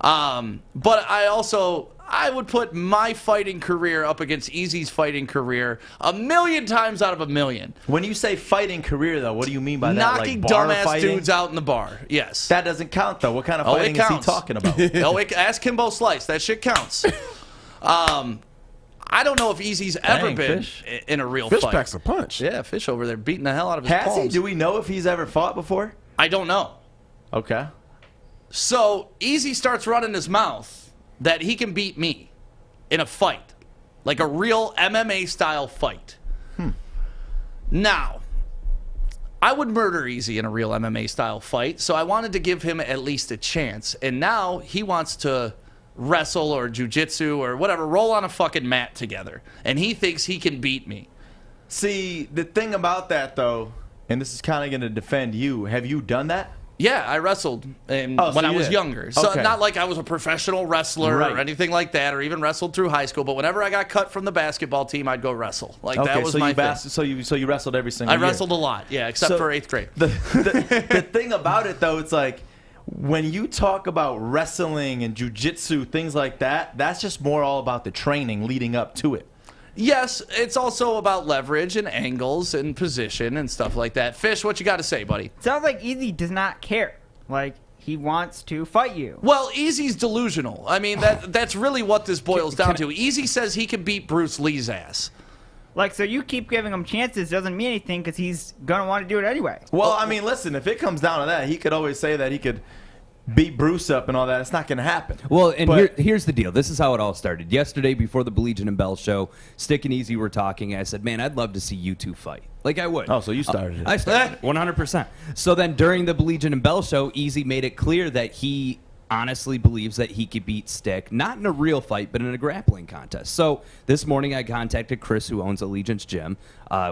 But I would put my fighting career up against Easy's fighting career 1,000,000 times out of 1,000,000. When you say fighting career, though, what do you mean by that? Knocking Like bar dumbass fighting? dudes out in the bar. Yes. That doesn't count, though. What kind of Oh, fighting it is he counts. talking about? Ask Kimbo Slice. That shit counts. I don't know if Easy's ever Dang, been Fish. in a real Fish fight. packs a punch. Yeah, Fish over there beating the hell out of his Has he? palms. Do we know if he's ever fought before? I don't know. Okay. So Easy starts running his mouth that he can beat me in a fight, like a real MMA style fight. Now, I would murder Easy in a real MMA style fight, so I wanted to give him at least a chance. And now he wants to wrestle or jiu-jitsu or whatever, roll on a fucking mat together. And he thinks he can beat me. See, the thing about that, though, and this is kind of going to defend you, have you done that? Yeah, I wrestled when so I you was did. younger. So Okay. not like I was a professional wrestler Right. or anything like that, or even wrestled through high school. But whenever I got cut from the basketball team, I'd go wrestle. Like that was so my you thing. so you wrestled every single I year. wrestled a lot, yeah, except So for 8th grade. The thing about it, though, it's like when you talk about wrestling and jiu-jitsu, things like that, that's just more all about the training leading up to it. Yes, it's also about leverage and angles and position and stuff like that. Fish, what you got to say, buddy? Sounds like Easy does not care. Like, he wants to fight you. Well, Easy's delusional. I mean, that's really what this boils down to. Easy says he can beat Bruce Lee's ass. Like, so you keep giving him chances doesn't mean anything because he's going to want to do it anyway. Well, I mean, listen, if it comes down to that, he could always say that he could beat Bruce up and all that. It's not going to happen. Well, and here's the deal. This is how it all started. Yesterday, before the Baligian and Bell show, Stick and Easy were talking. I said, man, I'd love to see you two fight. Like, I would. Oh, so you started it. I started it, 100%. So then during the Baligian and Bell show, Easy made it clear that he honestly believes that he could beat Stick, not in a real fight, but in a grappling contest. So this morning I contacted Chris, who owns Allegiance Gym.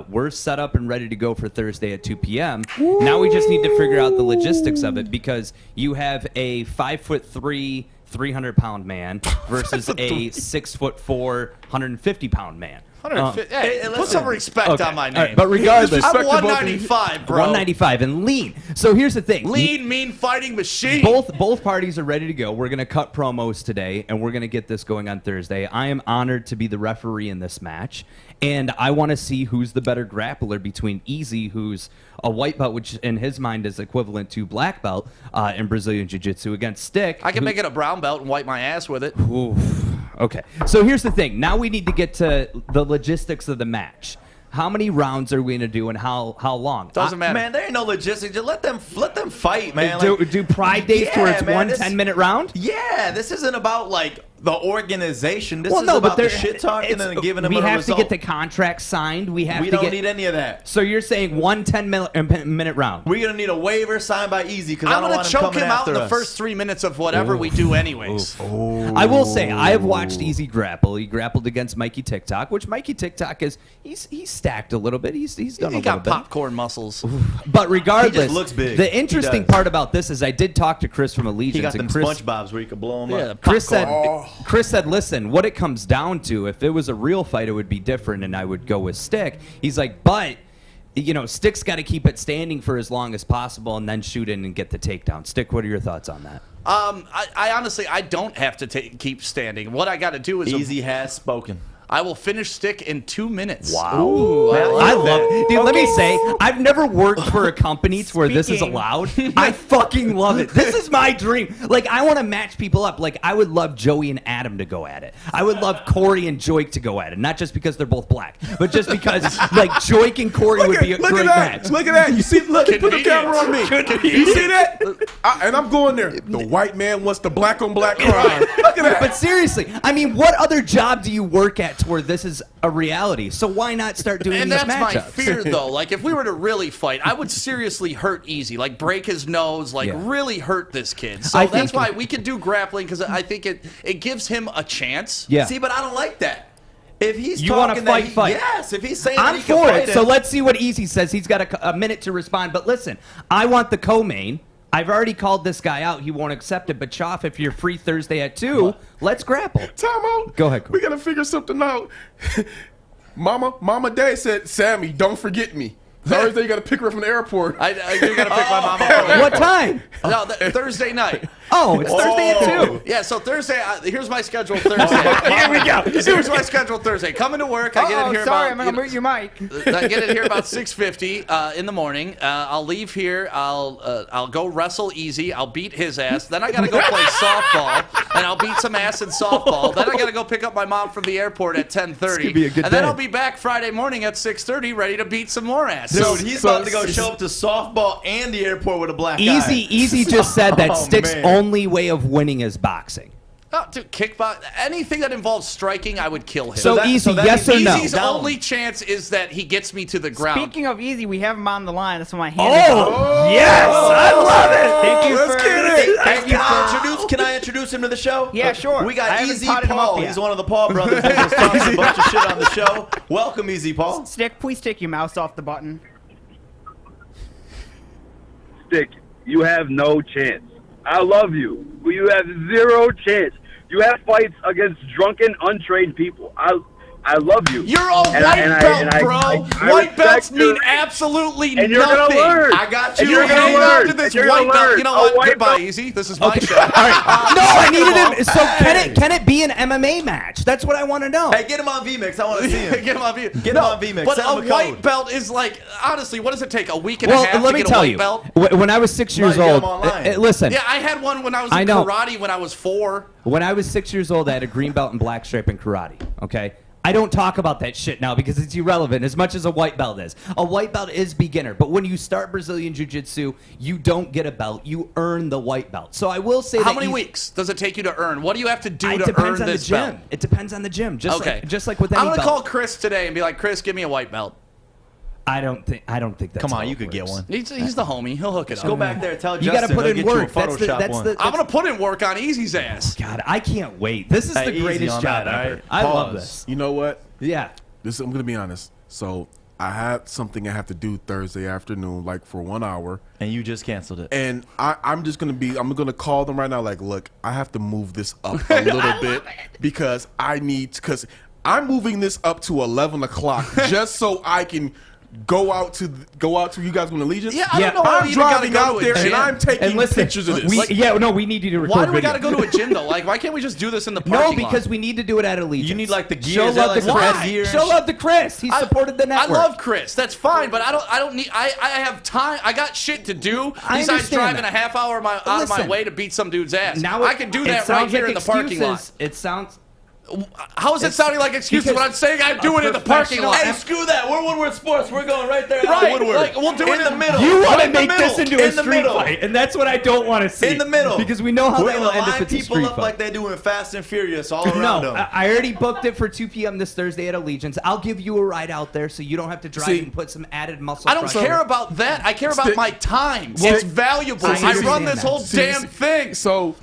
We're set up and ready to go for Thursday at 2 p.m. Woo! Now we just need to figure out the logistics of it, because you have a 5'3", 300-pound man versus a 6'4", 150-pound man. Hey, put some respect on my name. Right, but regardless, I'm 195, bro. 195 and lean. So here's the thing: lean, mean fighting machine. Both parties are ready to go. We're gonna cut promos today, and we're gonna get this going on Thursday. I am honored to be the referee in this match, and I want to see who's the better grappler between Easy, who's a white belt, which in his mind is equivalent to black belt in Brazilian Jiu-Jitsu, against Stick. I can make it a brown belt and wipe my ass with it. Oof. Okay, so here's the thing. Now we need to get to the logistics of the match. How many rounds are we going to do, and how long? Doesn't matter. Man, there ain't no logistics. Just let them fight, man. Do Pride Days where it's man, 10-minute round? Yeah, this isn't about, like, the organization. This Well, is no, but about the shit talking and giving them a result. We have to get the contract signed. We don't need any of that. So you're saying 1 10-minute round? We're going to need a waiver signed by Easy, because I I'm don't going want to him choke coming him out after in the us. first 3 minutes of whatever we do anyways. I will say, I have watched Easy grapple. He grappled against Mikey TikTok, which Mikey TikTok is, he's stacked a little bit. He's done a little bit. He got popcorn muscles. But regardless, He just looks big. The interesting part about this is I did talk to Chris from Allegiance. He got them and Chris, SpongeBobs where you could blow them up. Chris said, listen, what it comes down to, if it was a real fight, it would be different, and I would go with Stick. He's like, but, you know, Stick's got to keep it standing for as long as possible and then shoot in and get the takedown. Stick, what are your thoughts on that? I honestly, I don't have to keep standing. What I got to do is... Easy has spoken. I will finish Stick in 2 minutes. Wow. Ooh, I love it. Dude, let me say, I've never worked for a company to where this is allowed. I fucking love it. This is my dream. Like, I want to match people up. Like, I would love Joey and Adam to go at it. I would love Corey and Joik to go at it. Not just because they're both black, but just because, like, Joik and Corey would be a great match. Look at that. You see, look, put the camera on me. You see that? And I'm going there. The white man wants the black on black crime. Look at that. But seriously, I mean, what other job do you work at to where this is a reality? So why not start doing and these that's matchups? my fear, though. Like, if we were to really fight, I would seriously hurt Easy. Like, break his nose. Like, really hurt this kid. So that's why we can do grappling, because I think it gives him a chance. Yeah. See, but I don't like that. If he's You want to fight. Yes, if he's saying I'm that he can for fight it. So let's see what Easy says. He's got a minute to respond. But listen, I want the co-main. I've already called this guy out. He won't accept it. But Choff, if you're free Thursday at 2, let's grapple. Time out. Go ahead, Corey. We got to figure something out. Mama Day said, Sammy, don't forget me. Thursday, you got to pick her up from the airport. I do got to pick my mom up. What time? No, Thursday night. Oh, it's Thursday at 2. Yeah, so Thursday, here's my schedule Thursday. Here we go. Here's my schedule Thursday. Coming to work, I get in here sorry, about... I'm going to mute your mic. I get in here about 6:50 in the morning. I'll leave here. I'll go wrestle Easy. I'll beat his ass. Then I got to go play softball, and I'll beat some ass in softball. Then I got to go pick up my mom from the airport at 10:30. And then I'll be back Friday morning at 6:30 ready to beat some more ass. Dude, he's about to go show up to softball and the airport with a black eye. Easy just said that Stick's only way of winning is boxing. Oh, dude, kickbox, anything that involves striking, I would kill him. So Easy, yes or no? Easy's only chance is that he gets me to the ground. Speaking of Easy, we have him on the line. That's why my hand is up. Oh, yes! I love it! Thank you Let's for get it. Thank you for Can I introduce him to the show? Yeah, sure. We got I haven't Easy potted him up Paul. yet. He's one of the Paul brothers. He's just talking a bunch of shit on the show. Welcome, Easy Paul. Stick, please take your mouse off the button. Stick, you have no chance. I love you, but you have zero chance. You have fights against drunken, untrained people. I I love you. You're a white belt, bro. White belts mean absolutely nothing. And you're gonna learn. I got you. And you're gonna Hang learn. on to this And you're gonna white belt. learn. You know A what? white Goodbye, belt. Easy. This is my show. All right. No, I needed him. So Hey. can it be an MMA match? That's what I want to know. Hey, get him on VMix. I want to see him. Get him on VMix. Get him on VMix. But Send him a a white code. belt is like, honestly, what does it take? A week and Well, a half let to me get a tell white you. belt? When I was 6 years No, you get old, 'em online. listen. Yeah, I had one when I was I in know. karate when I was 4. When I was 6 years old, I had a green belt and black stripe in karate. Okay. I don't talk about that shit now because it's irrelevant as much as a white belt is. A white belt is beginner, but when you start Brazilian Jiu-Jitsu, you don't get a belt. You earn the white belt. So I will say How that many weeks does it take you to earn? What do you have to do It to depends earn on this the gym. belt? It depends on the gym. Just like with any I'm gonna belt. call Chris today and be like, Chris, give me a white belt. I don't think that's Come how on, it you could get works. one. He's the homie. He'll hook it Just up. go back there and tell You Justin. gotta put he'll in get you a work. That's the- Photoshop that's one. the- I'm gonna put in work on Easy's ass. God, I can't wait. This is Hey, the easy greatest on job that, all ever. right? I love Pause. this. You know what? Yeah. I'm gonna be honest. So I had something I have to do Thursday afternoon, like for 1 hour, And you just canceled it. and I'm gonna call them right now. Like, look, I have to move this up a little bit because I'm moving this up to 11 o'clock just so I can go out to you guys going to Allegiance. Yeah, I don't know why I'm we even gotta driving go out to a there and gym. I'm taking And listen, pictures of this. we need you to record Why do we video. gotta go to a gym though? Like, why can't we just do this in the No, parking because lot? we need to do it at Allegiance. You need like the Show gears. love to like Chris. gear and Show love to Chris. He supported the I network. love Chris. That's fine, but I don't need. I have time. I got shit to do I besides understand driving that. a half hour out of my Listen, way to beat some dude's ass. Now I can do it that right sounds here like in the parking lot. excuses. It sounds. How is it sounding like excuses when I'm saying I'm doing it in the parking lot? Hey, screw that. We're Woodward Sports. We're going right there. Right, Woodward. like, we'll do it in the middle. You want to In the make this middle. into a In the street middle. fight, and that's what I don't want to see. In the middle. Because we know how We're that will gonna end if line it's a people street up fight. like they do in Fast and Furious all around No, them. I already booked it for 2 p.m. this Thursday at Allegiance. I'll give you a ride out there so you don't have to drive See, and put some added muscle. I don't pressure. care about that. I care about Stick- my time. Well, It's valuable. I I run understand this that. whole damn thing. So,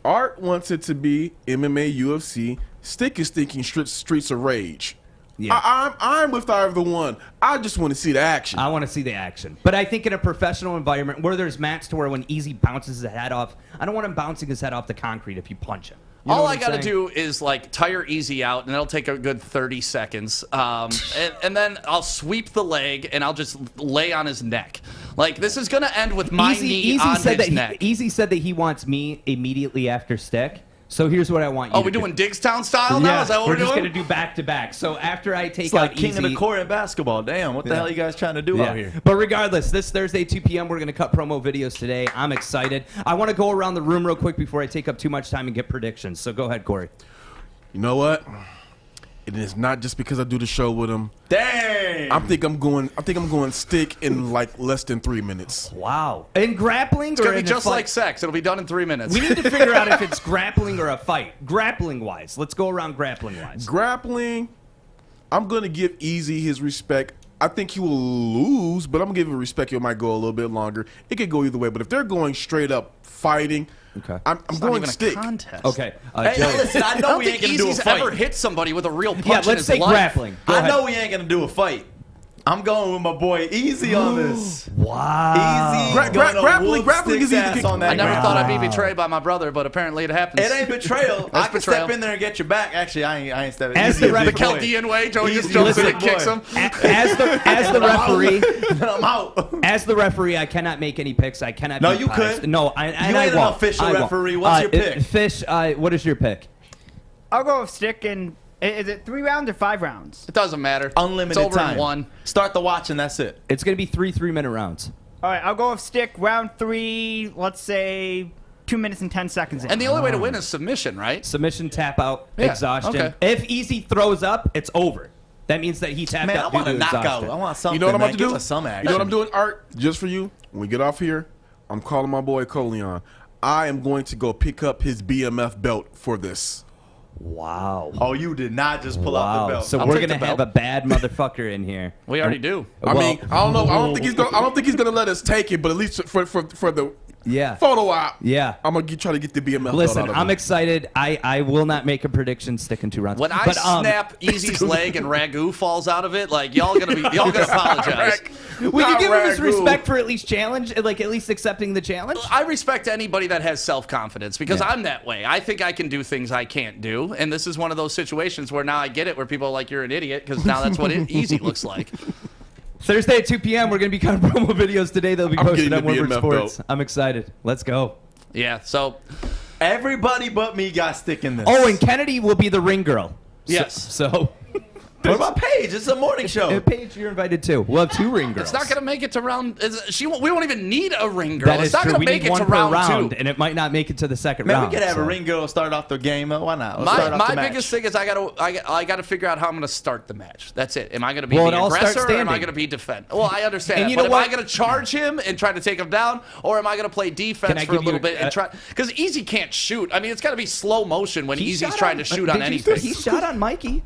Art wants it to be MMA, UFC. Stick is thinking Streets of Rage. Yeah. I'm with either one. I just want to see the action. I want to see the action. But I think in a professional environment where there's mats to where when Easy bounces his head off, I don't want him bouncing his head off the concrete if you punch him. You know All what I I'm got to saying? do is like tire Easy out, and that'll take a good 30 seconds. And then I'll sweep the leg, and I'll just lay on his neck. Like, this is going to end with my knee on his neck. Easy said that he wants me immediately after Stick. So here's what I want you Oh, to we're do. doing Digstown style now? Yeah, Is that what we're we're just doing? going to do back to back. So after I take It's like out king Easy, of the court in basketball. Damn, what the hell are you guys trying to do out here? But regardless, this Thursday, 2 p.m., we're going to cut promo videos today. I'm excited. I want to go around the room real quick before I take up too much time and get predictions. So go ahead, Corey. You know what? It is not just because I do the show with him. Dang! I think I'm going Stick in like less than 3 minutes. Wow. In grappling It's or going to in be a just fight? like sex. It'll be done in 3 minutes. We need to figure out if it's grappling or a fight. Grappling-wise. Let's go around grappling-wise. Grappling, I'm going to give Easy his respect. I think he will lose, but I'm going to give him respect. It might go a little bit longer. It could go either way, but if they're going straight up fighting, okay. I'm It's going not even Stick. a contest. Okay. Hey, Joey. listen, I I know don't we think ain't going to do a Easy's fight. ever hit somebody with a real punch Yeah, in let's his say life. grappling. Go I ahead. know we ain't going to do a fight. I'm going with my boy Easy on this. Wow. Easy. Grappling is easy to kick. on that I never ground. thought I'd be betrayed by my brother, but apparently it happens. It ain't betrayal. I That's can betrayal. step in there and get your back. Actually, I ain't stepping. As Easy the is The big boy. Chaldean way, Joey just Easy jumps is in big and kicks boy. him. As the referee, I'm out. as the referee, I cannot make any picks. I cannot. No, be you biased. could. No, I You and I ain't an won't. official I won't. referee. What's your pick? Fish. What is your pick? I'll go with Stick and is it 3 rounds or 5 rounds? It doesn't matter. Unlimited It's over time. in one. Start the watch and that's it. It's going to be 3 3-minute rounds. All right, I'll go with Stick. Round 3, let's say 2 minutes and 10 seconds in. And the only way to win is submission, right? Submission, tap out, Yeah, exhaustion. okay. If Easy throws up, it's over. That means that he tapped Man, I out due want to a knockout. exhaustion. I want something. You know what I'm man. about to Give do? us some action. You know what I'm doing, Art? Just for you, when we get off here, I'm calling my boy Coleon. I am going to go pick up his BMF belt for this. Wow. Oh, you did not just pull out the belt. So I'll we're take gonna the have belt. a bad motherfucker in here. We already do. I mean, I don't know. I don't think he's gonna let us take it, but at least for the Yeah. Photo op. Yeah. I'm going to try to get the BMF belt Listen, out of I'm him. excited. I will not make a prediction sticking 2 rounds. When I snap Easy's leg and Ragu falls out of it, like y'all gonna apologize. Will you give him his respect for at least challenge, like at least accepting the challenge? I respect anybody that has self-confidence because I'm that way. I think I can do things I can't do, and this is one of those situations where now I get it, where people are like, "You're an idiot," because now that's what Easy looks like. Thursday at 2 p.m. We're going to be cutting promo videos today. They'll be posted on Woodward Sports. belt. I'm excited. Let's go. Yeah. So everybody but me got stick in this. Oh, and Kennedy will be the ring girl. Yes. So. What about Paige? It's a morning show. Paige, you're invited too. We'll have 2 ring girls. It's not going to make it to round. We won't even need a ring girl. That it's is not true. going We to make need it one to per round 2. and it might not make it to the second Man, round. we could have so. a ring girl start off the game. Why not? Let's start off My the match. biggest thing is I gotta figure out how I'm gonna start the match. That's it. Am I gonna be Well, it the all starts aggressor or am I standing. gonna be defend? Well, I understand. And you But know am what? I gonna charge him and try to take him down, or am I gonna play defense for a little bit and try? Because Easy can't shoot. I mean, it's gotta be slow motion when Easy's trying to shoot on anything. He shot on Mikey.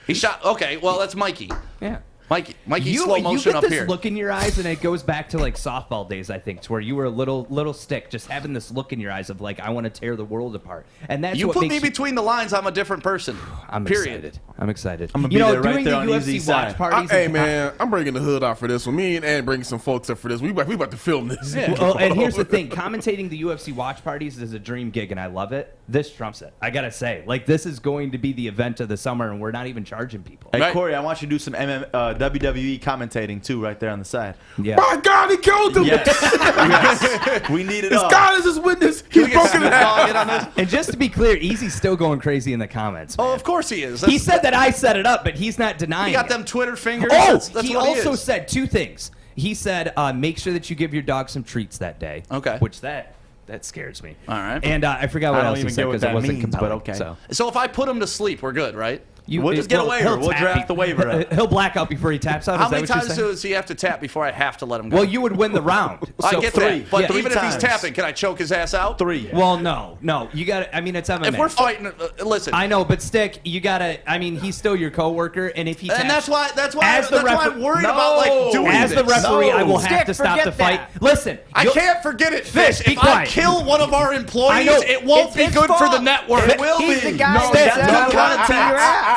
He shot. Okay, well that's Mikey. Yeah. Mikey's slow motion you get up this here. look in your eyes, and it goes back to like softball days, I think, to where you were a little stick, just having this look in your eyes of like, I want to tear the world apart. And that's You what put makes me between the lines. I'm a different person. I'm Period. excited. I'm excited. I'm gonna you be know, there right during there the on UFC Easy's watch side. parties. Hey, man, I'm bringing the hood out for this one. Me and bringing some folks up for this. We about to film this. Well, and here's the thing: commentating the UFC watch parties is a dream gig, and I love it. This trumps it. I gotta say, like, this is going to be the event of the summer, and we're not even charging people. Hey, Corey, I want you to do some WWE commentating too, right there on the side. Yeah. My God, he killed him. Yes. We need it His all. God is his witness. He's broken it out. And just to be clear, Easy's still going crazy in the comments. Oh, of course he is. He said that I set it up, but he's not denying He got it. them Twitter fingers. Oh, That's he what also is. said 2 things. He said, make sure that you give your dog some treats that day. Okay. Which that scares me. All right. And I forgot what I don't else he even said get what because it that wasn't means, compelling. but okay. So if I put him to sleep, we're good, right? We'll just get a waiver. We'll draft the waiver up. He'll black out before he taps out. How Is that many what you're times saying? does he have to tap before I have to let him go? Well, you would win the round. I So get 3. that. But Yeah, even 3 if he's times. tapping, can I choke his ass out? 3. Well, no. You got to, I mean, it's MMA. If we're fighting, listen. I know, but Stick, you got to, I mean, he's still your coworker, and if he taps, And that's why As the I'm worried about like doing as the this. referee, I will have Stick, to stop the forget fight. that. Listen, I can't forget it, Fish. be If I quiet. kill one of our employees, know. it won't It's be his good for the fault. network. It will He's be. the guy No, that that's said, not "I wanna beat your ass."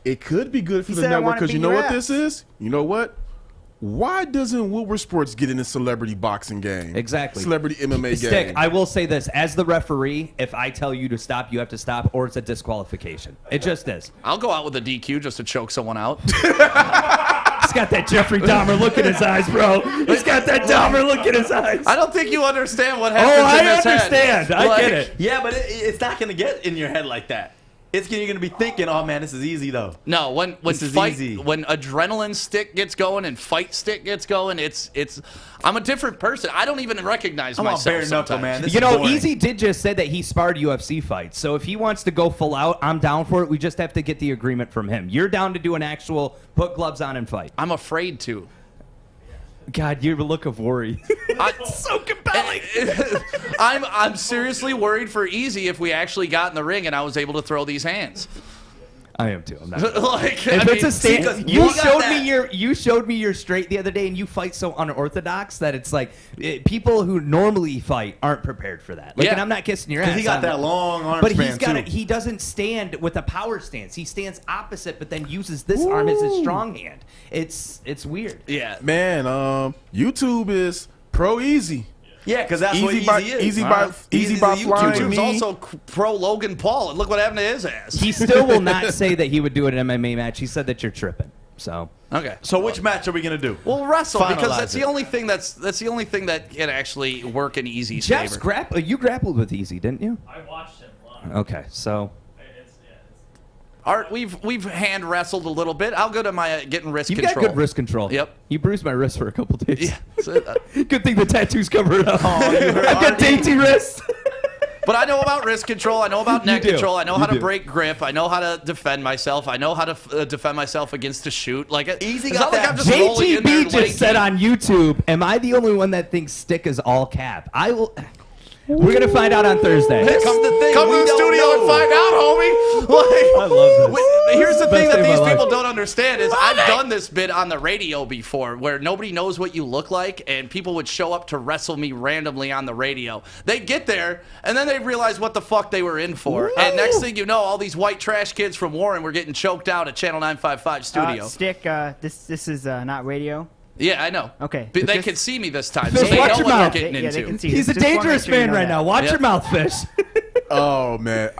It could be good for He the said, "I network wanna because you beat know your what ass." this is? You know what? Why doesn't Woodward Sports get in a celebrity boxing game? Exactly. Celebrity MMA Stick, game. I will say this. As the referee, if I tell you to stop, you have to stop, or it's a disqualification. It just is. I'll go out with a DQ just to choke someone out. He's got that Jeffrey Dahmer look in his eyes, bro. He's got that Dahmer look in his eyes. I don't think you understand what Oh, happens in I his head. understand. I Like, get it. Yeah, but it's not going to get in your head like that. You're going to be thinking, oh, man, this is easy, though. No, when This is fight, easy. when adrenaline stick gets going and fight stick gets going, it's. I'm a different person. I don't even recognize I'm on myself bare knuckle, sometimes. man. This You is know, boring. Easy did just say that he sparred UFC fights. So if he wants to go full out, I'm down for it. We just have to get the agreement from him. You're down to do an actual put gloves on and fight. I'm afraid to. God, your look of worry. It's so compelling. I'm seriously worried for Easy if we actually got in the ring and I was able to throw these hands. I am too. I'm not. Like, If I it's mean, a stand, because you you got showed that. me your straight the other day, and you fight so unorthodox that it's like people who normally fight aren't prepared for that. Like, Yeah. and I'm not kissing your ass. Because he got I'm- that long arm But span, he's got too. he doesn't stand with a power stance. He stands opposite, but then uses this arm as his strong hand. It's weird. Yeah. Man, YouTube is pro Easy. Yeah, because that's what Easy by easy is. easy All by right. easy Easy's by a flying YouTuber. YouTube's me. also pro Logan Paul, and look what happened to his ass. He still will not say that he would do an MMA match. He said that you're tripping. So Okay. So which match are we going to do? We'll wrestle because Finalize that's it. the only thing that's the only thing that can actually work in Easy's Jeff's favor. you grappled with Easy, didn't you? I watched him live. Okay, so Art, we've hand wrestled a little bit. I'll go to my getting wrist you've control. got good wrist control. Yep. You bruised my wrist for a couple days. Yeah. So, Good thing the tattoos cover it up. Oh, you heard I've got Artie? dainty wrists. but I know about wrist control. I know about neck do. control. I know You how to do. break grip. I know how to defend myself. I know how to defend myself against a shoot. Like Easy it's got not like that. I'm just rolling in there JTB just lanky. said on YouTube, am I the only one that thinks stick is all cap? I will. We're going to find out on Thursday. Come to the studio and find out, homie. I love this. Here's the thing Best that day of these my people life. don't understand is I've done this bit on the radio before where nobody knows what you look like, and people would show up to wrestle me randomly on the radio. They'd get there, and then they'd realize what the fuck they were in for. And next thing you know, all these white trash kids from Warren were getting choked out at Channel 955 studio. Stick, this is not radio. Yeah, I know. Okay. But they Just- can see me this time, Fish, so they watch know your what mouth. they're getting Yeah, they into. can see you. He's a Just wanna make dangerous sure you man know right that. now. Watch Yep. your mouth, Fish. Oh man,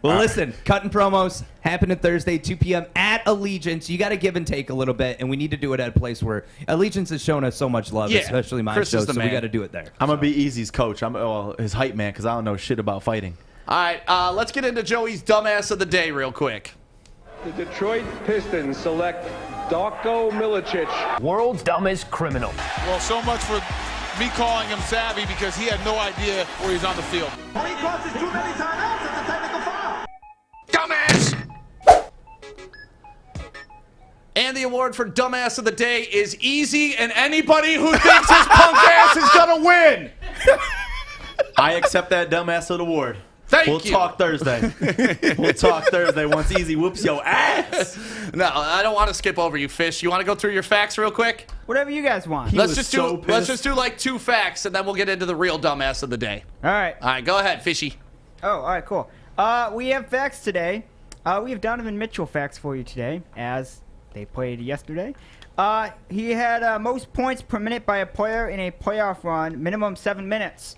Well, listen, cutting promos happening Thursday, 2 p.m. at Allegiance. You got to give and take a little bit, and we need to do it at a place where Allegiance has shown us so much love, Yeah, especially my Chris show, is the so we man. got to do it there. I'm gonna be Easy's coach. I'm his hype man because I don't know shit about fighting. All right, let's get into Joey's dumbass of the day real quick. The Detroit Pistons select Darko Milicic. World's dumbest criminal. Well, so much for me calling him savvy because he had no idea where he was on the field. He crosses too many timeouts. It's a technical foul. Dumbass! And the award for dumbass of the day is Easy, and anybody who thinks his punk ass is gonna win. I accept that dumbass award. Thank We'll you. talk Thursday. We'll talk Thursday once Easy whoops your ass. No, I don't want to skip over you, Fish. You want to go through your facts real quick? Whatever you guys want. Let's just do like 2 facts, and then we'll get into the real dumbass of the day. All right. All right, go ahead, Fishy. Oh, all right, cool. We have facts today. We have Donovan Mitchell facts for you today, as they played yesterday. He had most points per minute by a player in a playoff run, minimum 7 minutes.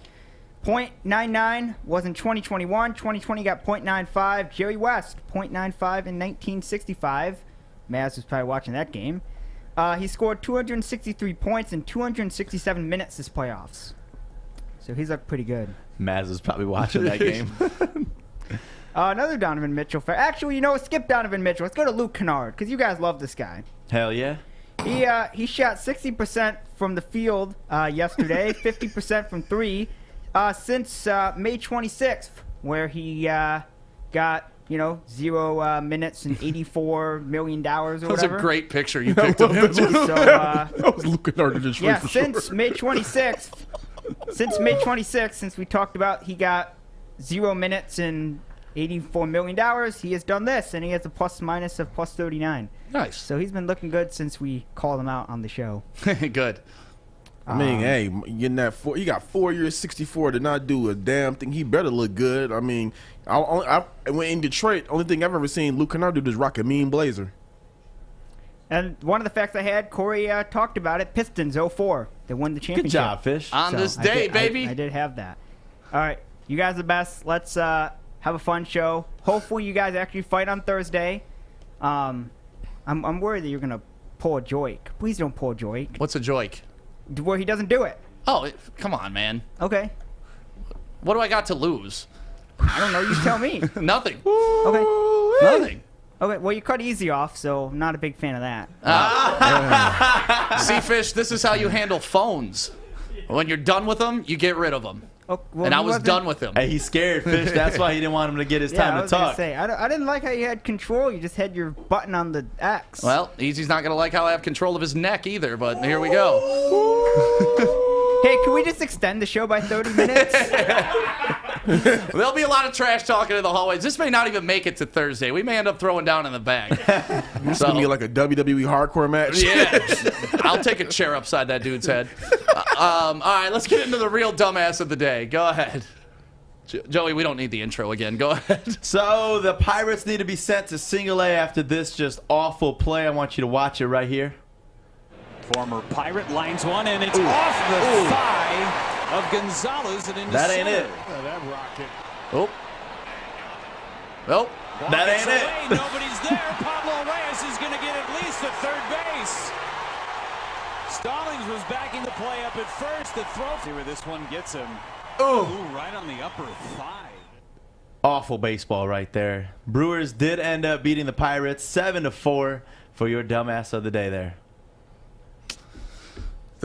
.99 was in 2021. 2020 got .95. Jerry West, .95 in 1965. Maz was probably watching that game. He scored 263 points in 267 minutes this playoffs. So he's looked pretty good. Maz is probably watching that game. Another Donovan Mitchell fact. Actually, you know, skip Donovan Mitchell. Let's go to Luke Kennard, because you guys love this guy. Hell yeah. He shot 60% from the field yesterday, 50% from 3, since May 26th, where he got, 0 minutes and $84 million or whatever. That was a great picture you picked of him. So, that was Luke Kennard in his yeah, for since sure. May 26th, since we talked about he got 0 minutes and $84 million, he has done this, and he has a plus-minus of plus 39. Nice. So he's been looking good since we called him out on the show. Good. I mean, hey, getting that he got 4 years, 64 to not do a damn thing. He better look good. I mean, I went in Detroit. Only thing I've ever seen Luke Kennard do is rock a mean blazer. And one of the facts I had, Corey talked about it. Pistons 04. They won the championship. Good job, Fish. On this day, baby. I did have that. All right, you guys are the best. Let's have a fun show. Hopefully, you guys actually fight on Thursday. I'm worried that you're gonna pull a joik. Please don't pull a joik. What's a joik? Where he doesn't do it. Oh, come on, man. Okay. What do I got to lose? I don't know. You tell me. Nothing. Okay. Nothing. Okay. Well, you cut Easy off, so I'm not a big fan of that. See, Fish, this is how you handle phones. When you're done with them, you get rid of them. Oh, well, and I he was wasn't- done with him. Hey, he's scared, Fish. That's why he didn't want him to get his Yeah, time I to was gonna talk. say, I didn't like how you had control. You just had your button on the X. Well, Easy's not going to like how I have control of his neck either, but here we go. Hey, can we just extend the show by 30 minutes? There'll be a lot of trash talking in the hallways. This may not even make it to Thursday. We may end up throwing down in the bag. It's gonna be like a WWE hardcore match. Yeah. I'll take a chair upside that dude's head. All right, let's get into the real dumbass of the day. Go ahead. Joey, we don't need the intro again. Go ahead. So the Pirates need to be sent to single A after this just awful play. I want you to watch it right here. Former Pirate lines one, and it's off the thigh of Gonzalez and into That ain't center. it. That rocket. Oh. Nope. That ain't it. Away, nobody's there. Pablo Reyes is going to get at least to third base. Stallings was backing the play up at first. The throw. See where this one gets him. Ooh, right on the upper thigh. Awful baseball right there. Brewers did end up beating the Pirates 7-4 for your dumbass of the day there.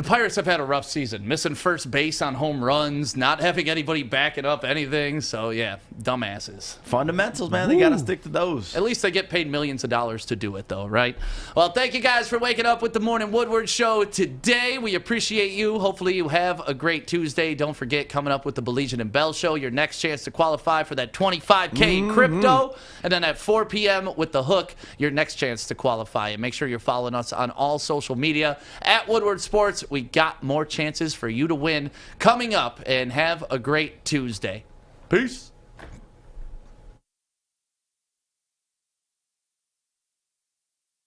The Pirates have had a rough season, missing first base on home runs, not having anybody backing up anything. So, yeah, dumbasses. Fundamentals, man. They got to stick to those. At least they get paid millions of dollars to do it, though, right? Well, thank you guys for waking up with the Morning Woodward Show today. We appreciate you. Hopefully you have a great Tuesday. Don't forget, coming up with the Baligian and Bell Show, your next chance to qualify for that $25K in crypto. And then at 4 p.m. with The Hook, your next chance to qualify. And make sure you're following us on all social media at Woodward Sports. We got more chances for you to win coming up, and have a great Tuesday. Peace.